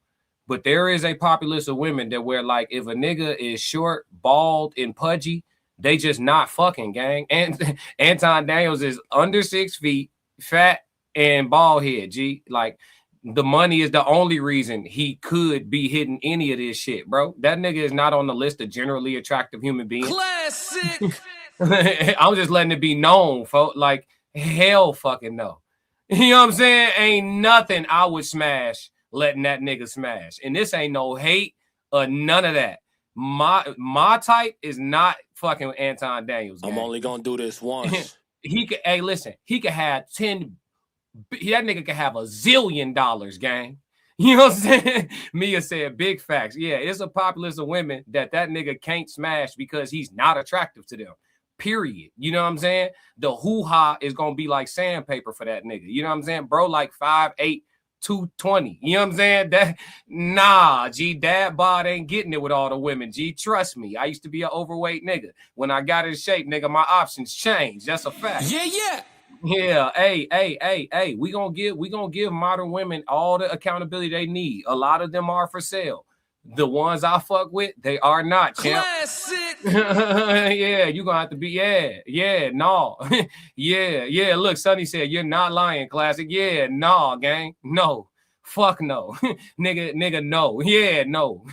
But there is a populace of women that where, like, if a nigga is short, bald, and pudgy, they just not fucking, gang. And Anton Daniels is under 6 feet, fat, and bald head, G. Like, the money is the only reason he could be hitting any of this shit, bro. That nigga is not on the list of generally attractive human beings. Classic. I'm just letting it be known, folks. Like, hell fucking no. You know what I'm saying? Ain't nothing I would smash letting that nigga smash. And this ain't no hate or none of that. My type is not fucking Anton Daniels. I'm only gonna do this once. He could, hey, listen, he could have 10. That nigga could have $1 zillion, gang. You know what I'm saying? Mia said big facts. Yeah, it's a populace of women that nigga can't smash because he's not attractive to them. Period. You know what I'm saying? The hoo-ha is gonna be like sandpaper for that nigga. You know what I'm saying? Bro, like 5'8", 220. You know what I'm saying? Dad bod ain't getting it with all the women. G, trust me. I used to be an overweight nigga. When I got in shape, nigga, my options changed. That's a fact. Yeah. Yeah, hey, we gonna give modern women all the accountability they need. A lot of them are for sale. The ones I fuck with, they are not, champ. Classic. Yeah, you gonna have to be, no. yeah. Look, Sonny said, you're not lying, classic. Yeah, nah, gang. No. Fuck no. nigga, no. Yeah, no.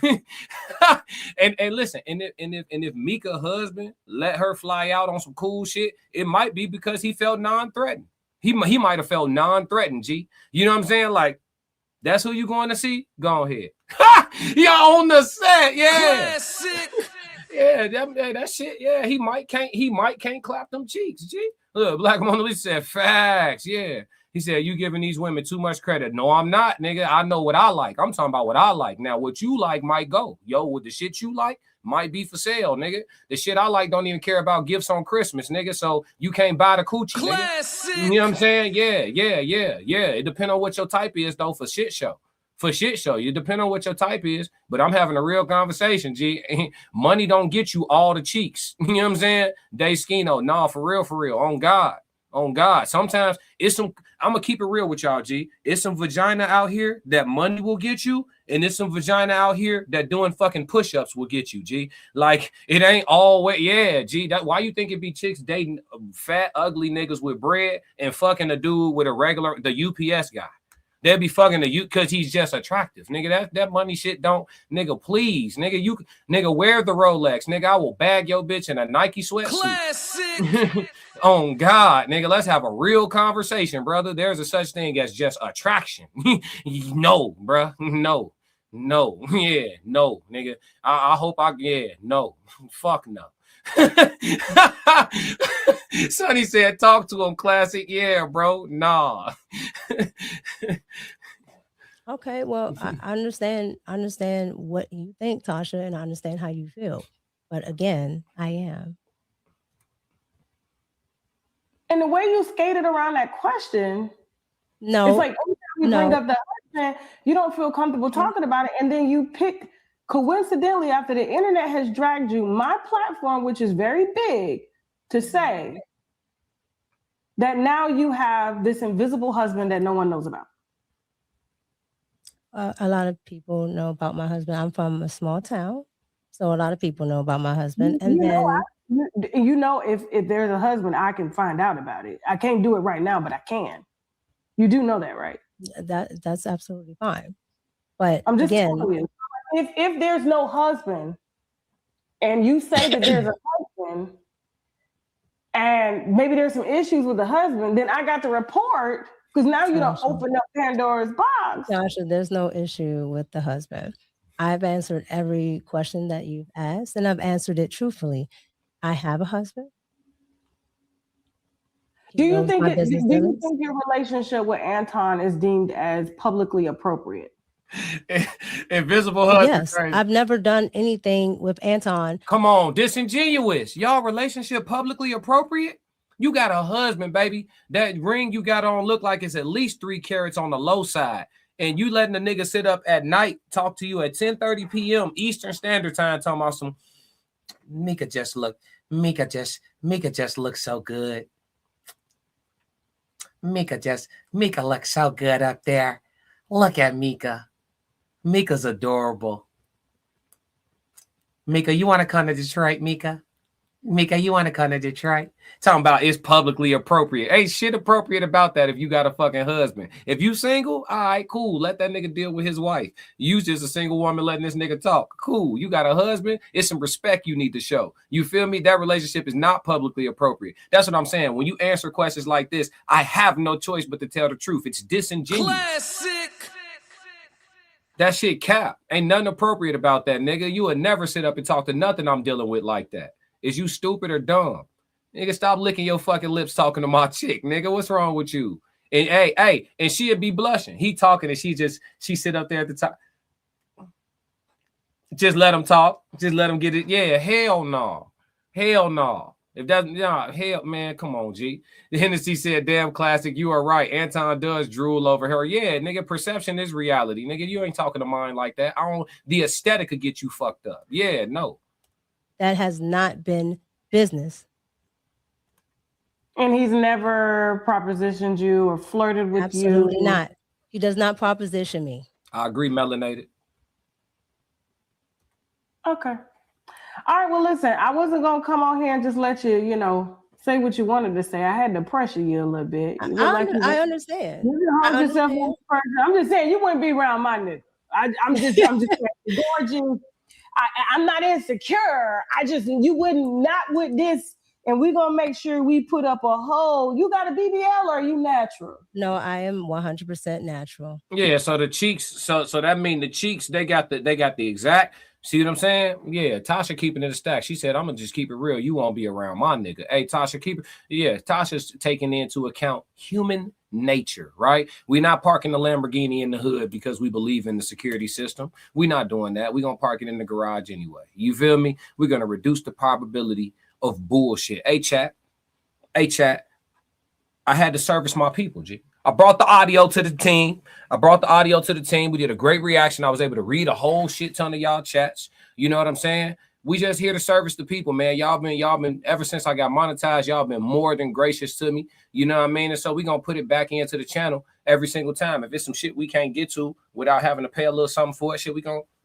and listen, and if Micca husband let her fly out on some cool shit, it might be because he felt non-threatened. He might have felt non-threatened, G. You know what I'm saying? Like, that's who you going to see? Go ahead. Y'all on the set, yeah. Classic. Yeah, that shit. Yeah, he might can't clap them cheeks, G. Look, Black Mona Lisa said facts. Yeah. He said, you giving these women too much credit. No, I'm not, nigga. I know what I like. I'm talking about what I like. Now, what you like might go. Yo, with the shit you like might be for sale, nigga. The shit I like don't even care about gifts on Christmas, nigga. So you can't buy the coochie, Classic. nigga. You know what I'm saying? Yeah. It depends on what your type is, though, for shit show. For shit show. You depend on what your type is. But I'm having a real conversation, G. Money don't get you all the cheeks. You know what I'm saying? Day Skino. Nah, for real. On God. On God. Sometimes it's some, I'm gonna keep it real with y'all, G. It's some vagina out here that money will get you, and it's some vagina out here that doing fucking push-ups will get you, G. Like, it ain't always, yeah, G. That why you think it be chicks dating fat, ugly niggas with bread and fucking a dude with the UPS guy? They'll be fucking the you because he's just attractive, nigga. That money shit don't, nigga. Please, nigga, wear the Rolex, nigga. I will bag your bitch in a Nike sweatsuit. Classic. On God, nigga, let's have a real conversation, brother. There's a such thing as just attraction. No, bruh. No. Yeah, no, nigga. I hope no. Fuck no. Sonny said, talk to him, classic. Yeah, bro. Nah. Okay, well, I understand what you think, Tasha, and I understand how you feel. But again, I am. And the way you skated around that question, no, it's like every time you bring up the husband, you don't feel comfortable talking about it, and then you pick, coincidentally, after the internet has dragged you, my platform, which is very big, to say that now you have this invisible husband that no one knows about. A lot of people know about my husband. I'm from a small town, so a lot of people know about my husband. And if there's a husband, I can find out about it. I can't do it right now, but I can. You do know that, right? That's absolutely fine. But I'm just again, telling you, if there's no husband, and you say that there's a husband, and maybe there's some issues with the husband, then I got to report, because now you don't open up Pandora's box. Tasha, there's no issue with the husband. I've answered every question that you've asked, and I've answered it truthfully. I have a husband. Do you think your relationship with Anton is deemed as publicly appropriate? Invisible husband. Yes, crazy. I've never done anything with Anton. Come on, disingenuous. Y'all relationship publicly appropriate? You got a husband, baby. That ring you got on look like it's at least 3 carats on the low side. And you letting the nigga sit up at night, talk to you at 10:30 p.m. Eastern Standard Time, talking about some Micca just looks so good. Micca looks so good up there. Look at Micca. Micca's adorable. Micca, you want to come to Detroit, Micca? Micca, you want to come to Detroit? Talking about it's publicly appropriate. Ain't shit appropriate about that if you got a fucking husband. If you single, all right, cool. Let that nigga deal with his wife. You just a single woman letting this nigga talk. Cool. You got a husband. It's some respect you need to show. You feel me? That relationship is not publicly appropriate. That's what I'm saying. When you answer questions like this, I have no choice but to tell the truth. It's disingenuous. Classic. That shit cap. Ain't nothing appropriate about that, nigga. You would never sit up and talk to nothing I'm dealing with like that. Is you stupid or dumb? Nigga, stop licking your fucking lips talking to my chick, nigga. What's wrong with you? And hey, and she'd be blushing. He talking and she sit up there at the top. Just let him talk. Just let him get it. Yeah, hell no. Hell no. If that's hell, man, come on, G. The Hennessy said, damn classic, you are right. Anton does drool over her. Yeah, nigga, perception is reality. Nigga, you ain't talking to mine like that. The aesthetic could get you fucked up. Yeah, no. That has not been business. And he's never propositioned you or flirted with you? Absolutely not. He does not proposition me. I agree, melanated. Okay. All right, well, listen, I wasn't going to come on here and just let you, say what you wanted to say. I had to pressure you a little bit. I understand. I'm just saying, you wouldn't be around my nigga. I'm just saying, gorgeous. I'm not insecure. You wouldn't, not with this. And we're going to make sure we put up a whole, you got a BBL or are you natural? No, I am 100% natural. Yeah, so the cheeks, so that mean the cheeks, they got the exact, see what I'm saying? Yeah, Tasha keeping it a stack. She said, I'm going to just keep it real. You won't be around my nigga. Hey, Tasha, Tasha's taking into account human nature, right? We're not parking the Lamborghini in the hood because we believe in the security system. We're not doing that. We're going to park it in the garage anyway. You feel me? We're going to reduce the probability of bullshit. Hey, chat. I had to service my people, G. I brought the audio to the team. We did a great reaction. I was able to read a whole shit ton of y'all chats. You know what I'm saying? We just here to service the people, man. Y'all been ever since I got monetized, y'all been more than gracious to me. You know what I mean? And so we're going to put it back into the channel every single time. If it's some shit we can't get to without having to pay a little something for it, shit,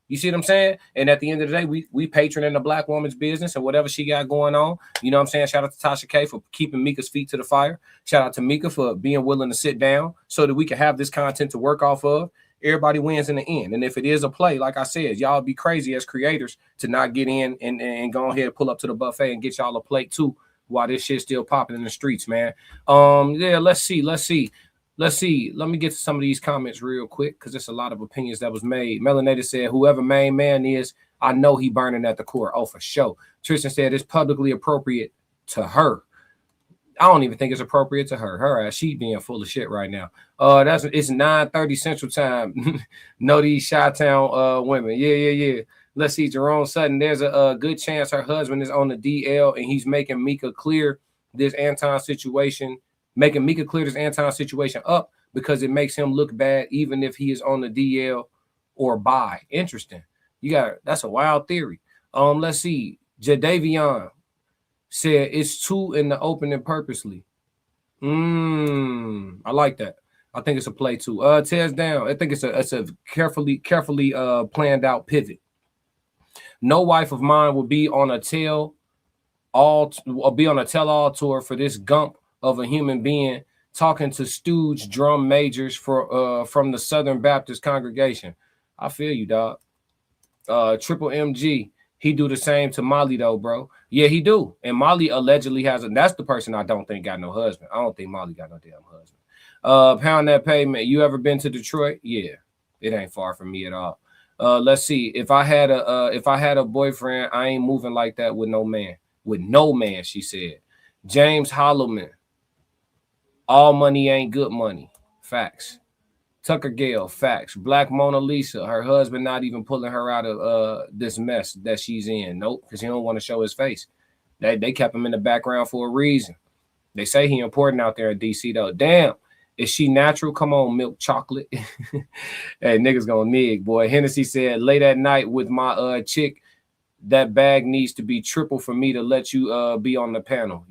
you see what I'm saying? And at the end of the day, we patron in the black woman's business and whatever she got going on. You know what I'm saying? Shout out to Tasha K for keeping Micca's feet to the fire. Shout out to Micca for being willing to sit down so that we can have this content to work off of. Everybody wins in the end. And if it is a play, like I said, y'all be crazy as creators to not get in and go ahead and pull up to the buffet and get y'all a plate too while this shit's still popping in the streets, man. Yeah, let's see. Let me get to some of these comments real quick because there's a lot of opinions that was made. Melanated said, whoever main man is, I know he burning at the core. Oh, for sure. Tristan said it's publicly appropriate to her. I don't even think it's appropriate to her. Her ass, she being full of shit right now. It's 9:30 Central Time. Know these Chi-Town women. Yeah. Let's see, Jerome Sutton. There's a good chance her husband is on the DL and he's making Micca clear this Anton situation. Making Micca clear this Anton situation up because it makes him look bad, even if he is on the DL or buy. Interesting. That's a wild theory. Let's see. Jadavion said it's two in the opening purposely. I like that. I think it's a play too. Tears down. I think it's a carefully planned out pivot. No wife of mine will be on a tell-all tour for this gump of a human being talking to stooge drum majors from the Southern Baptist congregation. I feel you, dog. Triple MG, he do the same to Molly though, bro. Yeah, he do. And Molly allegedly that's the person I don't think got no husband. I don't think Molly got no damn husband. Pound that pavement. You ever been to Detroit? Yeah, it ain't far from me at all. Let's see. If I had a boyfriend, I ain't moving like that with no man. with no man, she said. James Holloman, all money ain't good money. Facts. Tucker Gale, facts. Black Mona Lisa, her husband not even pulling her out of this mess that she's in. Nope, because he don't want to show his face. They kept him in the background for a reason. They say he important out there in DC though. Damn, is she natural? Come on, milk chocolate. Hey, niggas gonna nig, boy. Hennessy said, late at night with my chick, that bag needs to be triple for me to let you be on the panel.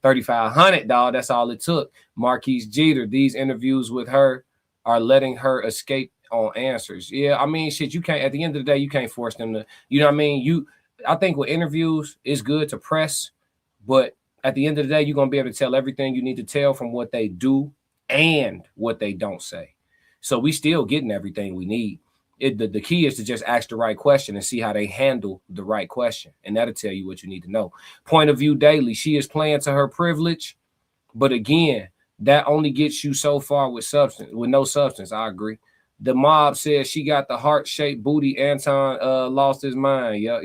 3,500, dog. That's all it took. Marquise Jeter, these interviews with her are letting her escape on answers. Yeah, I mean, shit, you can't, at the end of the day, you can't force them to, you know what I mean? I think with interviews, it's good to press, but at the end of the day, you're going to be able to tell everything you need to tell from what they do and what they don't say. So we still getting everything we need. The key is to just ask the right question and see how they handle the right question. And that'll tell you what you need to know. Point of View Daily, she is playing to her privilege. But again, that only gets you so far with no substance. I agree. The Mob says she got the heart-shaped booty. Anton lost his mind. Yup.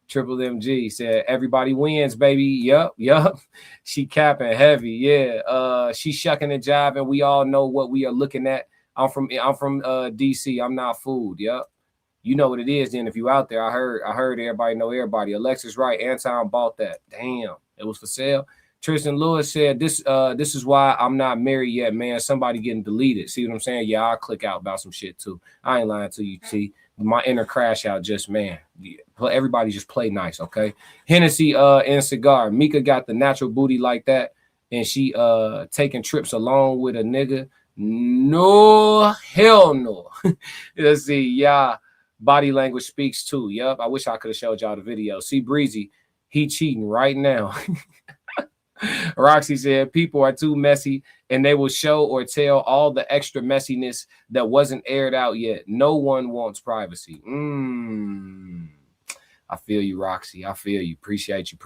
Triple MG said everybody wins, baby. Yup. She capping heavy. Yeah. She shucking and jiving. We all know what we are looking at. I'm from DC. I'm not fooled. Yep. You know what it is then if you out there. I heard everybody know everybody. Alexis right. Anton bought that. Damn. It was for sale. Tristan Lewis said this is why I'm not married yet, man. Somebody getting deleted. See what I'm saying? Yeah, I'll click out about some shit too. I ain't lying to you, T. My inner crash out just, man. Everybody just play nice, okay? Hennessy and Cigar. Micca got the natural booty like that, and she taking trips along with a nigga. No, hell no. Let's see. Yeah, body language speaks too. Yep. I wish I could have showed y'all the video. See, Breezy, he cheating right now. Roxy said people are too messy and they will show or tell all the extra messiness that wasn't aired out yet. No one wants privacy. I feel you, Roxy. I feel you. Appreciate you.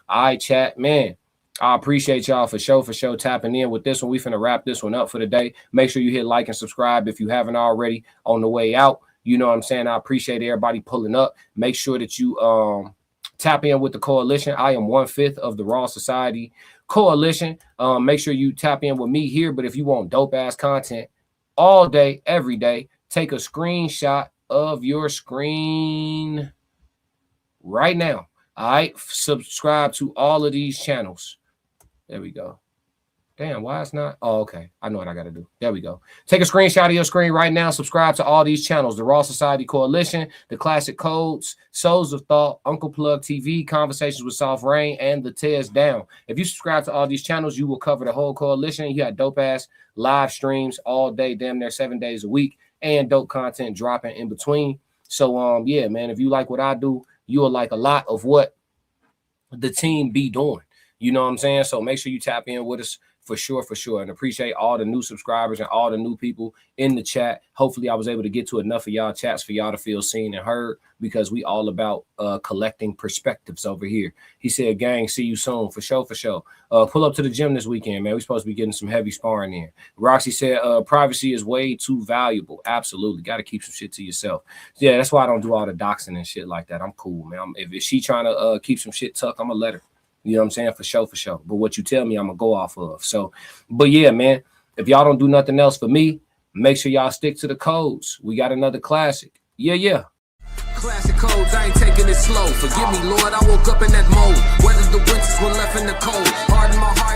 All right, chat, man. I appreciate y'all for sure tapping in with this one. We finna wrap this one up for the day. Make sure you hit like and subscribe if you haven't already on the way out. You know what I'm saying? I appreciate everybody pulling up. Make sure that you tap in with the coalition. I am 1/5 of the Raw Society Coalition. Make sure you tap in with me here. But if you want dope ass content all day, every day, take a screenshot of your screen right now. All right. Subscribe to all of these channels. There we go. Damn, why it's not? Oh, okay. I know what I got to do. There we go. Take a screenshot of your screen right now. Subscribe to all these channels. The Raw Society Coalition, The Classic Codes, Souls of Thought, Uncle Plug TV, Conversations with Soft Rain, and The Tears Down. If you subscribe to all these channels, you will cover the whole coalition. You got dope-ass live streams all day, damn near 7 days a week, and dope content dropping in between. So, yeah, man, if you like what I do, you will like a lot of what the team be doing. You know what I'm saying? So make sure you tap in with us for sure. And appreciate all the new subscribers and all the new people in the chat. Hopefully I was able to get to enough of y'all chats for y'all to feel seen and heard, because we all about collecting perspectives over here. He said, gang, see you soon. For sure. Pull up to the gym this weekend, man. We're supposed to be getting some heavy sparring in. Roxy said, privacy is way too valuable. Absolutely. Got to keep some shit to yourself. Yeah, that's why I don't do all the doxing and shit like that. I'm cool, man. If she trying to keep some shit tucked, I'm going to let her. You know what I'm saying? For sure. But what you tell me, I'm going to go off of. So, but yeah, man, if y'all don't do nothing else for me, make sure y'all stick to the codes. We got another classic. Yeah. Classic codes, I ain't taking it slow. Forgive me, Lord, I woke up in that mode. Weathered the winters when left in the cold. Hardened my heart.